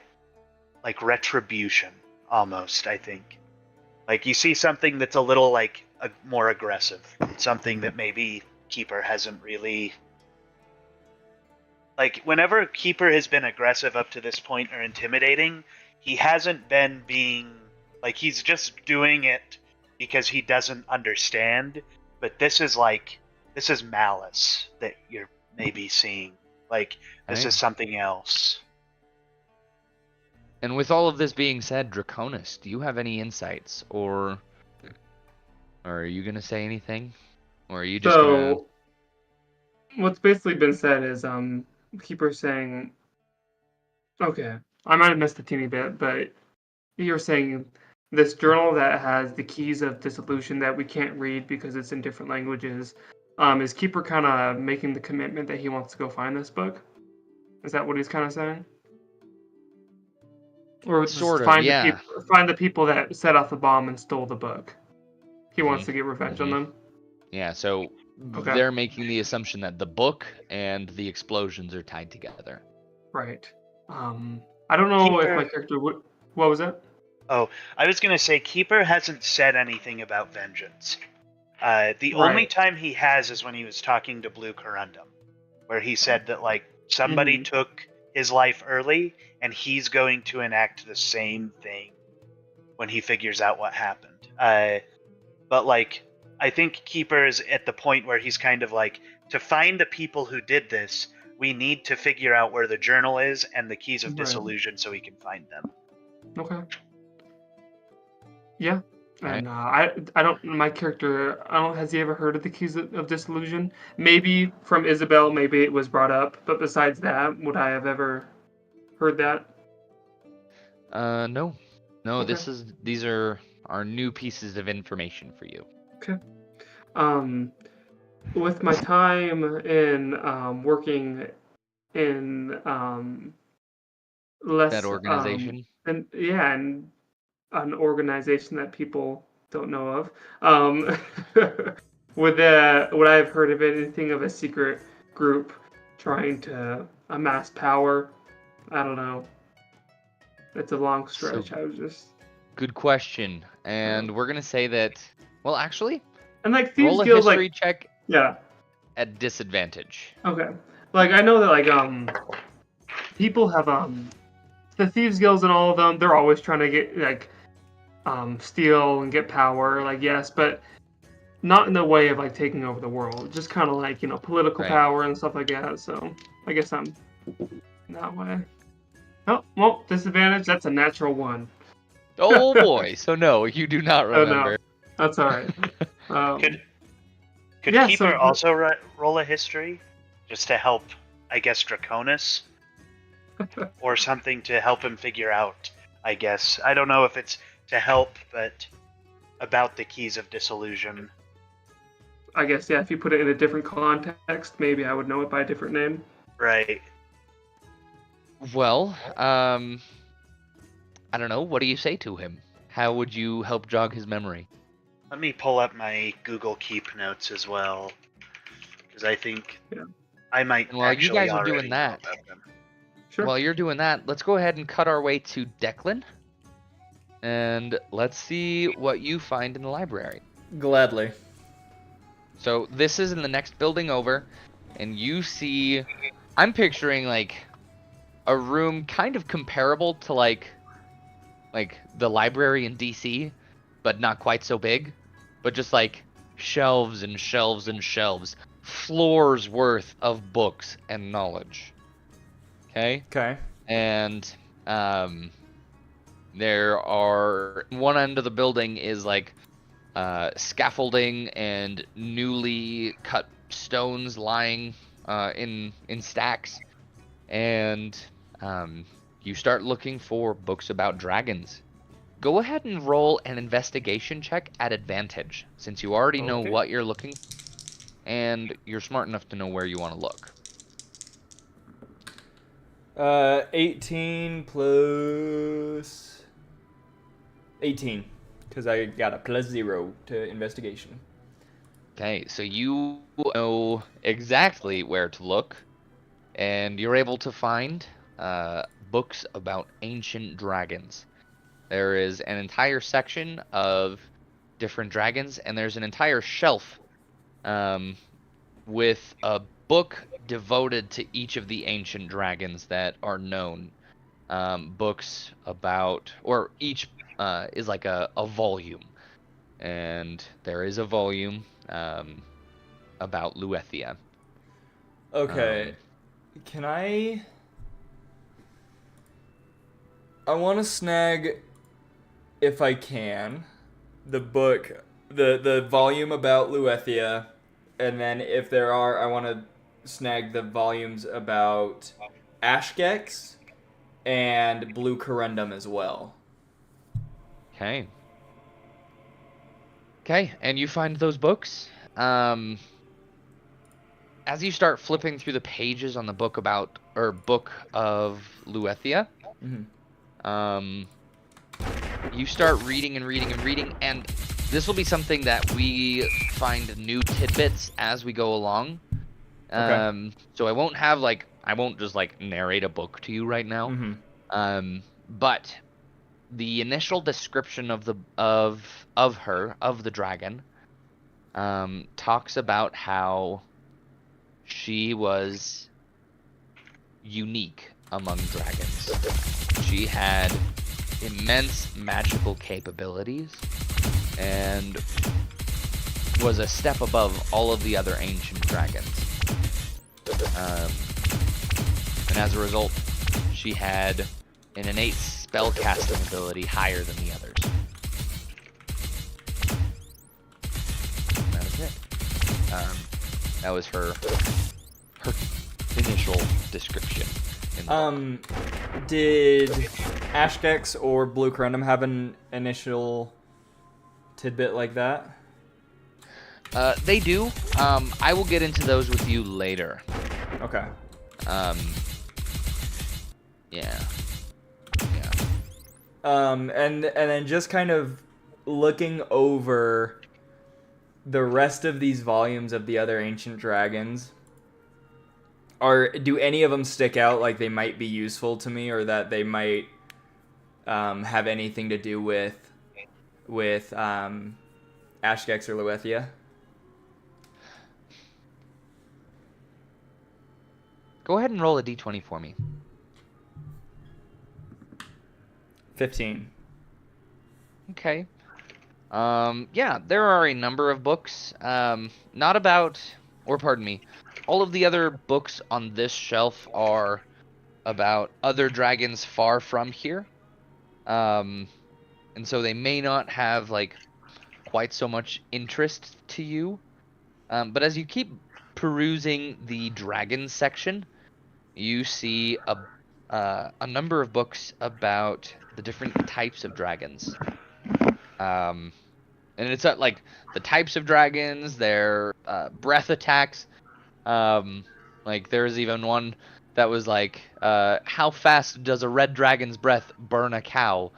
like retribution almost, I think. Like you see something that's a little like more aggressive, something that maybe Keeper hasn't really like. Whenever Keeper has been aggressive up to this point or intimidating, he hasn't been being like, he's just doing it because he doesn't understand. But this is malice that you're maybe seeing. Like this is something else. And with all of this being said, Draconis, do you have any insights, or are you gonna say anything, or are you just gonna? So what's basically been said is Keeper saying, okay, I might have missed a teeny bit, but you're saying this journal that has the keys of dissolution that we can't read because it's in different languages. Is Keeper kind of making the commitment that he wants to go find this book? Is that what he's kind of saying? Or just Sort of, find yeah. find the people that set off the bomb and stole the book. He wants to get revenge on them. Yeah, so Okay. they're making the assumption that the book and the explosions are tied together. Right. I don't know if my character would. What was that? Oh, I was gonna say Keeper hasn't said anything about vengeance. The only time he has is when he was talking to Blue Corundum, where he said that like somebody took his life early and he's going to enact the same thing when he figures out what happened. But like I think Keeper is at the point where he's kind of like, to find the people who did this, we need to figure out where the journal is and the keys of dissolution so we can find them. Okay. Yeah. Okay. And I don't. My character, I don't. Has he ever heard of the keys of disillusion? Maybe from Isabel. Maybe it was brought up. But besides that, would I have ever heard that? No. Okay. These are our new pieces of information for you. Okay. With my time in working in less That organization. and yeah, and an organization that people don't know of. Would I have heard of anything of a secret group trying to amass power? I don't know. It's a long stretch. So, I was just good question. And we're gonna say that. Well, actually, and like Thieves roll a Guild, history like check yeah. at disadvantage. Okay. Like I know that like people have the Thieves Guilds and all of them, they're always trying to get like steal and get power, like yes, but not in the way of like taking over the world. Just kind of like, political power and stuff like that. So I guess I'm that way. Oh, well, disadvantage, that's a natural one. Oh boy! So no, you do not remember. Oh no, that's all right. Could yeah, Keeper so- also roll a history, just to help, I guess, Draconis, or something to help him figure out? I guess I don't know if it's to help, but about the keys of dissolution. I guess yeah. If you put it in a different context, maybe I would know it by a different name. Right. Well, I don't know. What do you say to him? How would you help jog his memory? Let me pull up my Google Keep notes as well, because I think I might. And while you actually guys are already doing know that, about them. Sure. while you're doing that, let's go ahead and cut our way to Declan, and let's see what you find in the library. Gladly. So this is in the next building over, and you see, I'm picturing like a room kind of comparable to like the library in DC, but not quite so big, but just like shelves and shelves and shelves, floors worth of books and knowledge. Okay? Okay. And there are, one end of the building is like scaffolding and newly cut stones lying in stacks, and you start looking for books about dragons. Go ahead and roll an investigation check at advantage, since you already know Okay. what you're looking for, and you're smart enough to know where you want to look. 18 plus 18, because I got a +0 to investigation. Okay, so you know exactly where to look, and you're able to find books about ancient dragons. There is an entire section of different dragons, and there's an entire shelf with a book devoted to each of the ancient dragons that are known. Books about, or each is like a volume, and there is a volume about Luethia. Okay. Can I want to snag, if I can, the book, the volume about Luethia, and then if there are, I want to snag the volumes about Ashgex and Blue Corundum as well. Okay. Okay, and you find those books. As you start flipping through the pages on the book about, or book of Luethia, Mm-hmm. You start reading and reading and reading, and this will be something that we find new tidbits as we go along. Okay. So I won't have I won't just narrate a book to you right now. Mm-hmm. But the initial description of the dragon, talks about how she was unique among dragons. She had immense magical capabilities and was a step above all of the other ancient dragons. And as a result, she had an innate spellcasting ability higher than the others. And that was it. That was her initial description. Did Ashgex or Blue Corundum have an initial tidbit like that? They do. I will get into those with you later. Okay. Yeah. And then just kind of looking over the rest of these volumes of the other ancient dragons. Do any of them stick out like they might be useful to me, or that they might have anything to do with Ashgex or Luethia? Go ahead and roll a d20 for me. 15. Okay. Yeah, there are a number of books. Not about, or pardon me, all of the other books on this shelf are about other dragons far from here. And so they may not have quite so much interest to you. But as you keep perusing the dragon section, you see a number of books about the different types of dragons. And it's the types of dragons, their breath attacks. There's even one that was how fast does a red dragon's breath burn a cow?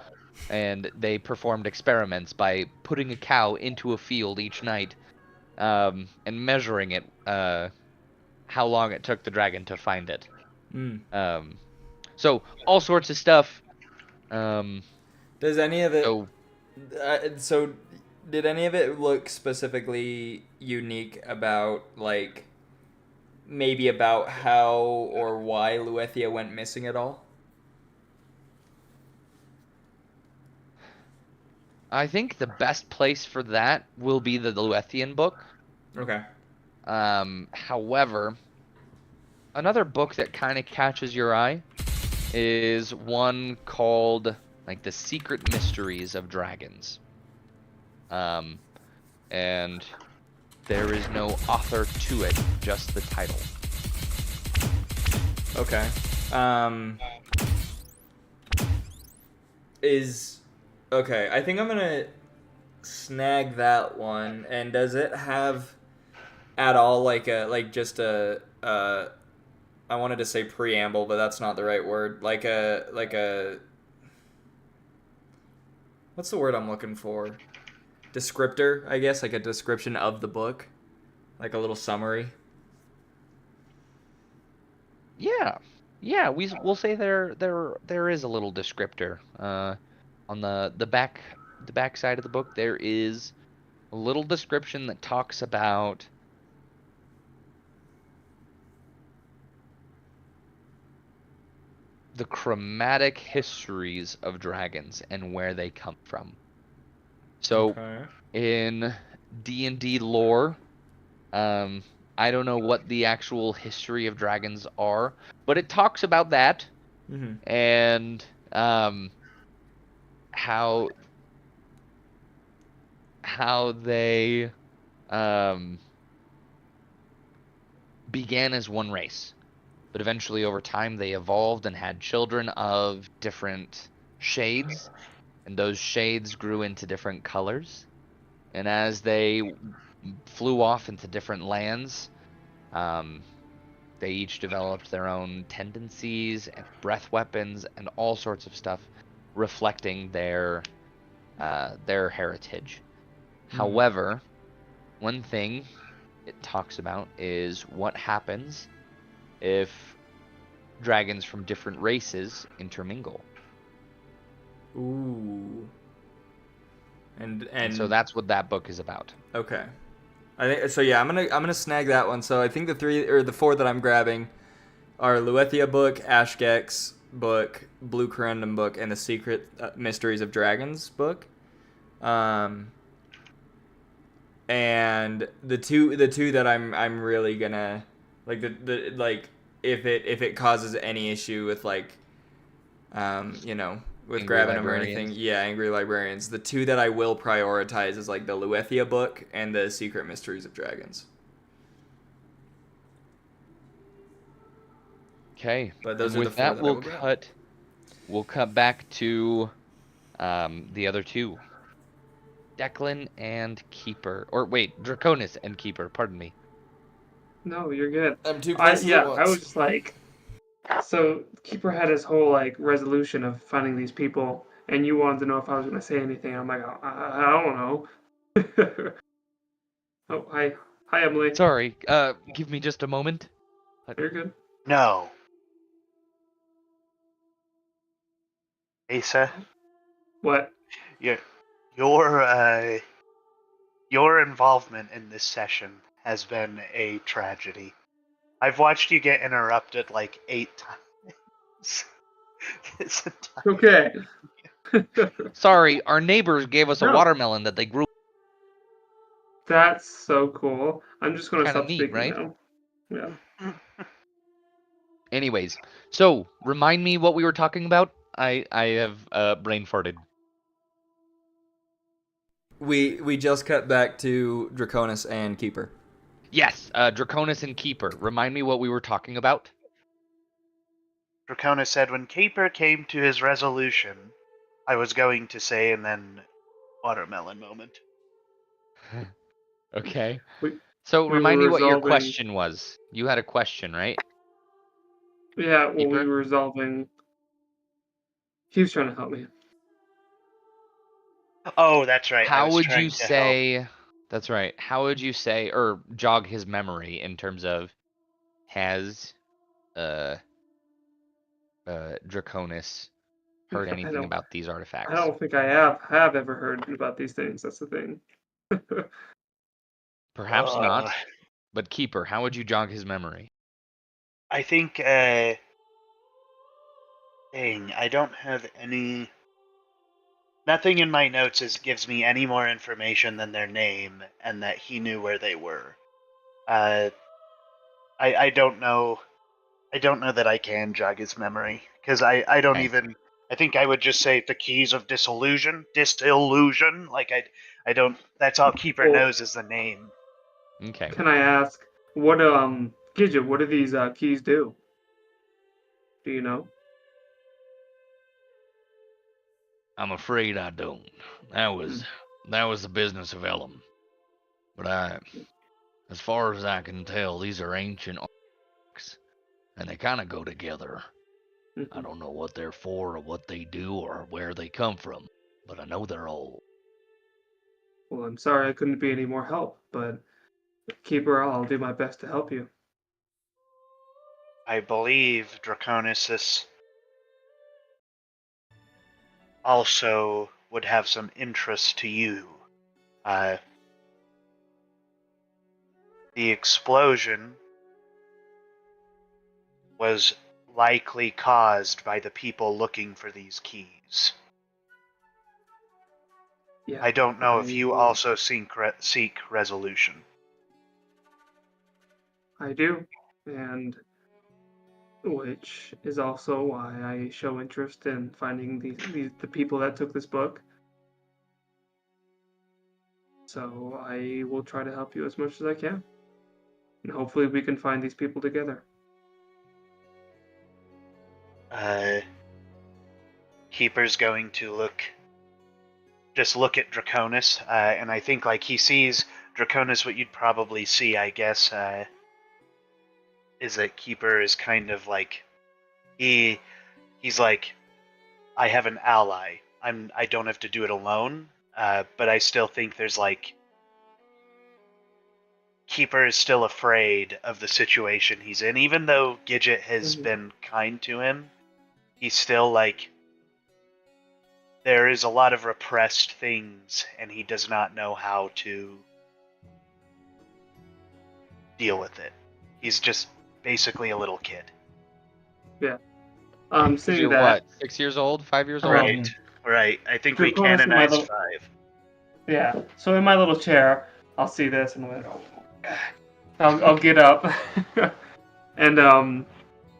And they performed experiments by putting a cow into a field each night, and measuring it, how long it took the dragon to find it. So all sorts of stuff. Does any of it? So did any of it look specifically unique about maybe about how or why Luethia went missing at all? I think the best place for that will be the Luethian book. Okay. However, another book that kind of catches your eye is one called The Secret Mysteries of Dragons. And there is no author to it, just the title. Okay. is okay. I think I'm gonna snag that one. And does it have at all just a I wanted to say preamble, but that's not the right word. Like a what's the word I'm looking for? Descriptor, I guess, like a description of the book, like a little summary. Yeah, yeah. We'll say there is a little descriptor. On the back side of the book, there is a little description that talks about the chromatic histories of dragons and where they come from. So Okay. in D&D lore, I don't know what the actual history of dragons are, but it talks about that Mm-hmm. and how they um, began as one race, but eventually over time they evolved and had children of different shades, and those shades grew into different colors. And as they flew off into different lands, um, they each developed their own tendencies and breath weapons and all sorts of stuff, reflecting their heritage. Mm-hmm. However, one thing it talks about is what happens if dragons from different races intermingle. Ooh. And so And that's what that book is about. okay. I think so. Yeah, I'm gonna snag that one. So I think the four that I'm grabbing are Luethia book, Ashgex book, Blue Corundum book, and the Secret Mysteries of Dragons book. Um, and the two that I'm really gonna like the like if it causes any issue with with Angry grabbing them or anything, librarians. yeah, Angry Librarians. The two that I will prioritize is like the Luethia book and the Secret Mysteries of Dragons. Okay. But those And are the with four that, that I will grab. we'll cut back to the other two. Declan and Keeper. Or wait, Draconis and Keeper, pardon me. No, you're good. I'm two places at I was once. just like, so Keeper had his whole like resolution of finding these people, and you wanted to know if I was gonna say anything. I'm like, I don't know. Oh, hi, Emily. Sorry, give me just a moment. You're good. No. Asa, What? your your your involvement in this session has been a tragedy. I've watched you get interrupted like 8 times this entire. Okay. Sorry, our neighbors gave us a No, watermelon that they grew. that's so cool. I'm just gonna Kind of stop neat, speaking right? now. Yeah. Anyways, so remind me what we were talking about. I have brain farted. We just cut back to Draconis and Keeper. Yes, Draconis and Keeper. Remind me what we were talking about. Dracona said when Caper came to his resolution, I was going to say, and then watermelon moment. Okay. We So we were remind me what your resolving. question was. You had a question, right? Yeah. Well, we Keeper? were resolving. He was trying to help me. Oh, that's right. I How was would you trying to help. say That's right. How would you say or jog his memory in terms of has uh Draconis heard I anything don't. about these I artifacts? don't think I have ever heard about these things. That's the thing. Perhaps Uh, not. But Keeper, how would you jog his memory? I think, dang, I don't have any. Nothing in my notes gives me any more information than their name and that he knew where they were. Uh, I don't know. I don't know that I can jog his memory because I don't Okay. even. I think I would just say the keys of disillusion. Like I don't. That's all Keeper Well, knows is the name. Okay. can I ask what Gidget, what do these keys do? Do you know? I'm afraid I don't. That was the business of Elam. But as far as I can tell, these are ancient arcs, and they kind of go together. I don't know what they're for or what they do or where they come from, but I know they're old. Well, I'm sorry I couldn't be any more help, but Keeper, I'll do my best to help you. I believe Draconis also would have some interest to you. The explosion was likely caused by the people looking for these keys. Yeah, I don't know if you also seek resolution. I do, and which is also why I show interest in finding the people that took this book. So I will try to help you as much as I can, and hopefully we can find these people together. Keeper's going to look at Draconis, and I think like he sees Draconis. What you'd probably see, I guess, is that Keeper is kind of like he's like, I have an ally. I don't have to do it alone. But I still think there's like Keeper is still afraid of the situation he's in, even though Gidget has been kind to him. He's still like, there is a lot of repressed things, and he does not know how to deal with it. He's just basically a little kid. Yeah. Seeing You're that. what? 6 years old? 5 years old? Right. I think we Draconis in my canonized little- 5. Yeah. So in my little chair, I'll see this and I'll get up, and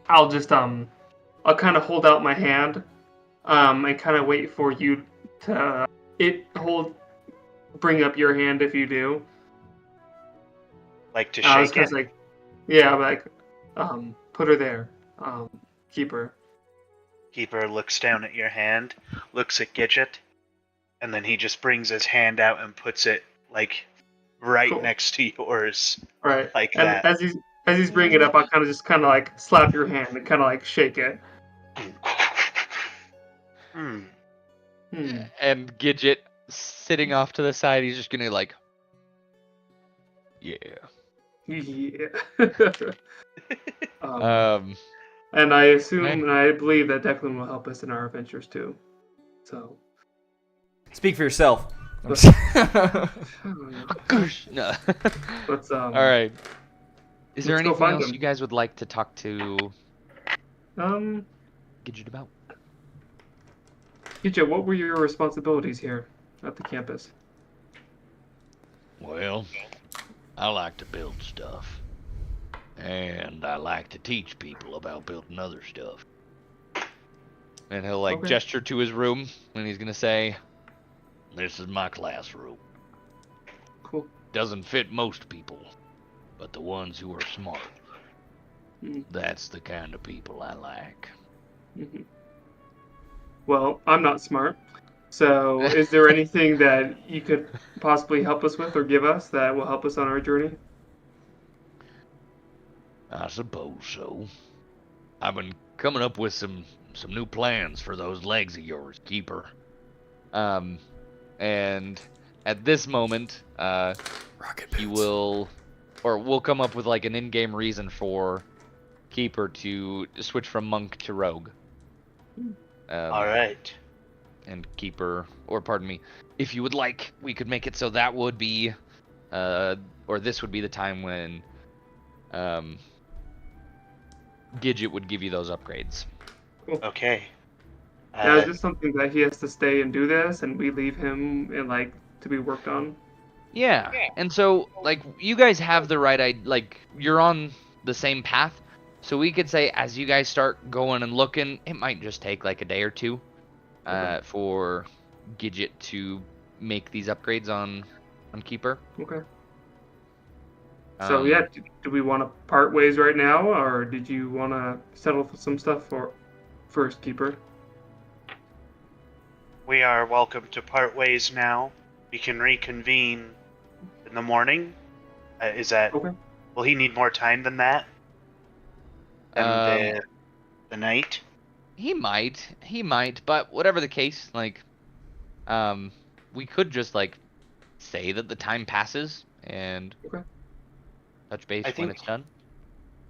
I'll just I'll kind of hold out my hand, and kind of wait for you to bring up your hand if you do. Like to I was shake just it. like, yeah, I'm like, put her there, keep her. Keeper looks down at your hand, looks at Gidget, and then he just brings his hand out and puts it like right Cool. next to yours. Right. Like and that. as he's bringing it up, I kind of like slap your hand and kind of like shake it. Hmm. And Gidget sitting off to the side, he's just gonna like, yeah. Yeah. Um, And I assume okay. and I believe that Declan will help us in our adventures too. So. Speak for yourself. Goosh. No. Let's All right. Is there let's go anything find else them. you guys would like to talk to Gidget about? Gidget, what were your responsibilities here at the campus? Well, I like to build stuff. And I like to teach people about building other stuff. And he'll like Okay. gesture to his room, and he's gonna say, This is my classroom. Cool. Doesn't fit most people, but the ones who are smart, Mhm. that's the kind of people I like. Mhm. Well, I'm not smart. So, is there anything that you could possibly help us with or give us that will help us on our journey? I suppose so. I've been coming up with some new plans for those legs of yours, Keeper. and at this moment, he will, or we'll come up with like an in-game reason for Keeper to switch from monk to rogue. All right. And Keeper, or pardon me, if you would like, we could make it so that would be, or this would be the time when, Gidget would give you those upgrades. Okay. Now, is this something that he has to stay and do this, and we leave him and like to be worked on? Yeah, and so like you guys have the right like you're on the same path, so we could say as you guys start going and looking, it might just take like a day or two, for Gidget to make these upgrades on Keeper. Okay. So yeah, do we want to part ways right now, or did you want to settle for some stuff for first, Keeper? we are welcome to part ways now. We can reconvene in the morning. Is that? Okay. Will he need more time than that? And Um, the night? he might, but whatever the case, like, we could just like say that the time passes and Okay. touch base I when think it's done.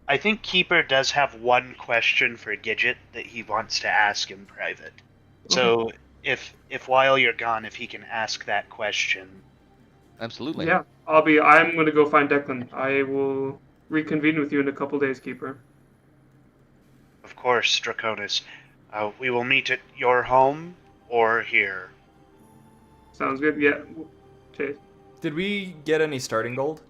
I think Keeper does have one question for Gidget that he wants to ask in private. So if while you're gone, if he can ask that question. Absolutely. Yeah, I'm gonna go find Declan. I will reconvene with you in a couple days, Keeper. Of course, Draconis. We will meet at your home or here. Sounds good. Yeah. Chase. Did we get any starting gold?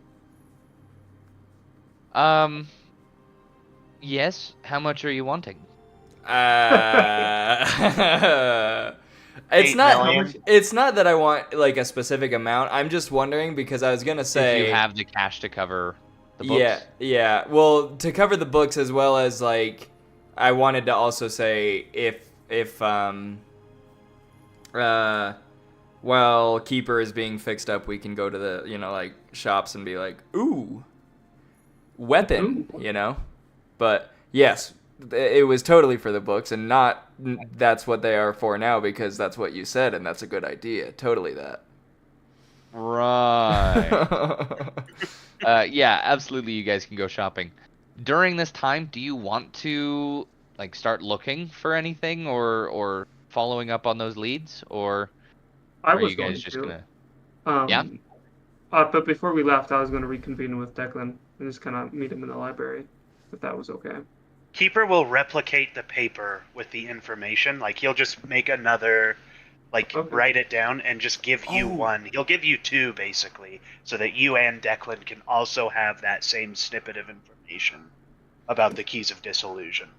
Yes. How much are you wanting? It's 8 not. million. It's not that I want like a specific amount. I'm just wondering because I was gonna say If you have the cash to cover the books. Yeah, yeah. Well, to cover the books as well as like, I wanted to also say if while Keeper is being fixed up, we can go to the like shops and be like, ooh, weapon, Ooh. But yes, it was totally for the books and not that's what they are for now because that's what you said and that's a good idea. Totally that. Right. Yeah, absolutely. You guys can go shopping. During this time, do you want to like start looking for anything or following up on those leads, or I are was you guys going just to. gonna? Yeah. But before we left, I was going to reconvene with Declan and just kind of meet him in the library, if that was okay. Keeper will replicate the paper with the information. Like he'll just make another, like Okay. write it down and just give you Oh. one. He'll give you two basically, so that you and Declan can also have that same snippet of information about the keys of disillusion.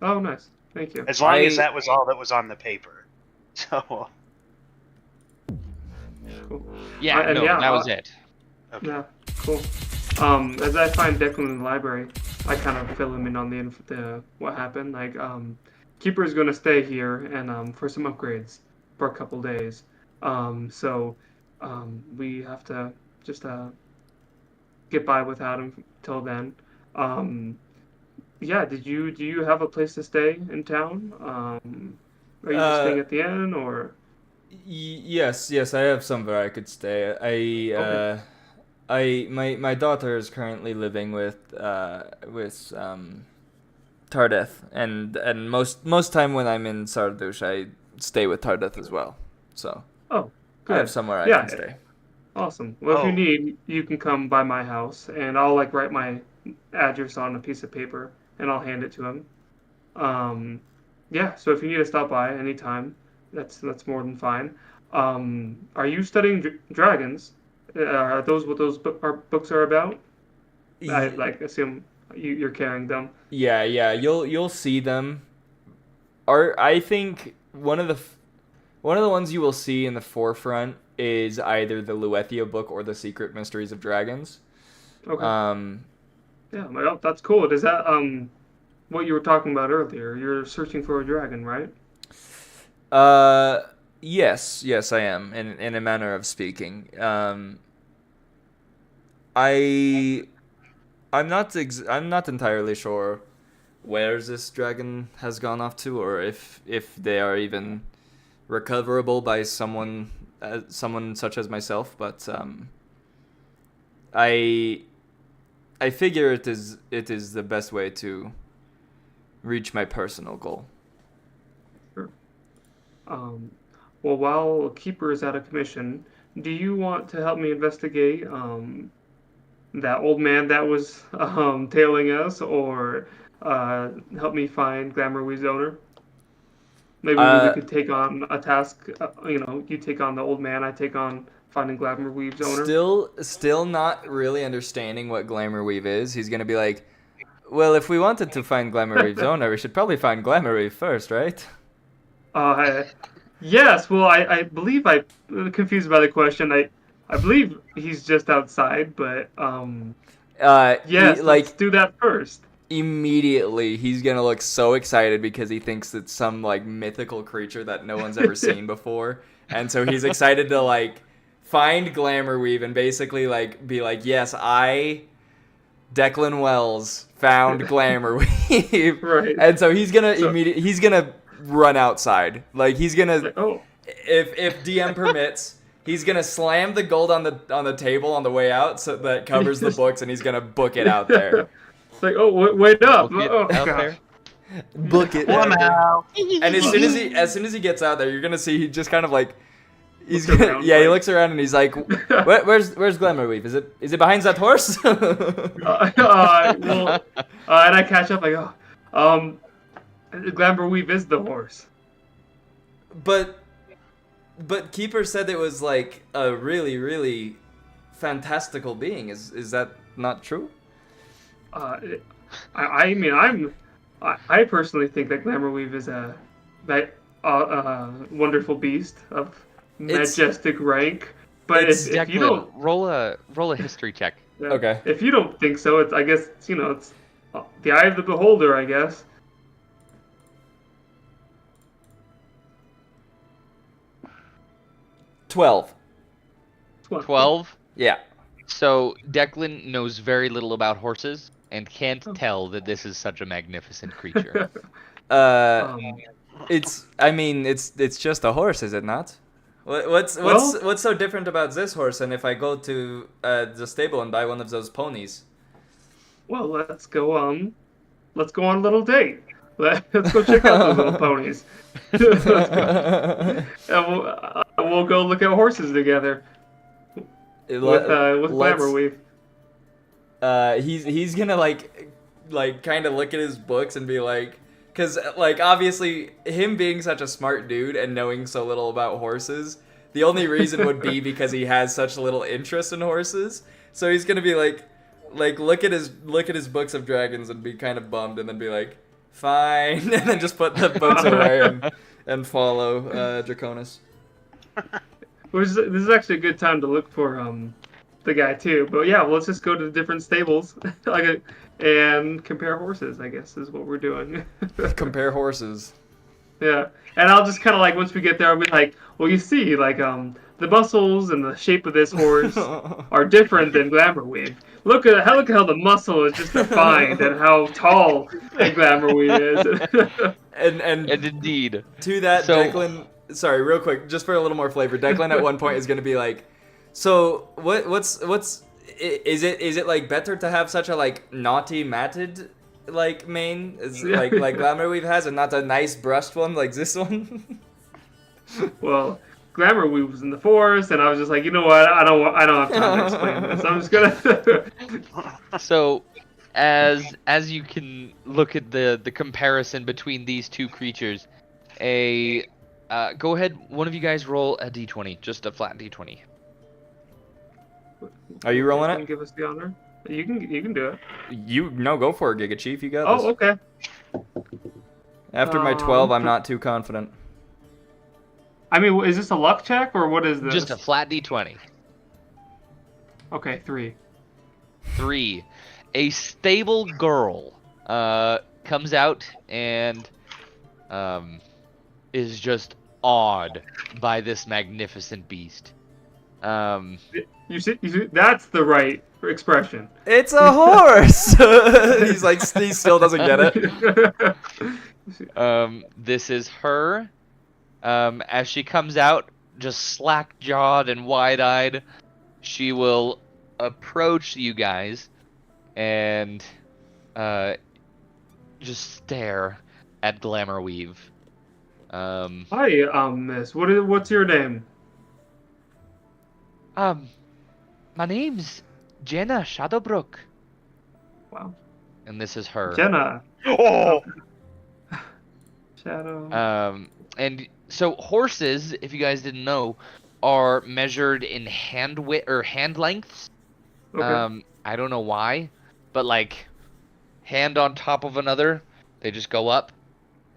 Oh, nice. Thank you. As long as I- that was all that was on the paper. So Cool. Yeah. And No, yeah, that was it. okay. Yeah, cool. As I find Declan in the library, I kind of fill him in on the what happened. Like, Keeper's gonna stay here and for some upgrades for a couple days. So we have to just get by without him till then. Um, yeah, do you have a place to stay in town? Are you just staying Uh, at the inn or? yes, I have somewhere I could stay. Okay. My daughter is currently living with Tardeth, and most time when I'm in Sardush, I stay with Tardeth as well. So Oh, I have good. somewhere I Yeah, can stay. awesome. Well, if you Oh, need, you can come by my house, and I'll like write my address on a piece of paper, and I'll hand it to him. Um, yeah. So if you need to stop by anytime, that's more than fine. Are you studying dragons? Are those what those books are about? I Y- like assume you're carrying them. yeah. You'll see them. I think one of the ones you will see in the forefront is either the Luethia book or the Secret Mysteries of Dragons. Okay. Um, Yeah. Well, that's cool. Does that what you were talking about earlier? You're searching for a dragon, right? uh, yes, I am in a manner of speaking. I I'm not entirely sure where this dragon has gone off to, or if they are even recoverable by someone such as myself. But I I figure it is the best way to reach my personal goal. Sure. Um, well, while Keeper is out of commission, do you want to help me investigate that old man that was tailing us, or help me find Glamour Wee's owner? Maybe we Uh, could take on a task. You take on the old man, I take on finding Glamour Weave's owner. still not really understanding what Glamour Weave is. He's gonna be like, well, if we wanted to find Glamour Weave's owner, we should probably find Glamour Weave first, right? Uh, yes. Well, I believe I confused by the question. I believe he's just outside, but yes, let's Like do that first. immediately he's gonna look so excited because he thinks it's some like mythical creature that no one's ever seen before, and so he's excited to like find Glamourweave and basically like be like, yes, Declan Wells found Glamourweave. Right. And so he's gonna he's gonna run outside. Like he's gonna Like, oh, if DM permits, he's gonna slam the gold on the table on the way out so that covers the books, and he's gonna book it out there. it's like, oh, wait up. Book it Oh, out gosh. there. Book it. One out. And as soon as he gets out there, you're gonna see he just kind of like he's Looks gonna around, he like- looks around and he's like, where's Glamourweave? Is it behind that horse? Well, and I catch up, like, Glamourweave is the horse. But Keeper said it was like a really, really fantastical being. Is that not true? I mean, I personally think that Glamourweave is a wonderful beast of majestic rank. But it's if you Declan, don't, roll a history check. Okay. if you don't think so, I guess it's the eye of the beholder, I guess. 12. 12. Yeah. So Declan knows very little about horses and can't tell that this is such a magnificent creature. Um, It's just a horse, is it not? What's so different about this horse than if I go to the stable and buy one of those ponies? well, let's go on a little date. Let's go check out those little ponies. Let's go. And we'll go look at horses together with Glamourweave. He's gonna like kind of look at his books and be like, because like obviously him being such a smart dude and knowing so little about horses, the only reason would be because he has such little interest in horses. So he's gonna be like look at his books of dragons and be kind of bummed, and then be like, fine, and then just put the books away and follow Draconis. This is actually a good time to look for the guy too. But yeah, let's just go to the different stables and compare horses, I guess, is what we're doing. Compare horses. Yeah. And I'll just kind of like, once we get there, I'll be like, well, you see, like, the muscles and the shape of this horse are different than Glamourweave. Look at how the muscle is just defined and how tall Glamourweave is. And indeed. to that, So- Declan. Sorry, real quick, just for a little more flavor. Declan at one point is gonna be like, so what's is it like better to have such a like naughty matted like mane as like Glamourweave has, and not a nice brushed one like this one? Well, Glamourweave was in the forest, and I was just like, you know what? I don't have time to explain this. I'm just gonna. So, as you can look at the comparison between these two creatures, go ahead, one of you guys roll a d20, just a flat d20. Are you rolling Can you it? give us the honor? You can do it. Go for it, Giga Chief. You got this. Oh, okay. After my 12, I'm not too confident. I mean, is this a luck check or what is this? Just a flat d20. Okay, 3. 3. A stable girl comes out and is just awed by this magnificent beast. You see, that's the right expression. It's a horse. He's like, he still doesn't get it. This is her. As she comes out, just slack-jawed and wide-eyed, she will approach you guys and just stare at Glamourweave. Hi, miss. What's your name? My name's Jenna Shadowbrook, Wow. and this is her. Jenna. Oh, Shadow. And so horses, if you guys didn't know, are measured in hand width or hand lengths. Okay. I don't know why, but like hand on top of another, they just go up.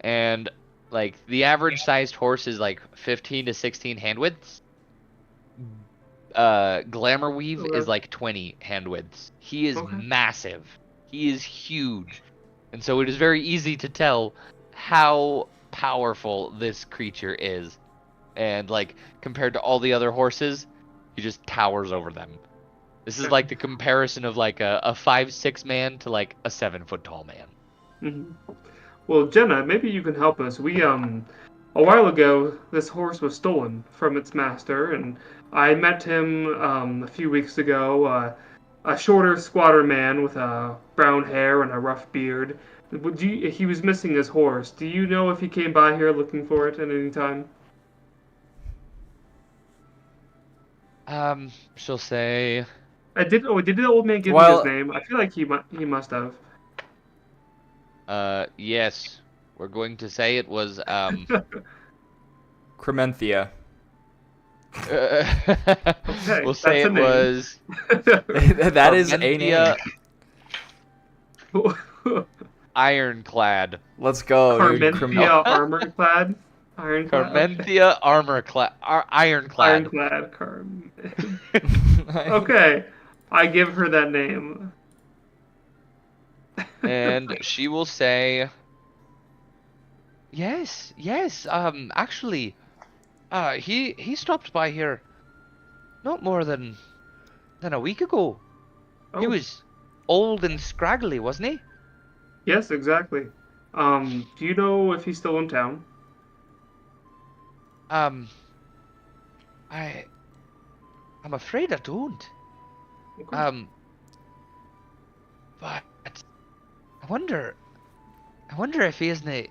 And like the average sized horse is like 15 to 16 hand widths. Glamourweave Okay. is like 20 hand widths. He is Okay. massive. He is huge. And so it is very easy to tell how powerful this creature is. And like compared to all the other horses, he just towers over them. This is like the comparison of like a 5'6" man to like a 7-foot tall man. Mhm. Well, Jenna, maybe you can help us. A while ago, this horse was stolen from its master, and I met him a few weeks ago. A shorter, squatter man with brown hair and a rough beard. He was missing his horse. Do you know if he came by here looking for it at any time? She'll say, Did the old man give me Well- his name? I feel like he must have. yes, we're going to say it was, Crementhia. we'll say that's a it name. was That is a name. Carmenthia Ironclad. Let's go, dude. Carmenthia armor-clad? Ironclad? Carmenthia Ironclad. Ironclad Carmen. Okay, I give her that name. And she will say, yes, actually, he stopped by here not more than a week ago. He Oh. was old and scraggly, wasn't he? Yes, exactly. Do you know if he's still in town? I'm afraid I don't. Okay. But I wonder if he isn't.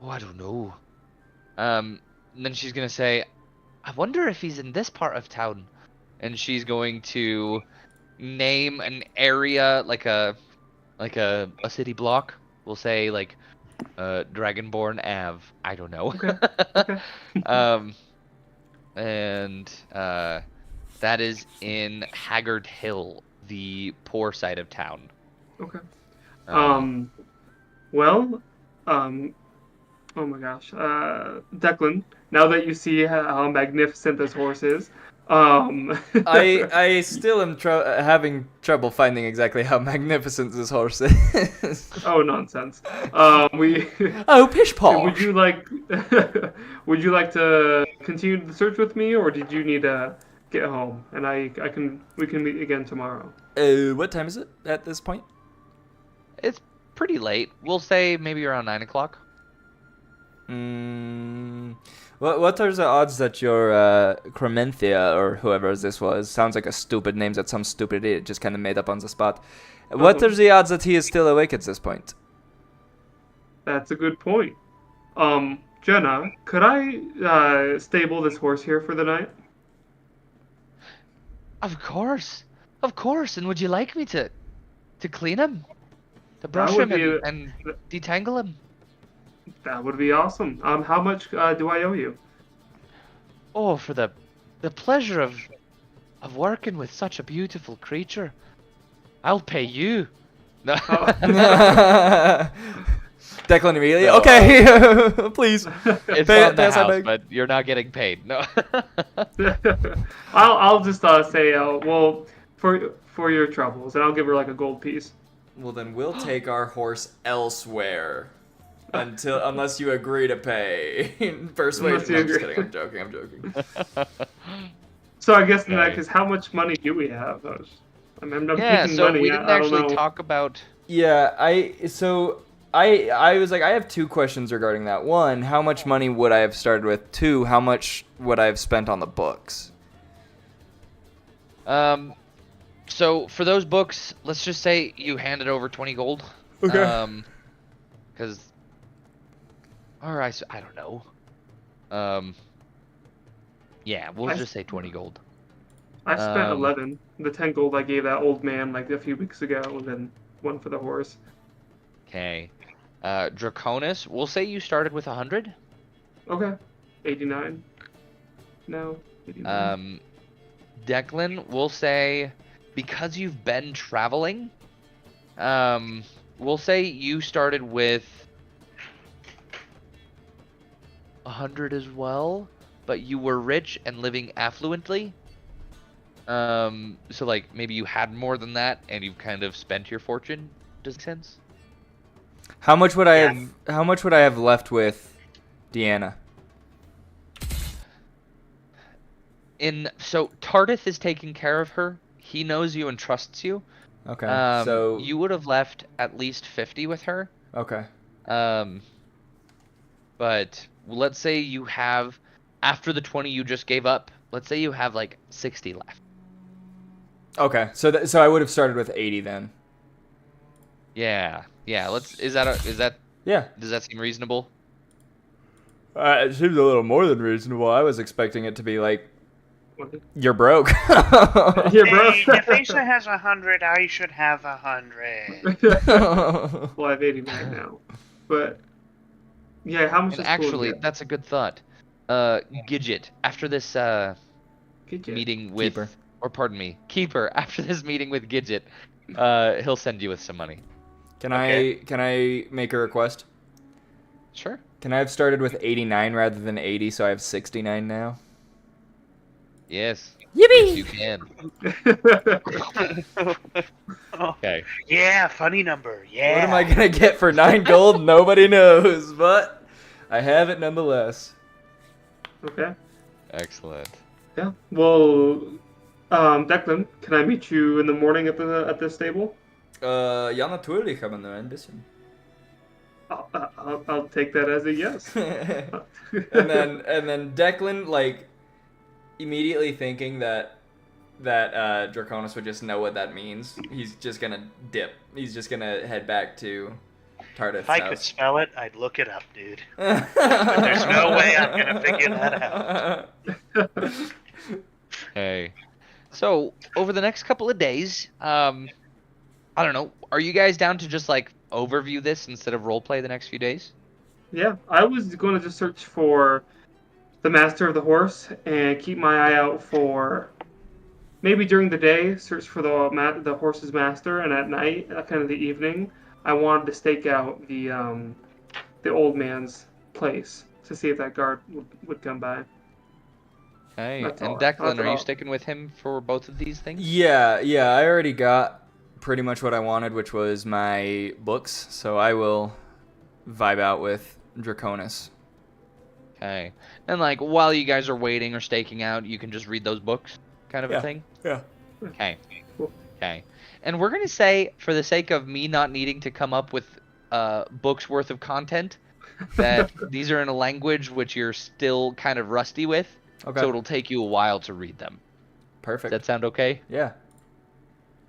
Oh, I don't know. And then she's gonna say, I wonder if he's in this part of town, and she's going to name an area like a city block. We'll say like Dragonborn Ave. I don't know. Okay. And that is in Haggard Hill, the poor side of town. Okay. Um, Oh my gosh. Declan, now that you see how magnificent this horse is, I still am having trouble finding exactly how magnificent this horse is. Oh, nonsense. Oh, pish posh. Would you like would you like to continue the search with me, or did you need to get home? And we can meet again tomorrow. What time is it at this point? it's pretty late. We'll say maybe around 9 o'clock. What are the odds that your Crementhia, or whoever this was, sounds like a stupid name that some stupid idiot just kind of made up on the spot. What are the odds that he is still awake at this point? That's a good point. Jenna, could I stable this horse here for the night? Of course. And would you like me to clean him, to brush would him be and detangle him? That would be awesome. How much do I owe you? Oh, for the pleasure of working with such a beautiful creature, I'll pay you. No. Declan immediately. No. Okay, please. It's Pay- on pay the us that house, back. but you're not getting paid. No. I'll just say well for your troubles, and I'll give her like a gold piece. Well, then we'll take our horse elsewhere. Unless you agree to pay. Persuasion. Unless you I'm just agree. kidding. I'm joking. So I guess in that Okay. case, how much money do we have? I'm Yeah. thinking So money. we didn't I don't actually know. talk about. Yeah, I was like, I have two questions regarding that. One, how much money would I have started with? Two, how much would I have spent on the books? So for those books, let's just say you handed over 20 gold. Okay. Because. Or I don't know. Yeah, we'll just say 20 gold. I spent 11. 11. The 10 gold I gave that old man like a few weeks ago, and then one for the horse. Okay. Draconis, we'll say you started with 100. Okay. 89. No. 89. Declan, we'll say because you've been traveling, we'll say you started with 100 as well, but you were rich and living affluently. So like maybe you had more than that and you've kind of spent your fortune. Does that make sense? How much would I Yeah. have? How much would I have left with Deanna? So Tardith is taking care of her. He knows you and trusts you. Okay. So You would have left at least 50 with her. okay. But let's say you have, after the 20 you just gave up, let's say you have like 60 left. Okay. So I would have started with 80 then. Yeah. Is that Yeah. does that seem reasonable? It seems a little more than reasonable. I was expecting it to be like, What? you're broke. Yeah, bro. Hey, if Asa has 100, I should have 100. Well, I have 89 now. But, yeah, how much And is actually, cool that's a good thought. Gidget, after this meeting with, Keeper. or pardon me, Keeper, after this meeting with Gidget, he'll send you with some money. Can Okay. I make a request? Sure. Can I have started with 89 rather than 80 so I have 69 now? Yes. Yippee! Yes, you can. get? Okay. Yeah, funny number. Yeah. What am I gonna get for 9 gold? Nobody knows, but I have it nonetheless. Okay. Excellent. Yeah. Well, Declan, can I meet you in the morning at the stable? Ja, natürlich haben wir ein bisschen. I'll take that as a yes. and then Declan, like, immediately thinking that Draconis would just know what that means, he's just gonna dip. He's just gonna head back to Tardif's If I could house. spell it, I'd look it up, dude. There's no way I'm gonna figure that out. Hey. So, over the next couple of days, I don't know, are you guys down to just, like, overview this instead of roleplay the next few days? Yeah, I was going to just search for the master of the horse and keep my eye out for maybe during the day search for the horse's master, and at night, kind of the evening, I wanted to stake out the old man's place to see if that guard would come by. Hey, That's and all. Declan, That's are you all. sticking with him for both of these things? Yeah, I already got pretty much what I wanted, which was my books, so I will vibe out with Draconis. Okay. And, like, while you guys are waiting or staking out, you can just read those books, kind of Yeah. a thing? Yeah. Okay. Cool. Okay. And we're going to say, for the sake of me not needing to come up with books worth of content, that these are in a language which you're still kind of rusty with, Okay. so it'll take you a while to read them. Perfect. Does that sound okay? Yeah.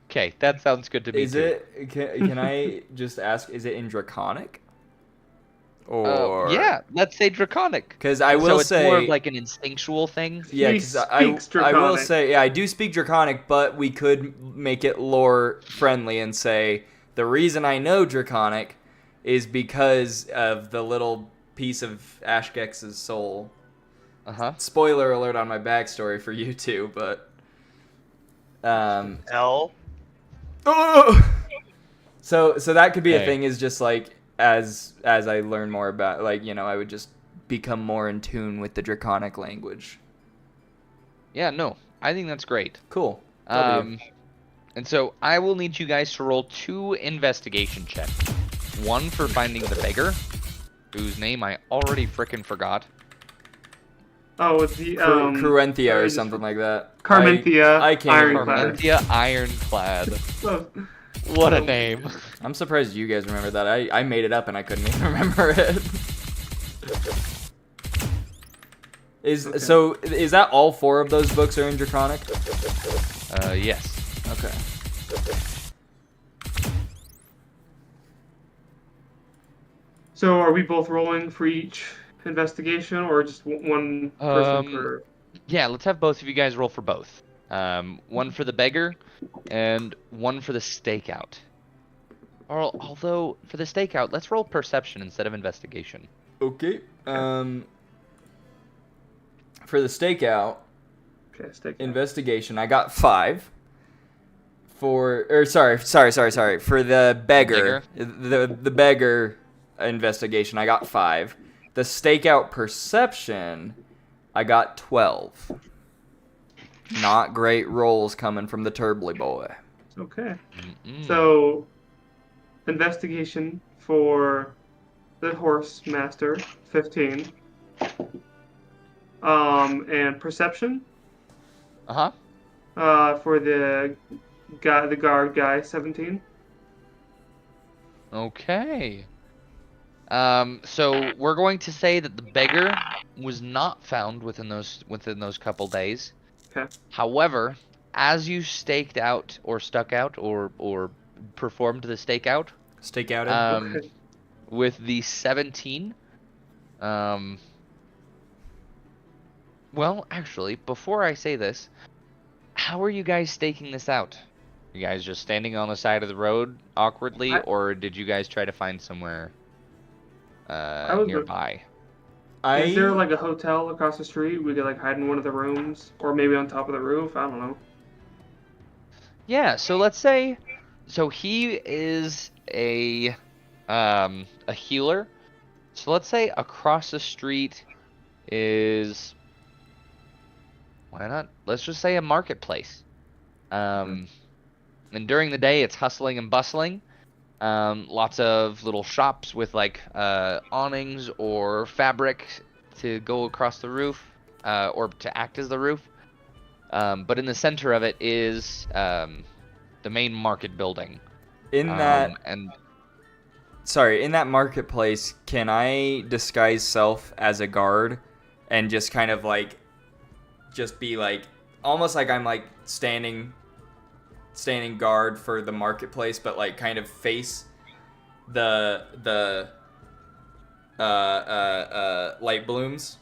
Okay, that sounds good to me Is too. it? Can I just ask? Is it in Draconic? Or Yeah, let's say Draconic. Because I So will it's say more of like an instinctual thing. yeah, He because speaks I will Draconic. say yeah, I do speak Draconic, but we could make it lore friendly and say the reason I know Draconic is because of the little piece of Ashgex's soul. Uh-huh. Spoiler alert on my backstory for you two, but L. so that could be a Okay. thing, is just like as I learn more about, like, you know, I would just become more in tune with the Draconic language. Yeah, no, I think that's great. Cool. W. And so I will need you guys to roll 2 investigation checks. One for finding the beggar, whose name I already frickin' forgot. Oh, it's the Cruentia or sorry, something like that. Carmenthia. I can't even Ironclad. remember. Carmenthia Ironclad. Oh, What a name. I'm surprised you guys remember that. I made it up and I couldn't even remember it. So is that all 4 of those books are in Draconic? Yes. Okay. So are we both rolling for each investigation, or just one person per? Yeah, let's have both of you guys roll for both. One for the beggar, and one for the stakeout. Although, for the stakeout, let's roll perception instead of investigation. Okay. For the stakeout Okay, stake. investigation, I got 5. For sorry. For the beggar, the beggar investigation, I got 5. The stakeout perception, I got 12. Not great rolls coming from the Turbly boy. Okay. Mm-mm. So investigation for the horse master, 15. And perception, Uh-huh. for the guard guy, 17. Okay. So we're going to say that the beggar was not found within those couple days. Okay. However, as you staked out or stuck out or performed the stakeout, Stake out it. Okay. with the 17, um, well, actually, before I say this, how are you guys staking this out? You guys just standing on the side of the road awkwardly, or did you guys try to find somewhere would- nearby? Is there I like a hotel across the street we could like hide in one of the rooms, or maybe on top of the roof? I don't know. Yeah, so let's say, so he is a healer. So let's say across the street is, why not? Let's just say a marketplace. And during the day it's hustling and bustling. Lots of little shops with like awnings or fabric to go across the roof, or to act as the roof. But in the center of it is the main market building. in that And in that marketplace, can I disguise self as a guard and just kind of like just be like almost like I'm like standing guard for the marketplace, but like kind of face the light blooms.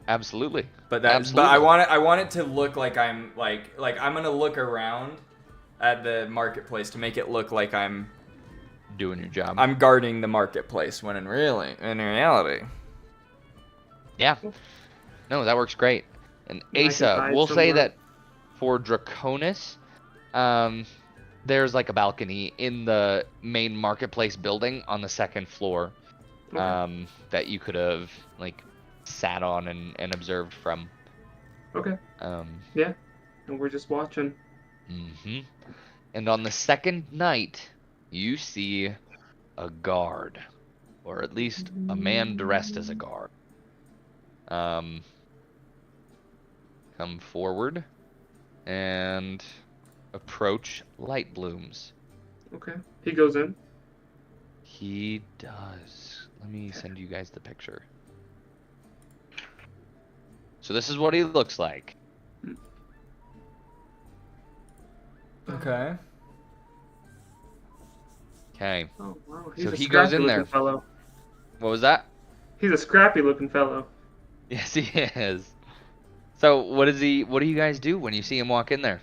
absolutely. But Absolutely. I want it to look like I'm like I'm gonna look around at the marketplace to make it look like I'm doing your job. guarding the marketplace when in reality. Yeah. No, that works great. And Yeah, I can Asa, hide we'll say somewhere. that for Draconis, there's like a balcony in the main marketplace building on the second floor, Okay. that you could have like sat on and observed from. Okay. Yeah. And we're just watching. And on the second night, you see a guard, or at least a man dressed as a guard. Come forward and approach light blooms. Okay. He goes in. He does. Let me send you guys the picture. So this is what he looks like. Okay. Okay. Oh wow. So He's a he goes scrappy in there. looking fellow. What was that? He's a scrappy looking fellow. Yes, he is. So what do you guys do when you see him walk in there?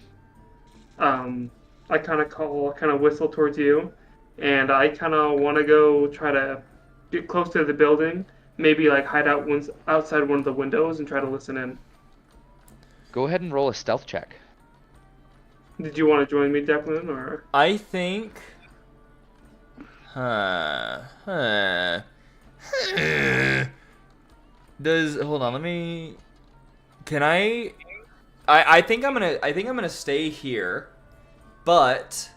I kind of whistle towards you, and I kind of want to go try to get close to the building, maybe like hide out outside one of the windows and try to listen in. Go ahead and roll a stealth check. Did you want to join me, Declan, or? I think. Does hold on? Let me. Can I? I think I'm gonna stay here, but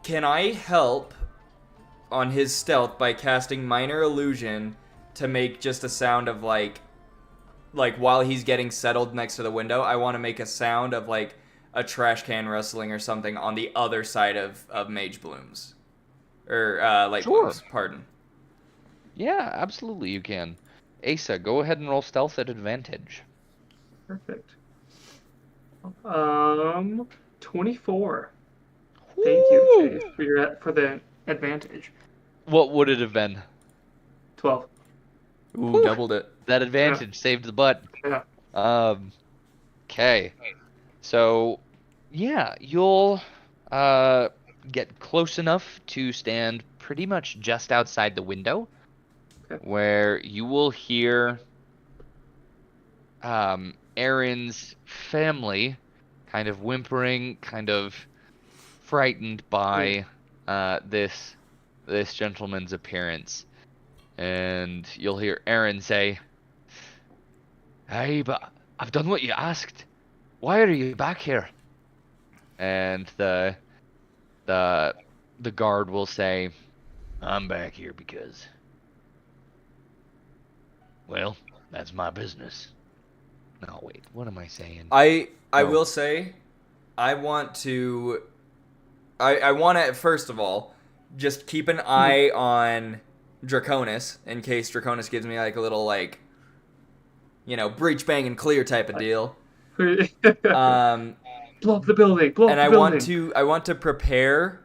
can I help on his stealth by casting minor illusion to make just a sound of like while he's getting settled next to the window? I want to make a sound of like a trash can rustling or something on the other side of Mage Blooms. Or Light Sure. Blooms, pardon. Yeah, absolutely you can. Asa, go ahead and roll stealth at advantage. Perfect. 24. Thank you, Chase, for the advantage. What would it have been? 12. Ooh, Whew. doubled it. That advantage saved the butt. Yeah. Okay. So, yeah, you'll get close enough to stand pretty much just outside the window, Okay. where you will hear Aaron's family kind of whimpering, kind of frightened by this gentleman's appearance. And you'll hear Aaron say, "Hey, but I've done what you asked. Why are you back here?" And the the guard will say, I'm back here because, well, that's my business. no, wait, what am I saying? I No. will say, I want to. I want to first of all just keep an eye on Draconis in case Draconis gives me like a little like, breach bang and clear type of deal. Blow up the building. Blow up And the I building. want to prepare.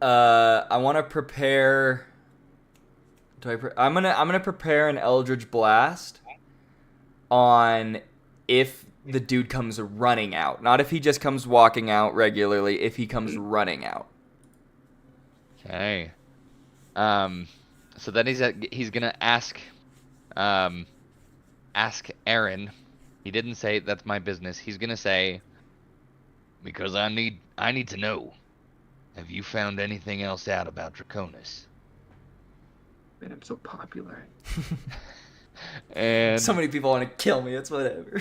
I want to prepare. I'm gonna prepare an Eldritch Blast on if the dude comes running out, not if he just comes walking out regularly. If he comes running out. Okay. So then he's gonna ask Aaron. He didn't say that's my business. He's gonna say, Because I need to know. Have you found anything else out about Draconis? Man, I'm so popular. and So many people want to kill me. It's whatever.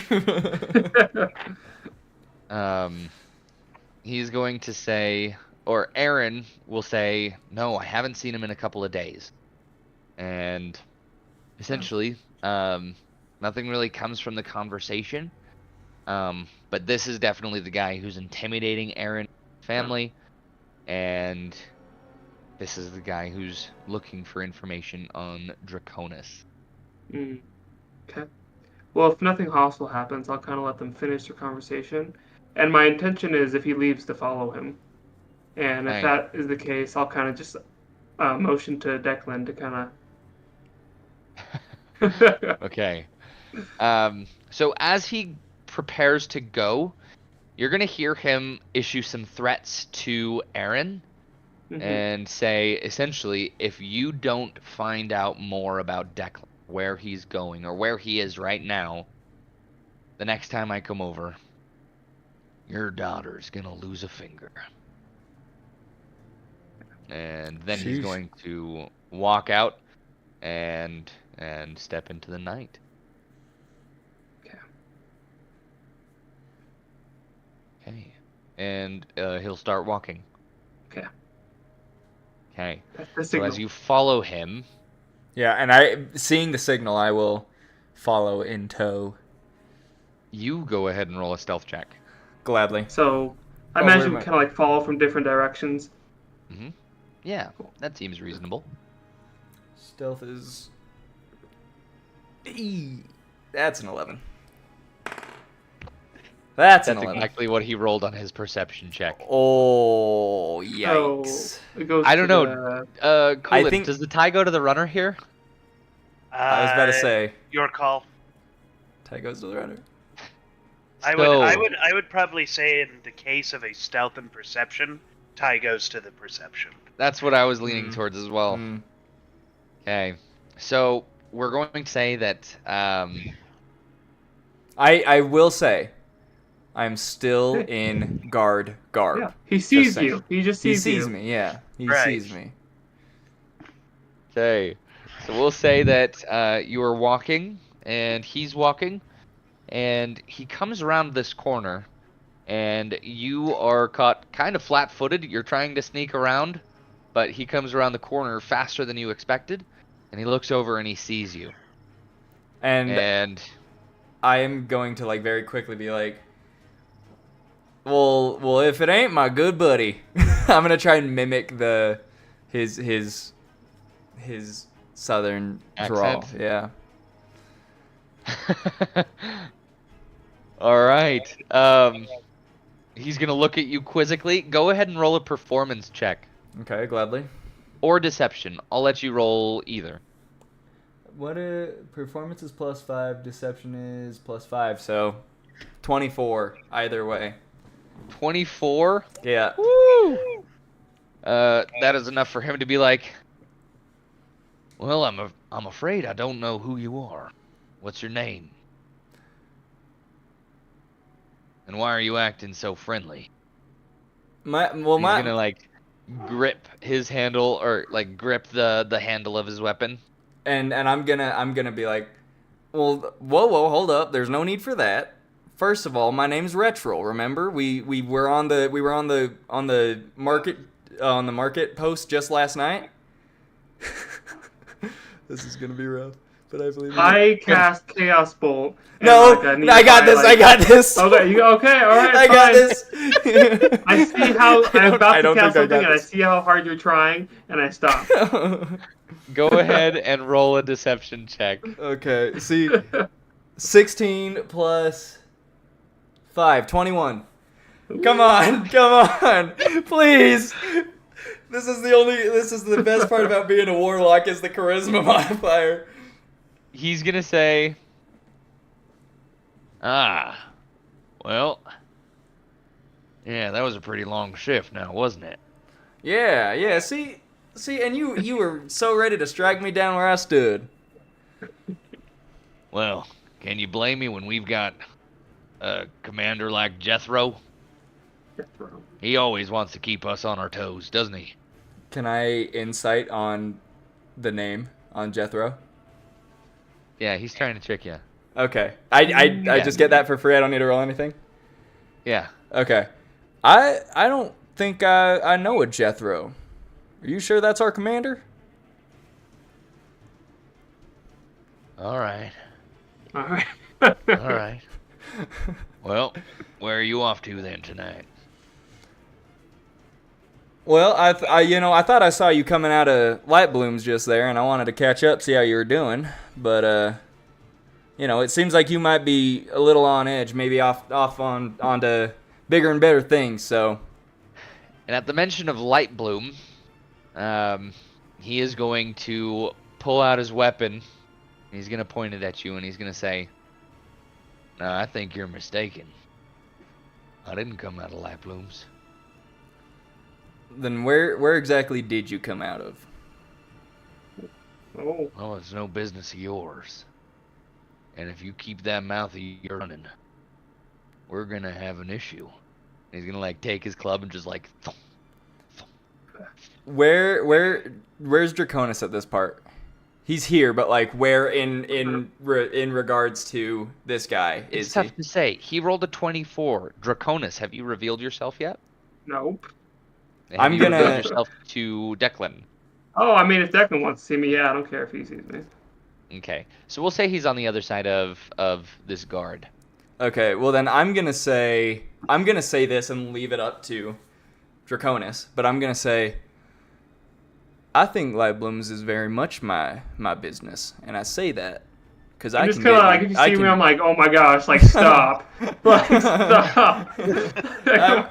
he's going to say, or Aaron will say, no, I haven't seen him in a couple of days. And essentially, nothing really comes from the conversation. But this is definitely the guy who's intimidating Aaron's family. And this is the guy who's looking for information on Draconis. Okay. Well, if nothing hostile happens, I'll kind of let them finish their conversation. And my intention is, if he leaves, to follow him. And if Hey. that is the case, I'll kind of just motion to Declan to kind of. Okay. So as he prepares to go, you're going to hear him issue some threats to Aaron and say, essentially, if you don't find out more about Declan, where he's going or where he is right now, the next time I come over, Your daughter's gonna lose a finger. and then he's Sheesh. going to walk out and step into the night. Okay. Okay. And he'll start walking. Okay. Okay. That's the So signal. as you follow him, Yeah, and seeing the signal, I will follow in tow you go ahead and roll a stealth check. gladly. So I Oh, imagine we where am I? kind of like follow from different directions. Yeah, that seems reasonable. Stealth is. That's an 11. That's an That's 11. exactly what he rolled on his perception check. Oh, So yikes. it goes I to don't know. the- Coolin, think- does the tie go to the runner here? I was about to say, Your call. Ty goes to the runner. I would probably say in the case of a stealth and perception, tie goes to the perception. That's what I was leaning towards as well. Mm. Okay, so we're going to say that I will say, I'm still in guard garb. Yeah, he sees saying. you. He just He sees sees you. me, yeah. He Right. sees me. okay, so we'll say that you are walking and he's walking, and he comes around this corner, and you are caught kind of flat-footed. You're trying to sneak around, but he comes around the corner faster than you expected, and he looks over and he sees you. And I am going to like very quickly be like, well, if it ain't my good buddy, I'm gonna try and mimic his southern drawl. Accent? Yeah. All right. He's gonna look at you quizzically. Go ahead and roll a performance check Okay, gladly. or deception. I'll let you roll either. What performance is +5, deception is +5, so 24 either way. 24. Yeah. Woo! That is enough for him to be like, Well, I'm afraid I don't know who you are. What's your name? And why are you acting so friendly? he's gonna like grip his handle or like grip the handle of his weapon. and I'm gonna be like, well, whoa, hold up. There's no need for that. First of all, my name's Retro. Remember, we were on the market on the market post just last night. This is gonna be rough, but I believe. I cast Chaos Bolt. And, No, like, need I to got buy, this. like- I got this. Okay, okay, all right, I fine. got this. I see how I'm about I to don't cast think I got something, and I this. see how hard you're trying, and I stop. Go ahead and roll a deception check. Okay, see, 16 plus 5, 21. Come on, please. This is the best part about being a warlock is the charisma modifier. He's gonna say, Well, yeah, that was a pretty long shift now, wasn't it? Yeah, see, and you were so ready to strike me down where I stood. Well, can you blame me when we've got a commander like Jethro? He always wants to keep us on our toes, doesn't he? Can I insight on the name on Jethro? yeah, he's trying to trick you. Okay, I just get that for free. I don't need to roll anything. Yeah. Okay, I don't think I know a Jethro. Are you sure that's our commander? All right. All right. All right. Well, where are you off to then tonight? Well, I thought I saw you coming out of Light Blooms just there, and I wanted to catch up, see how you were doing. But it seems like you might be a little on edge, maybe onto bigger and better things. So, And at the mention of Light Bloom, he is going to pull out his weapon. He's going to point it at you, and he's going to say, No, I think you're mistaken. I didn't come out of Light Blooms. then where exactly did you come out of? Oh. Well, it's no business of yours. And if you keep that mouth of yours running, we're gonna have an issue. he's going to take his club and just thump. Where's Draconis at this part? He's here, but where in regards to this guy It's is tough he? to say. He rolled a 24. Draconis, have you revealed yourself yet? Nope. Have I'm you gonna- revealed yourself to Declan? Oh, I mean, if Declan wants to see me, yeah, I don't care if he sees me. Okay, so we'll say he's on the other side of this guard. Okay, well then I'm gonna say this and leave it up to Draconis, but I'm gonna say I think Light Blooms is very much my business, and I say that because I I'm can just kind of like, if you see me, I'm like, oh my gosh, stop. Stop.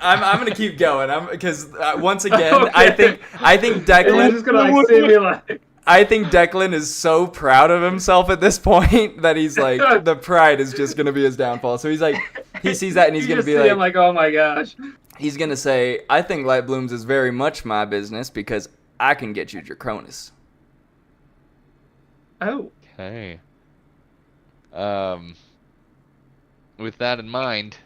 I'm gonna keep going. Because once again, Okay. I think And you're Declan. just gonna see me I think Declan is so proud of himself at this point that he's the pride is just gonna be his downfall. So he sees that and he's you gonna just be see him oh my gosh. he's gonna say, I think Light Blooms is very much my business because I can get you Draconis. Oh. Okay. With that in mind,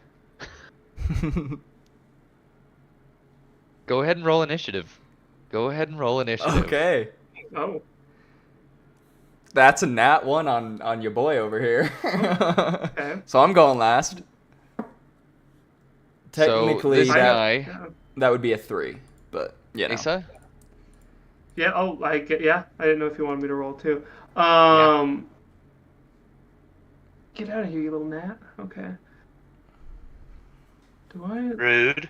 go ahead and roll initiative. Okay. Oh. That's a nat 1 on your boy over here. Okay. So I'm going last. Technically, so this guy, that would be a 3, but Asa, Yeah. Oh, I didn't know if you wanted me to roll too. Get out of here, you little gnat. Okay. Do I? Rude.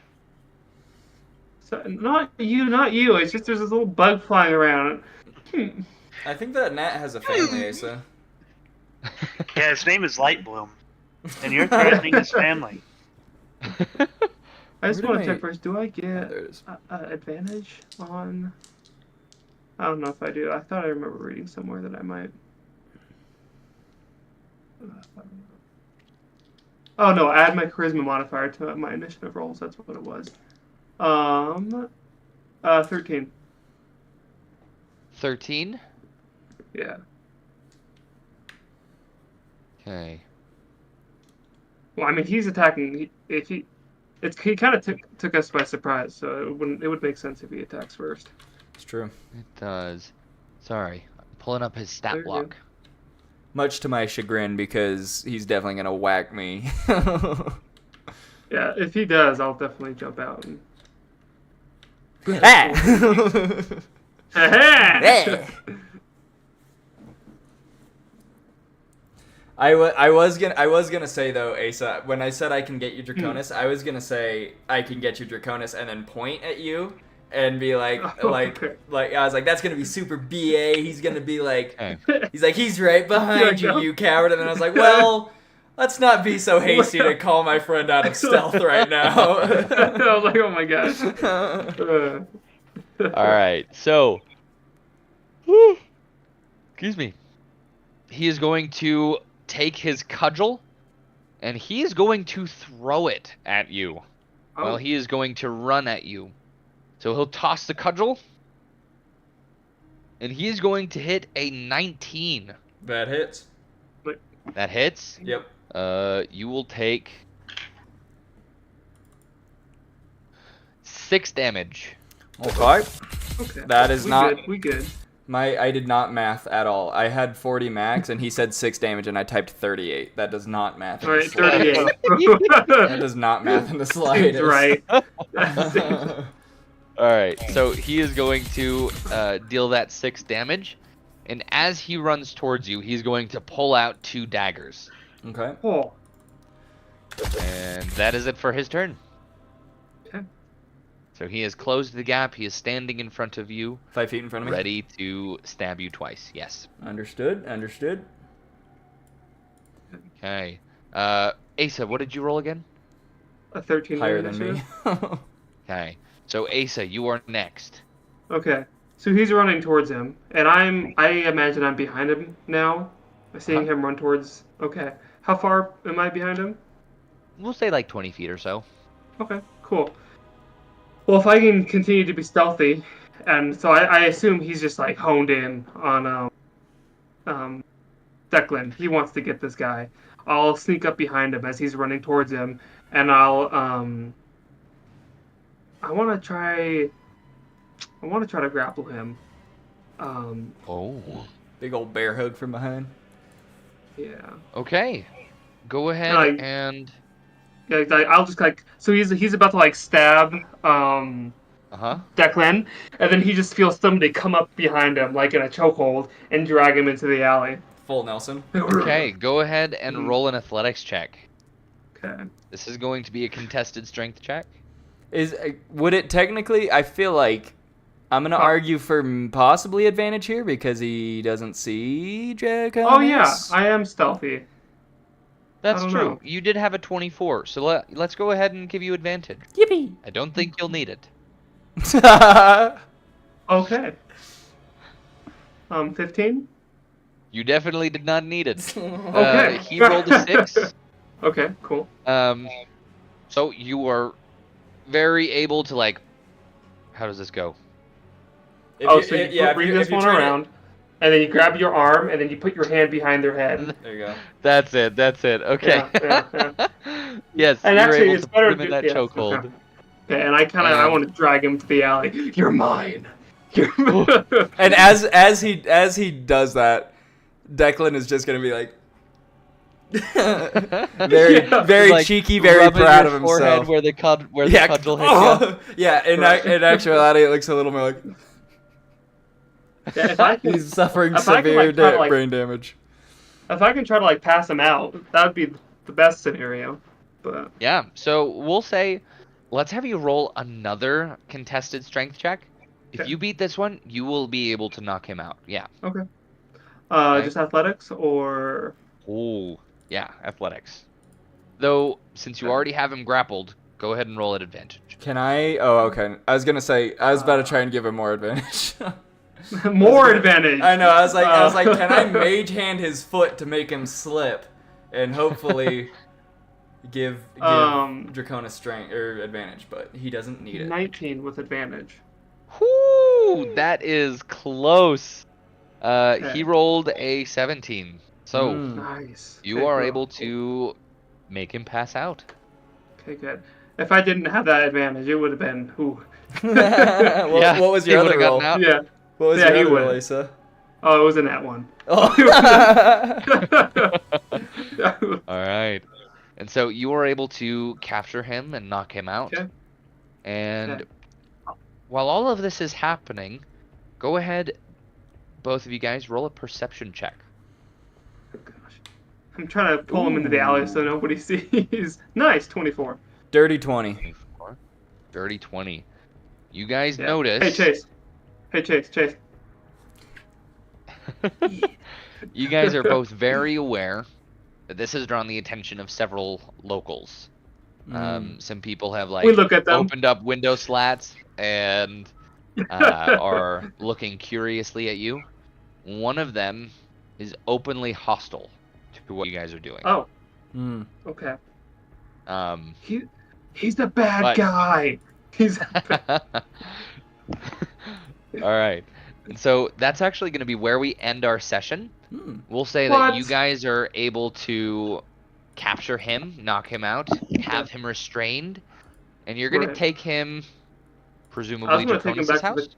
So, not you. It's just there's this little bug flying around. I think that Nat has a family, Asa. Yeah, his name is Lightbloom, and you're threatening his family. I just Where want did to I- check first. Do I get There it is. advantage on? I don't know if I do. I thought I remember reading somewhere that I might. Oh no! Add my charisma modifier to my initiative rolls. That's what it was. 13. 13. Yeah. Okay. Well, I mean, he's attacking. He kind of took us by surprise, so it would make sense if he attacks first. It's true. It does. Sorry, I'm pulling up his There stat you block. go. Much to my chagrin, because he's definitely gonna whack me. Yeah, if he does, I'll definitely jump out. Ah! I was gonna say though, Asa, when I said I can get you Draconis, I was gonna say I can get you Draconis and then point at you and be like Okay. I was like, that's gonna be super BA. He's gonna be like, Okay. he's like, he's right behind Yeah, you, no. you coward. And then I was like, well, let's not be so hasty to call my friend out of stealth right now. I was like, oh my gosh. All right. So, whew, excuse me. He is going to take his cudgel, and he is going to throw it at you. Oh. Well, he is going to run at you. So he'll toss the cudgel, and he is going to hit a 19. That hits. That hits. Yep. You will take 6 damage. Okay. Okay. That is not. We good. I did not math at all. I had 40 max, and he said 6 damage, and I typed 38. That does not math. In All the right, slightest. 38. That does not math in the slightest. Seems right. All right, so he is going to deal that 6 damage, and as he runs towards you, he's going to pull out 2 daggers, Okay. Oh. and that is it for his turn. Okay. So he has closed the gap. He is standing in front of you, 5 feet in front of me. ready to stab you twice. Yes. Understood. Okay. Asa, what did you roll again? A 13. Higher than me. initiative. Okay. So Asa, you are next. Okay. So he's running towards him, and I imagine I'm behind him now. Seeing him run towards. Okay. How far am I behind him? We'll say like 20 feet or so. Okay. Cool. Well, if I can continue to be stealthy, and so I assume he's just like honed in on Declan. He wants to get this guy. I'll sneak up behind him as he's running towards him, and I want to try to grapple him. Oh. Big old bear hug from behind. Yeah. Okay. Go ahead Like- and. Yeah, I'll just like so he's about to like stab Uh-huh. Declan, and then he just feels somebody come up behind him like in a chokehold and drag him into the alley. Full Nelson. Okay, go ahead and roll an athletics check. Okay. This is going to be a contested strength check. Would it technically? I feel like I'm gonna argue for possibly advantage here because he doesn't see Draconis. Oh yeah, I am stealthy. That's I don't true. know. You did have a 24, so let's go ahead and give you advantage. Yippee! I don't think you'll need it. Okay. 15. You definitely did not need it. Okay. He rolled a 6. Okay, cool. So you are very able to like. How does this go? So you bring this one around, and then you grab your arm, and then you put your hand behind their head. There you go. That's it. Okay. Yeah. Yes, And you're actually, able it's to better put him in that yeah, chokehold. Okay, and I want to drag him to the alley. You're mine. And as he does that, Declan is just gonna be like very Like, cheeky, very rubbing proud your of forehead himself. where the cudgel hits Oh! Yeah, in actuality, it looks a little more like Yeah, if I can, he's suffering if I can, severe like, try to, like- brain damage. if I can try to like pass him out, that would be the best scenario. But Yeah, so we'll say, let's have you roll another contested strength check. If Okay. you beat this one, you will be able to knock him out. Yeah. okay. Okay. Just athletics or Oh, yeah, athletics. Though, since you already have him grappled, go ahead and roll at advantage. Can I? Oh, okay. I was gonna say I was about to try and give him more advantage. more advantage. I know. I was like, can I mage hand his foot to make him slip, and hopefully give Draconis strength or advantage, but he doesn't need it. 19 with advantage. Whoo! That is close. Okay. He rolled a 17. So, Nice. you Okay, are cool. able to make him pass out. Okay, good. If I didn't have that advantage, it would have been ooh. What was your he other would've roll? gotten out. Yeah. What was Yeah, your he other roll, would. Lisa? Oh, it was in that one. Oh. All right. And so you are able to capture him and knock him out. Okay. And Okay. while all of this is happening, go ahead, both of you guys, roll a perception check. Oh, gosh. I'm trying to pull him into the alley so nobody sees. Nice, 24. Dirty 20. 24. Dirty 20. You guys Yeah. notice. Hey, Chase. Chase. You guys are both very aware that this has drawn the attention of several locals. Some people have We look at them. opened up window slats and are looking curiously at you. One of them is openly hostile to what you guys are doing. Oh, Mm. okay. Um, He's the bad But- guy. He's All right. And so that's actually going to be where we end our session. Hmm. We'll say What? that you guys are able to capture him, knock him out, have him restrained, and you're going Right. to take him, I was presumably, gonna take him Draconis' back to house?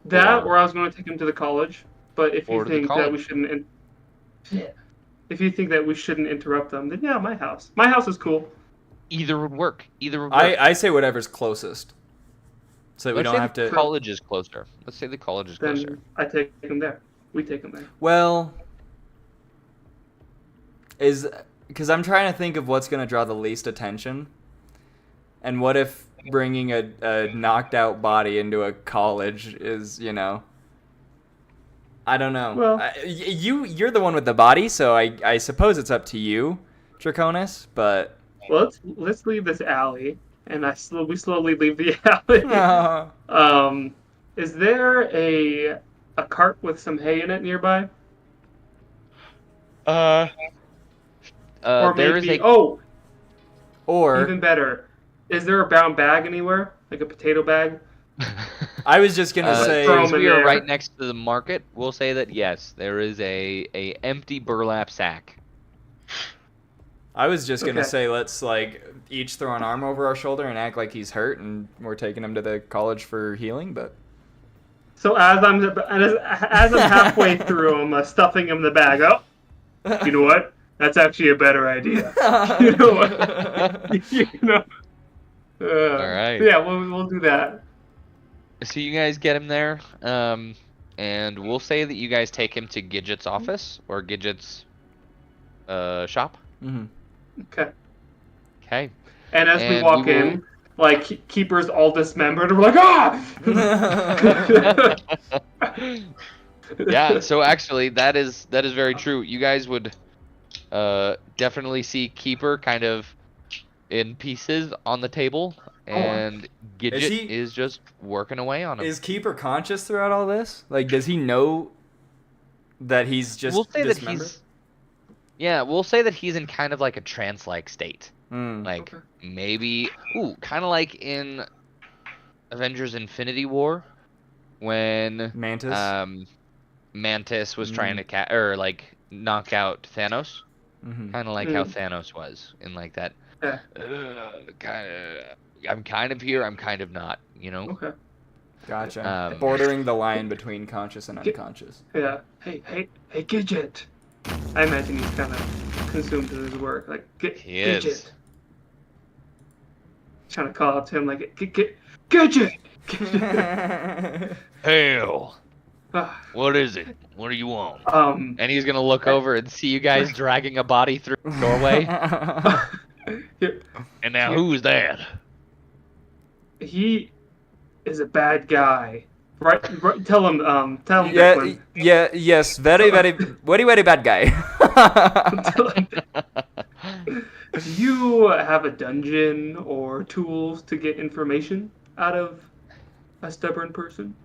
that, Or- or I was going to take him to the college. But if Or you to the think that we college. shouldn't, if you think that we shouldn't interrupt them, then yeah, my house. My house is cool. Either would work. I say whatever's closest. So that we Let's don't say have the to. college is closer. Let's say the college is closer. Then I take him there. We take him there. Well, because I'm trying to think of what's going to draw the least attention. And what if bringing a knocked out body into a college is, I don't know. Well- You're the one with the body, so I suppose it's up to you, Draconis, but... Well, let's leave this alley, and we slowly leave the alley. Is there a cart with some hay in it nearby? Or There is maybe a Or, even better, is there a brown bag anywhere, like a potato bag? I was just going to say... throw 'em since we in are there. right next to the market, we'll say that yes, there is a empty burlap sack. I was just going to Okay. say let's, each throw an arm over our shoulder and act like he's hurt, and we're taking him to the college for healing, but... So as I'm halfway through, I'm stuffing him in the bag. Oh, you know what? That's actually a better idea. You know what? All right. Yeah, we'll do that. So you guys get him there, and we'll say that you guys take him to Gidget's office or Gidget's shop. Mm-hmm. Okay. Okay. And as we And walk we will- in, Keeper's all dismembered, and we're like, ah! Yeah. So actually, that is very true. You guys would definitely see Keeper kind of in pieces on the table, and Gidget is just working away on him. Is Keeper conscious throughout all this? Does he know that he's just We'll say that dismembered? we'll say that he's in kind of like a trance-like state. Mm. Okay. Maybe, kind of like in Avengers Infinity War when Mantis? Mantis was trying to knock out Thanos. Mm-hmm. Kind of like how Thanos was in that. Yeah. I'm kind of here, I'm kind of not, Okay. Gotcha. Bordering the line between conscious and unconscious. Yeah. Hey, Gidget. I imagine he's kind of consumed in his work. He is. Gidget. Trying to call out to him Gidget! Hell, Ah, what is it? What do you want? And he's gonna look over and see you guys dragging a body through the doorway. And now who's that? he is a bad guy. Right, tell him, Yeah, Declan. yes, very, very, very, very bad guy. Tell him. Do you have a dungeon or tools to get information out of a stubborn person?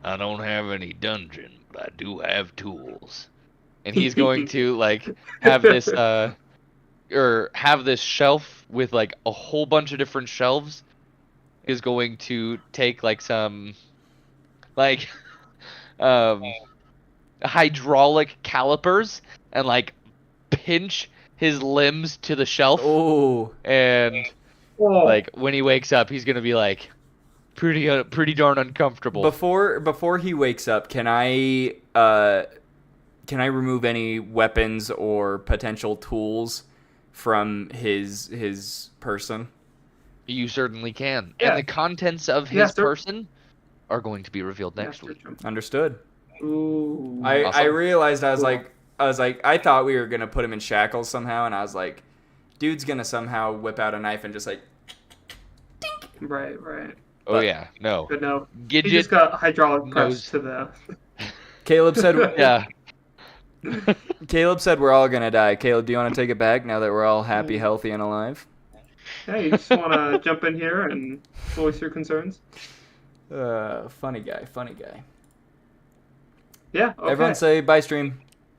I don't have any dungeon, but I do have tools. And he's going to have this have this shelf with a whole bunch of different shelves. Is going to take some hydraulic calipers and pinch his limbs to the shelf. Oh, And Oh, when he wakes up, he's gonna be pretty darn uncomfortable. before he wakes up, can I remove any weapons or potential tools from his person? You certainly can. Yeah. And the contents of Yeah, his sir. person are going to be revealed Yeah, next sure, week. sure. Understood. Ooh. I Awesome. realized I was Cool. like I thought we were gonna put him in shackles somehow, and I was like, dude's gonna somehow whip out a knife and just like Right. Oh But- yeah, no. But no, he Gidget just got hydraulic pressed knows- to the. Caleb said Yeah. Caleb said we're all gonna die. Caleb, do you want to take it back now that we're all happy, healthy, and alive? Hey, you just want to jump in here and voice your concerns? Funny guy. Yeah. Okay. Everyone say bye, stream.